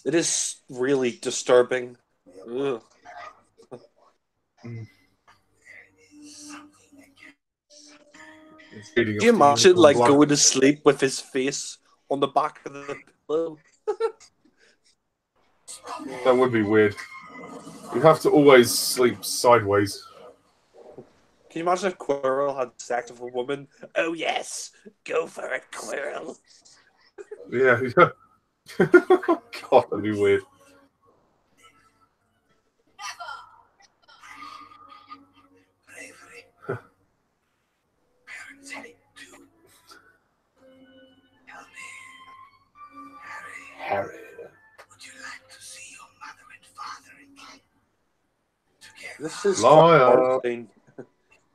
It is really disturbing. Ugh. Can you imagine going to sleep with his face on the back of the pillow? That would be weird. You'd have to always sleep sideways. Can you imagine if Quirrell had sex with a woman? Oh yes, go for it, Quirrell. Yeah. God, that'd be weird. Harry. Would you like to see your mother and father again? This is Liar. thing.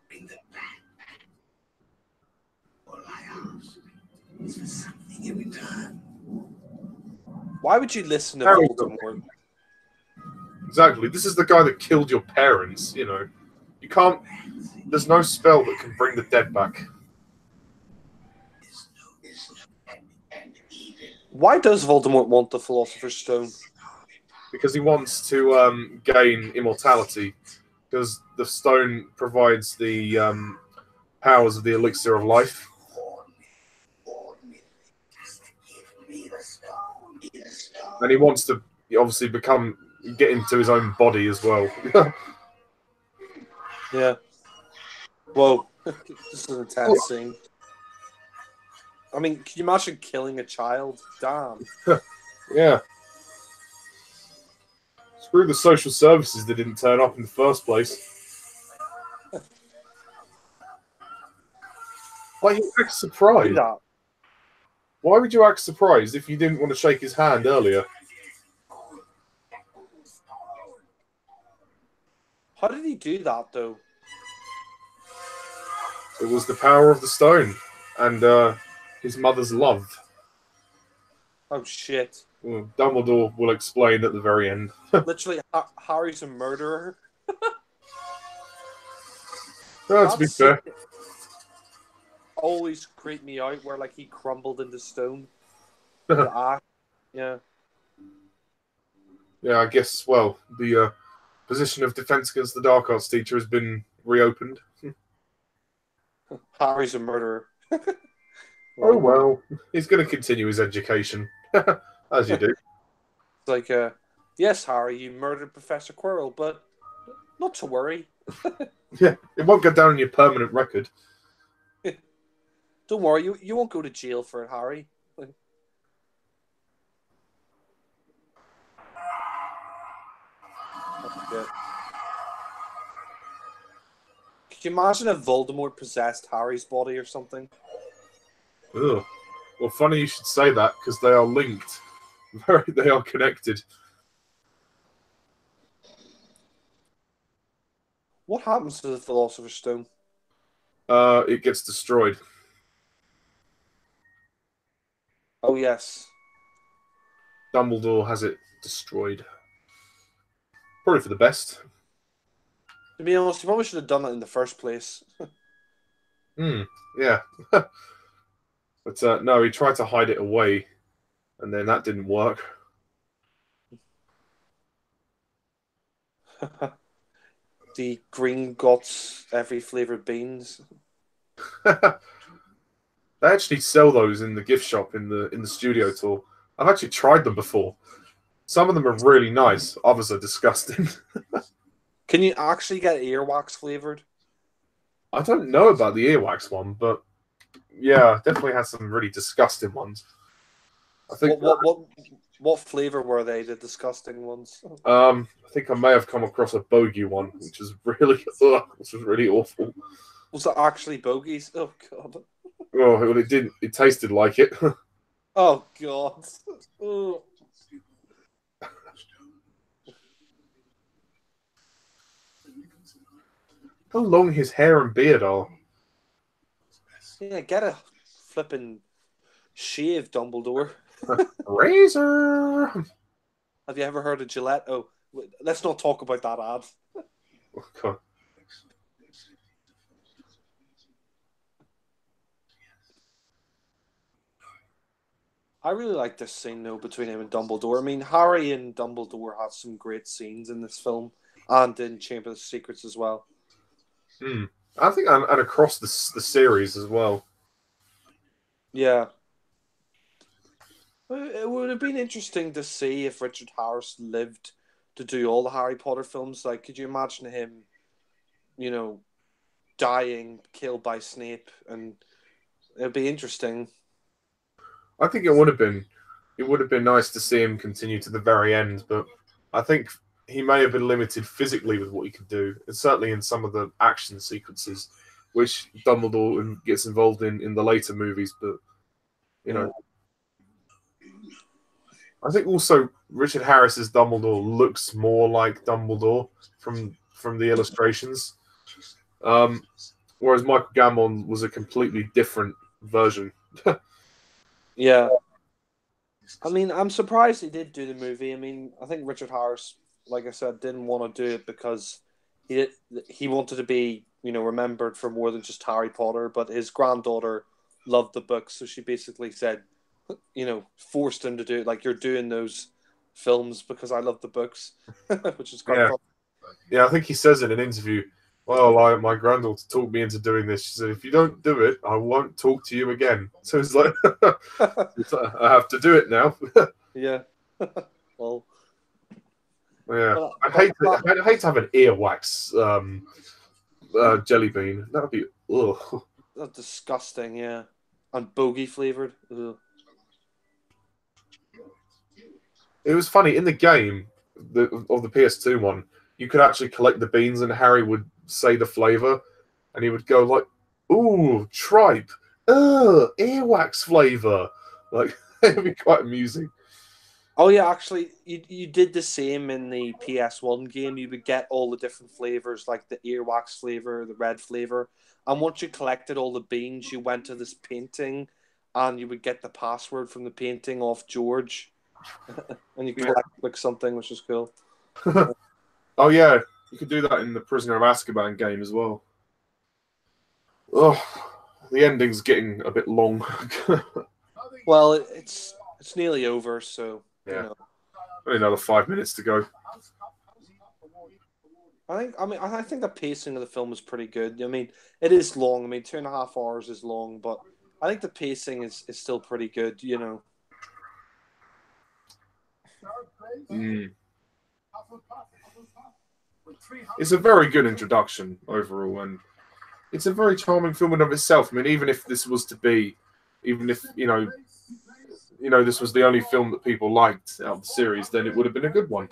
Bring them back. All I ask is for something in return. Why would you listen to Harry Voldemort? Exactly. This is the guy that killed your parents. You can't. There's no spell that can bring the dead back. Why does Voldemort want the Philosopher's Stone? Because he wants to gain immortality. Because the stone provides the powers of the elixir of life. And he wants to obviously get into his own body as well. Yeah. Whoa. This is an intense scene. I mean, can you imagine killing a child? Damn. Yeah. Screw the social services that didn't turn up in the first place. Why you act surprised? Why would you act surprised if you didn't want to shake his hand earlier? How did he do that, though? It was the power of the stone and his mother's love. Oh, shit. Well, Dumbledore will explain at the very end. Literally, Harry's a murderer. Well, to be fair. Always creeped me out where, like, he crumbled into stone. The ash. Yeah. Yeah, I guess, well, the position of defense against the dark arts teacher has been reopened. Harry's a murderer. Oh, well, he's going to continue his education, as you do. It's like, yes, Harry, you murdered Professor Quirrell, but not to worry. Yeah, it won't go down on your permanent record. Don't worry, you won't go to jail for it, Harry. Yeah. Could you imagine if Voldemort possessed Harry's body or something? Ugh. Well, funny you should say that, because they are linked. They are connected. What happens to the Philosopher's Stone? It gets destroyed. Oh, yes. Dumbledore has it destroyed. Probably for the best. To be honest, you probably should have done it in the first place. Yeah. But no, he tried to hide it away, and then that didn't work. The green guts, every flavoured beans. They actually sell those in the gift shop in the studio tour. I've actually tried them before. Some of them are really nice. Others are disgusting. Can you actually get earwax flavoured? I don't know about the earwax one, but yeah, definitely has some really disgusting ones. I think what flavour were they? The disgusting ones. I think I may have come across a bogey one, which was really awful. Was it actually bogies? Oh god. Oh, well, it didn't. It tasted like it. Oh god. Oh. How long his hair and beard are. Yeah, get a flipping shave, Dumbledore. Razor. Have you ever heard of Gillette? Oh, let's not talk about that ad. Oh, God. I really like this scene though between him and Dumbledore. I mean, Harry and Dumbledore have some great scenes in this film and in Chamber of Secrets as well. I think and across the series as well. Yeah. It would have been interesting to see if Richard Harris lived to do all the Harry Potter films. Like, could you imagine him, you know, dying, killed by Snape? And it'd be interesting. I think it would have been. It would have been nice to see him continue to the very end, but I think he may have been limited physically with what he could do, and certainly in some of the action sequences, which Dumbledore gets involved in the later movies. But you know, I think also Richard Harris's Dumbledore looks more like Dumbledore from the illustrations, whereas Michael Gambon was a completely different version. Yeah. I mean, I'm surprised he did do the movie. I mean, I think Richard Harris, like I said, didn't want to do it because he wanted to be, you know, remembered for more than just Harry Potter. But his granddaughter loved the books, so she basically said, you know, forced him to do it. Like, you're doing those films because I love the books, which is quite fun. Yeah, I think he says in an interview, well, my granddaughter talked me into doing this. She said, if you don't do it, I won't talk to you again. So it's like, I have to do it now. Yeah. Well. Yeah. I'd hate to have an earwax jelly bean. That would be, ugh. That's disgusting, yeah. And bogey flavoured. Ugh. It was funny, in the game of the PS2 one, you could actually collect the beans and Harry would say the flavour and he would go like, ooh, tripe, earwax flavour. Like, it would be quite amusing. Oh yeah, actually, you did the same in the PS1 game. You would get all the different flavors, like the earwax flavor, the red flavor, and once you collected all the beans, you went to this painting, and you would get the password from the painting off George, and you Yeah. collect like something, which is cool. Oh yeah, you could do that in the Prisoner of Azkaban game as well. Oh, the ending's getting a bit long. Well, it's nearly over, so you Yeah. know. Only another 5 minutes to go. I think the pacing of the film is pretty good. I mean, it is long. I mean, 2.5 hours is long, but I think the pacing is still pretty good. You know. Mm. It's a very good introduction overall, and it's a very charming film in of itself. I mean, even if this was to be, even if this was the only film that people liked out of the series, then it would have been a good one.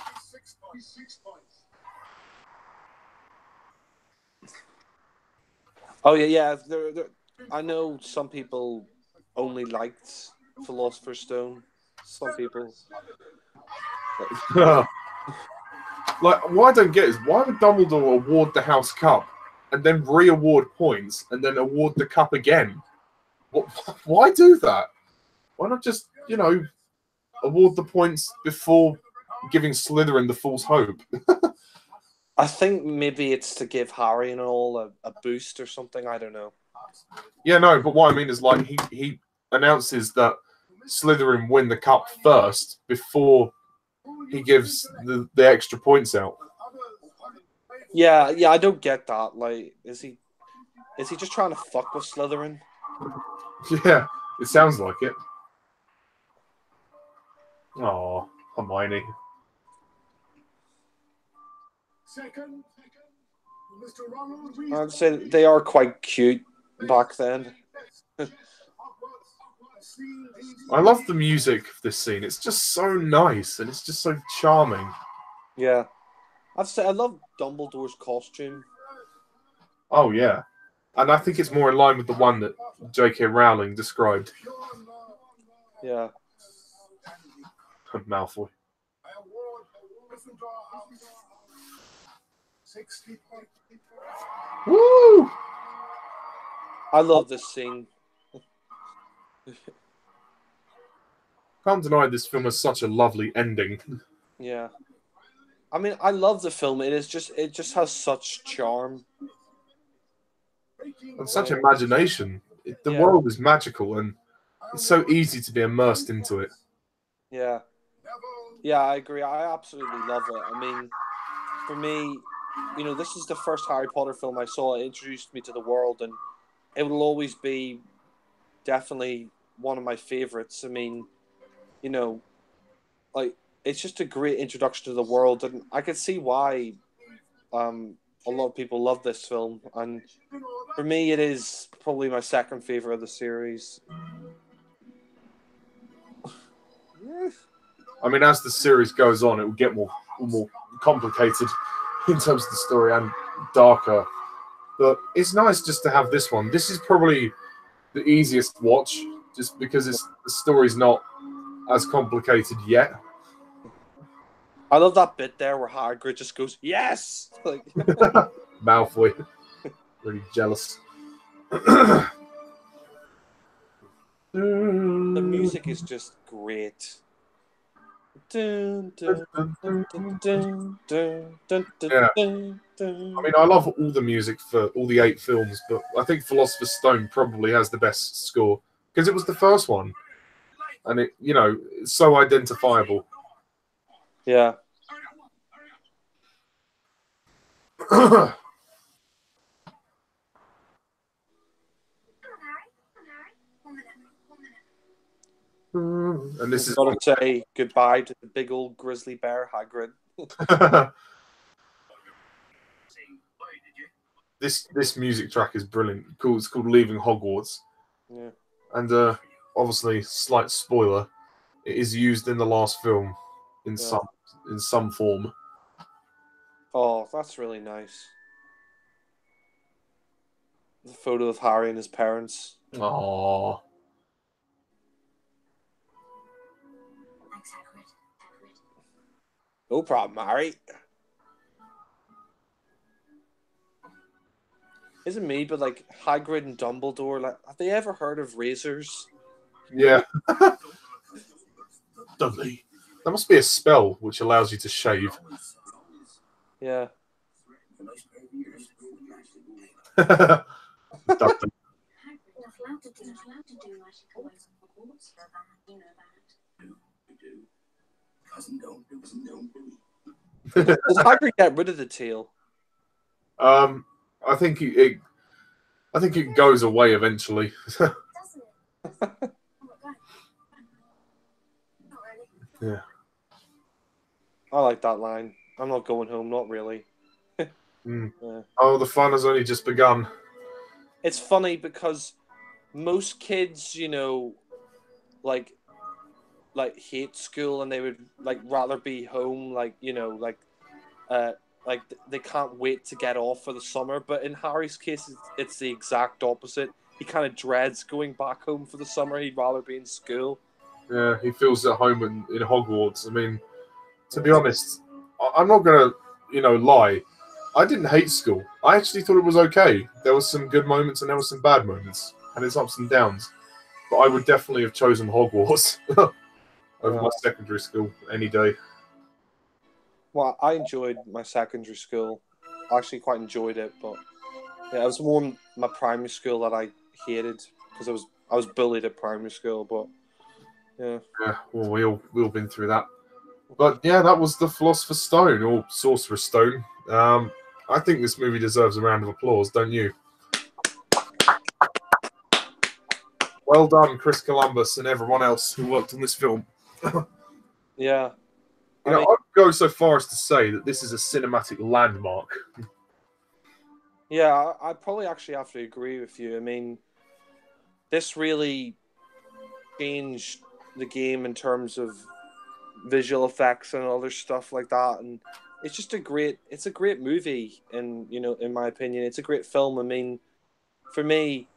Oh yeah. I know some people only liked Philosopher's Stone. Some people. Like, what I don't get is why would Dumbledore award the House Cup and then re-award points and then award the cup again? Why do that? Why not just, award the points before giving Slytherin the false hope? I think maybe it's to give Harry and all a boost or something. I don't know. Yeah, no, but what I mean is, like, he announces that Slytherin win the cup first before he gives the extra points out. Yeah, I don't get that. Like, is he just trying to fuck with Slytherin? Yeah, it sounds like it. Oh, Hermione. I'd say they are quite cute back then. I love the music of this scene. It's just so nice and it's just so charming. Yeah. I'd say I love Dumbledore's costume. Oh, yeah. And I think it's more in line with the one that J.K. Rowling described. Yeah. Malfoy. Woo! I love this scene. Can't deny this film has such a lovely ending. Yeah. I mean, I love the film. It just has such charm. And such imagination. The world is magical and it's so easy to be immersed into it. Yeah. Yeah, I agree. I absolutely love it. I mean, for me, this is the first Harry Potter film I saw. It introduced me to the world, and it will always be definitely one of my favorites. I mean, like, it's just a great introduction to the world, and I could see why a lot of people love this film. And for me, it is probably my second favorite of the series. I mean, as the series goes on, it will get more complicated in terms of the story and darker. But it's nice just to have this one. This is probably the easiest watch, just because the story's not as complicated yet. I love that bit there where Hagrid just goes, "Yes!" Like Malfoy, really jealous. The music is just great. Yeah. I mean, I love all the music for all the 8 films, but I think Philosopher's Stone probably has the best score because it was the first one, and it's so identifiable. Yeah. And this is got to say goodbye to the big old grizzly bear Hagrid. This music track is brilliant. Cool. It's called "Leaving Hogwarts." Yeah. And obviously, slight spoiler, it is used in the last film in some form. Oh, that's really nice. The photo of Harry and his parents. Aww. Thanks, Hagrid. No problem, Harry. Isn't me, but like Hagrid and Dumbledore, like, have they ever heard of razors? Yeah. Dudley. There must be a spell which allows you to shave. Yeah. Dudley. Does Hagrid get rid of the tail? I think it goes away eventually. Yeah. I like that line. I'm not going home, not really. Mm. Yeah. Oh, the fun has only just begun. It's funny because most kids, like hate school and they would like rather be home, like they can't wait to get off for the summer. But in Harry's case, it's the exact opposite. He kind of dreads going back home for the summer. He'd rather be in school. Yeah, he feels at home in Hogwarts. I mean, to be honest, I'm not gonna, lie. I didn't hate school. I actually thought it was okay. There was some good moments and there were some bad moments, and its ups and downs. But I would definitely have chosen Hogwarts over my secondary school any day. Well, I enjoyed my secondary school. I actually quite enjoyed it, but yeah, it was more my primary school that I hated because I was bullied at primary school. But yeah, well, we all been through that. But yeah, that was the Philosopher's Stone or Sorcerer's Stone. I think this movie deserves a round of applause, don't you? Well done, Chris Columbus and everyone else who worked on this film. Yeah. I'd go so far as to say that this is a cinematic landmark. Yeah, I probably actually have to agree with you. I mean, this really changed the game in terms of visual effects and other stuff like that, and it's just a great movie. And in my opinion, it's a great film. I mean, for me,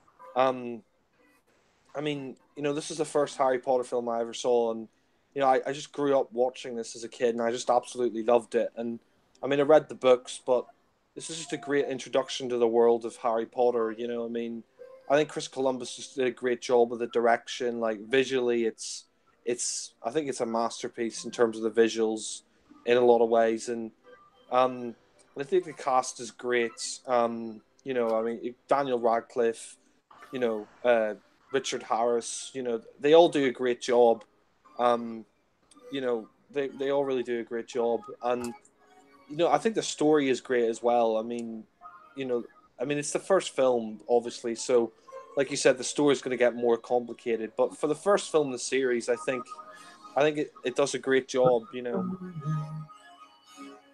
this is the first Harry Potter film I ever saw, and I just grew up watching this as a kid, and I just absolutely loved it. And I mean, I read the books, but this is just a great introduction to the world of Harry Potter. I think Chris Columbus just did a great job with the direction. Like visually, I think it's a masterpiece in terms of the visuals in a lot of ways, and I think the cast is great. Daniel Radcliffe, Richard Harris, they all do a great job. They all really do a great job, and I think the story is great as well. I mean, it's the first film, obviously, so like you said, the story is going to get more complicated. But for the first film in the series, I think it does a great job.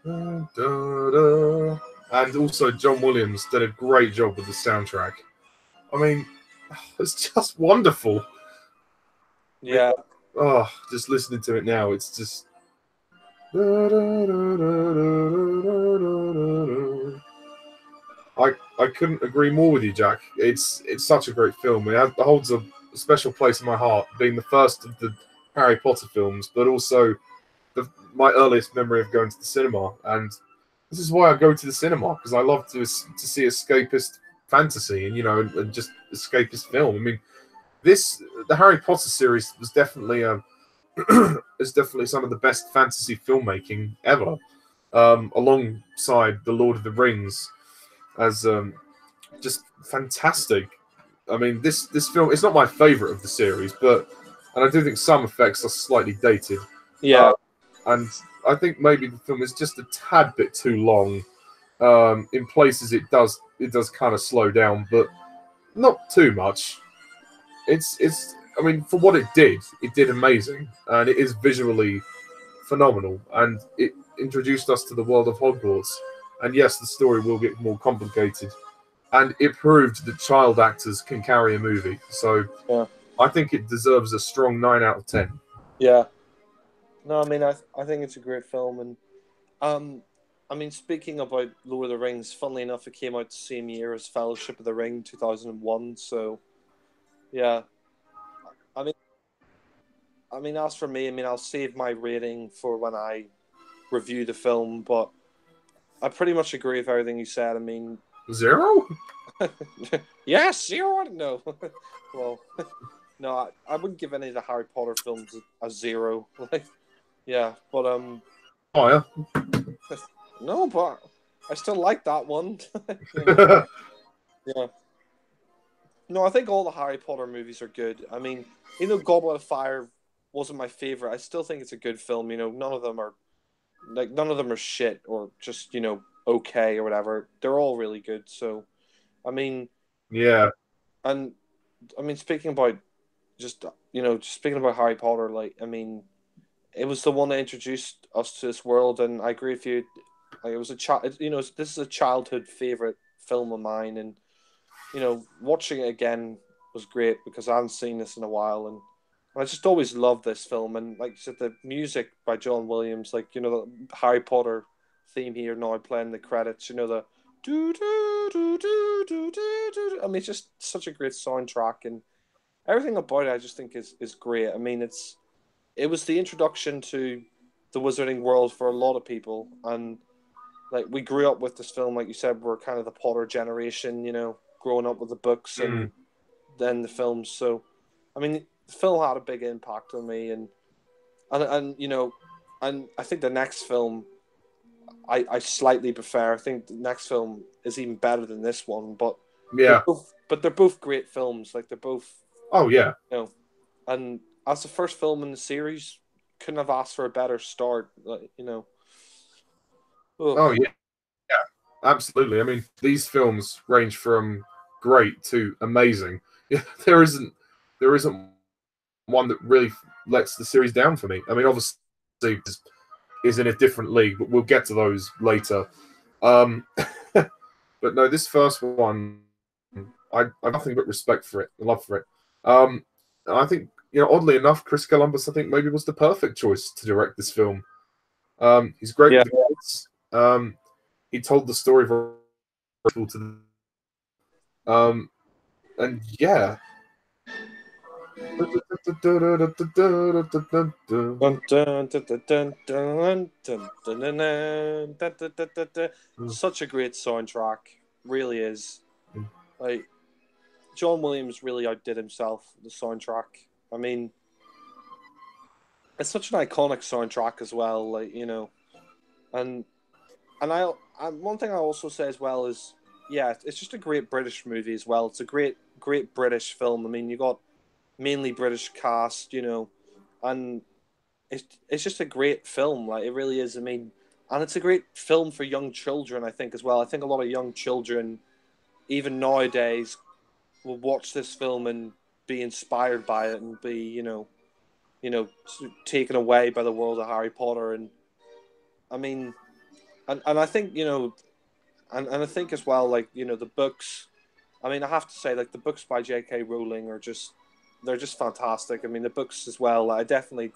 And also, John Williams did a great job with the soundtrack. I mean, it's just wonderful. Yeah. Just listening to it now, it's just. I couldn't agree more with you, Jack. It's such a great film. It holds a special place in my heart, being the first of the Harry Potter films, but also my earliest memory of going to the cinema. And this is why I go to the cinema, because I love to see escapist fantasy and just escapist film. I mean, the Harry Potter series was definitely is definitely some of the best fantasy filmmaking ever, alongside the Lord of the Rings as just fantastic. I mean, this film, it's not my favorite of the series, and I do think some effects are slightly dated. Yeah. And I think maybe the film is just a tad bit too long. In places it does kind of slow down, but not too much. I mean, for what it did amazing, and it is visually phenomenal, and it introduced us to the world of Hogwarts. And yes, the story will get more complicated, and it proved that child actors can carry a movie. So yeah. I think it deserves a strong 9 out of 10. Yeah. No, I mean, I think it's a great film, and I mean, speaking about Lord of the Rings, funnily enough, it came out the same year as Fellowship of the Ring, 2001. So, yeah. I mean, as for me, I'll save my rating for when I review the film, but I pretty much agree with everything you said. I mean, 0? yes, 0. No, well, no, I wouldn't give any of the Harry Potter films a 0. Like, yeah, but Oh, yeah. no, but I still like that one. You know? Yeah. No, I think all the Harry Potter movies are good. I mean, even though Goblet of Fire wasn't my favorite, I still think it's a good film. You know, none of them are shit or just, okay or whatever. They're all really good. So, I mean, Yeah. and I mean, speaking about speaking about Harry Potter, like, I mean, it was the one that introduced us to this world, and I agree with you. Like, it was this is a childhood favorite film of mine, and watching it again was great because I haven't seen this in a while, and I just always loved this film. And like you said, the music by John Williams, like the Harry Potter theme here now playing the credits, the do do do do do do do. I mean, it's just such a great soundtrack, and everything about it, I just think is great. I mean, it was the introduction to the Wizarding world for a lot of people, and like we grew up with this film, like you said, we're kind of the Potter generation, growing up with the books and then the films. So, I mean, the film had a big impact on me, and and I think the next film, I slightly prefer. I think the next film is even better than this one, but Yeah. they're both great films. Like, they're both. Oh, yeah. And as the first film in the series, couldn't have asked for a better start. Oh, yeah. Yeah, absolutely. I mean, these films range from great to amazing. Yeah, there isn't one that really lets the series down for me. I mean, obviously, is in a different league, but we'll get to those later. But no, this first one, I have nothing but respect for it, love for it. I think, oddly enough, Chris Columbus, I think maybe was the perfect choice to direct this film. He's great with the kids. He told the story very well to them. And yeah. Such a great soundtrack, really is. Like, John Williams really outdid himself with the soundtrack. I mean, it's such an iconic soundtrack as well. Like, and one thing I also say as well is, yeah, it's just a great British movie as well. It's a great British film. I mean, you got mainly British cast, and it's just a great film. Like, it really is. I mean, and it's a great film for young children, I think, as well. I think a lot of young children, even nowadays, will watch this film and be inspired by it and be, taken away by the world of Harry Potter. And I mean, and I think, and I think as well, like, the books. I mean, I have to say, like, the books by J.K. Rowling they're just fantastic. I mean, the books as well. I definitely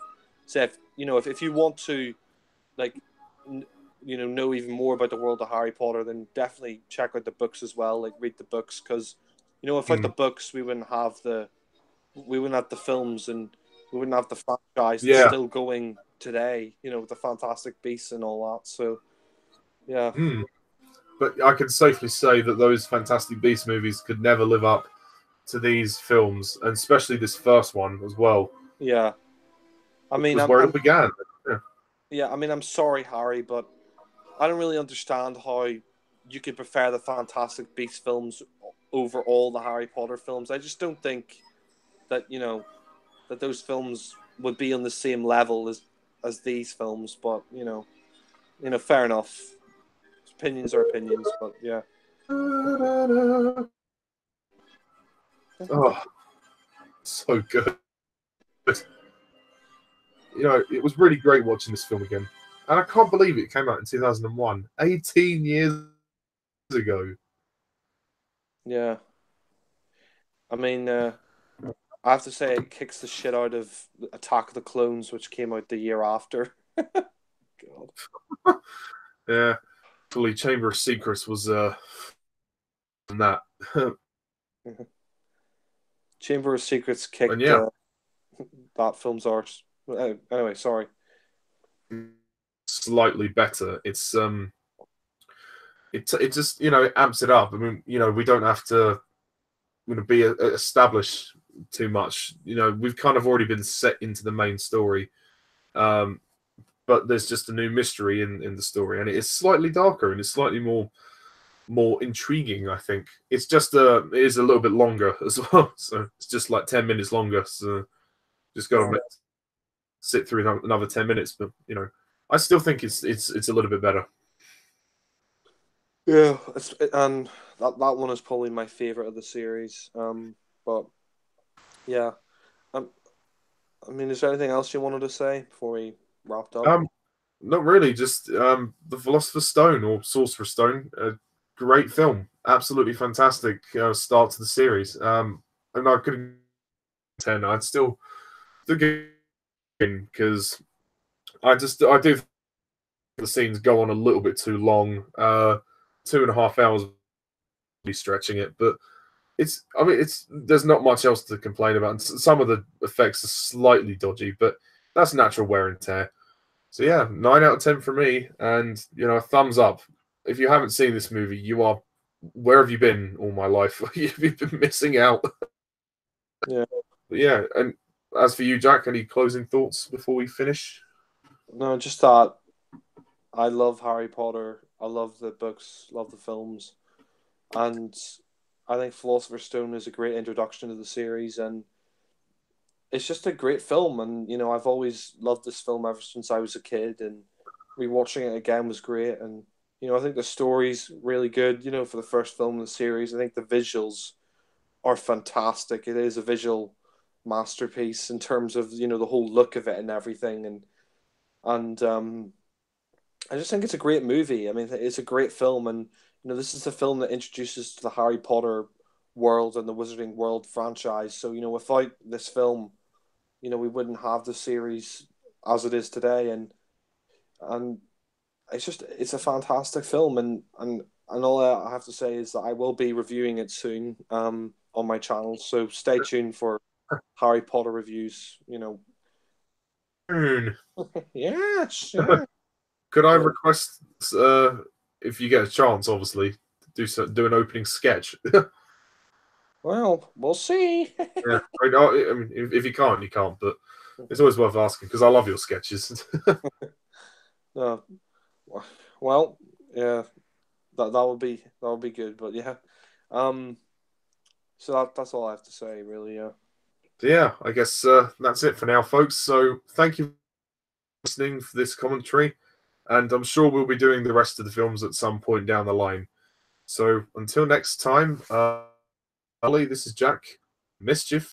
say, if you want to, like, know even more about the world of Harry Potter, then definitely check out the books as well. Like, read the books, because without the books, we wouldn't have the films, and we wouldn't have the franchise that's still going today. With the Fantastic Beasts and all that. So, yeah. But I can safely say that those Fantastic Beasts movies could never live up to these films, and especially this first one as well. Yeah. I mean, where it began. Yeah, I mean, I'm sorry, Harry, but I don't really understand how you could prefer the Fantastic Beasts films over all the Harry Potter films. I just don't think that, that those films would be on the same level as these films. But, fair enough. Opinions are opinions, but yeah. Oh, so good. It was really great watching this film again. And I can't believe it came out in 2001, 18 years ago. Yeah. I mean, I have to say it kicks the shit out of Attack of the Clones, which came out the year after. God. Yeah. Fully Chamber of Secrets was that. Chamber of Secrets kicked that film's arse. Anyway, sorry. slightly better. It just, it amps it up. I mean, we don't have to be established too much. We've kind of already been set into the main story, but there's just a new mystery in the story, and it is slightly darker and it's slightly more intriguing. I think it is a little bit longer as well, so it's just like 10 minutes longer. So just got to sit through another 10 minutes, but I still think it's a little bit better. Yeah, and that one is probably my favorite of the series. But yeah, I mean, is there anything else you wanted to say before we wrapped up? Not really. Just the Philosopher's Stone or Sorcerer's Stone. Great film, absolutely fantastic start to the series. And I could 10. I'd still give because I do think the scenes go on a little bit too long. 2.5 hours be stretching it, but there's not much else to complain about. And some of the effects are slightly dodgy, but that's natural wear and tear. So yeah, 9 out of 10 for me, and a thumbs up. If you haven't seen this movie, where have you been all my life? You've been missing out. Yeah. But yeah, and as for you, Jack, any closing thoughts before we finish? No, just that I love Harry Potter. I love the books, love the films, and I think Philosopher's Stone is a great introduction to the series, and it's just a great film. And I've always loved this film ever since I was a kid, and rewatching it again was great. And I think the story's really good. For the first film in the series, I think the visuals are fantastic. It is a visual masterpiece in terms of the whole look of it and everything, and I just think it's a great movie. I mean, it's a great film, and this is a film that introduces to the Harry Potter world and the Wizarding World franchise. So without this film, we wouldn't have the series as it is today, and it's a fantastic film, and all I have to say is that I will be reviewing it soon on my channel. So stay tuned for Harry Potter reviews. Yes. Yeah. Could I request, if you get a chance, obviously, do an opening sketch? Well, we'll see. Yeah, I mean, if you can't, you can't. But it's always worth asking because I love your sketches. Well, yeah, that would be good. But yeah, so that's all I have to say, really. Yeah. Yeah, I guess that's it for now, folks. So thank you for listening for this commentary, and I'm sure we'll be doing the rest of the films at some point down the line. So until next time, this is Jack. Mischief.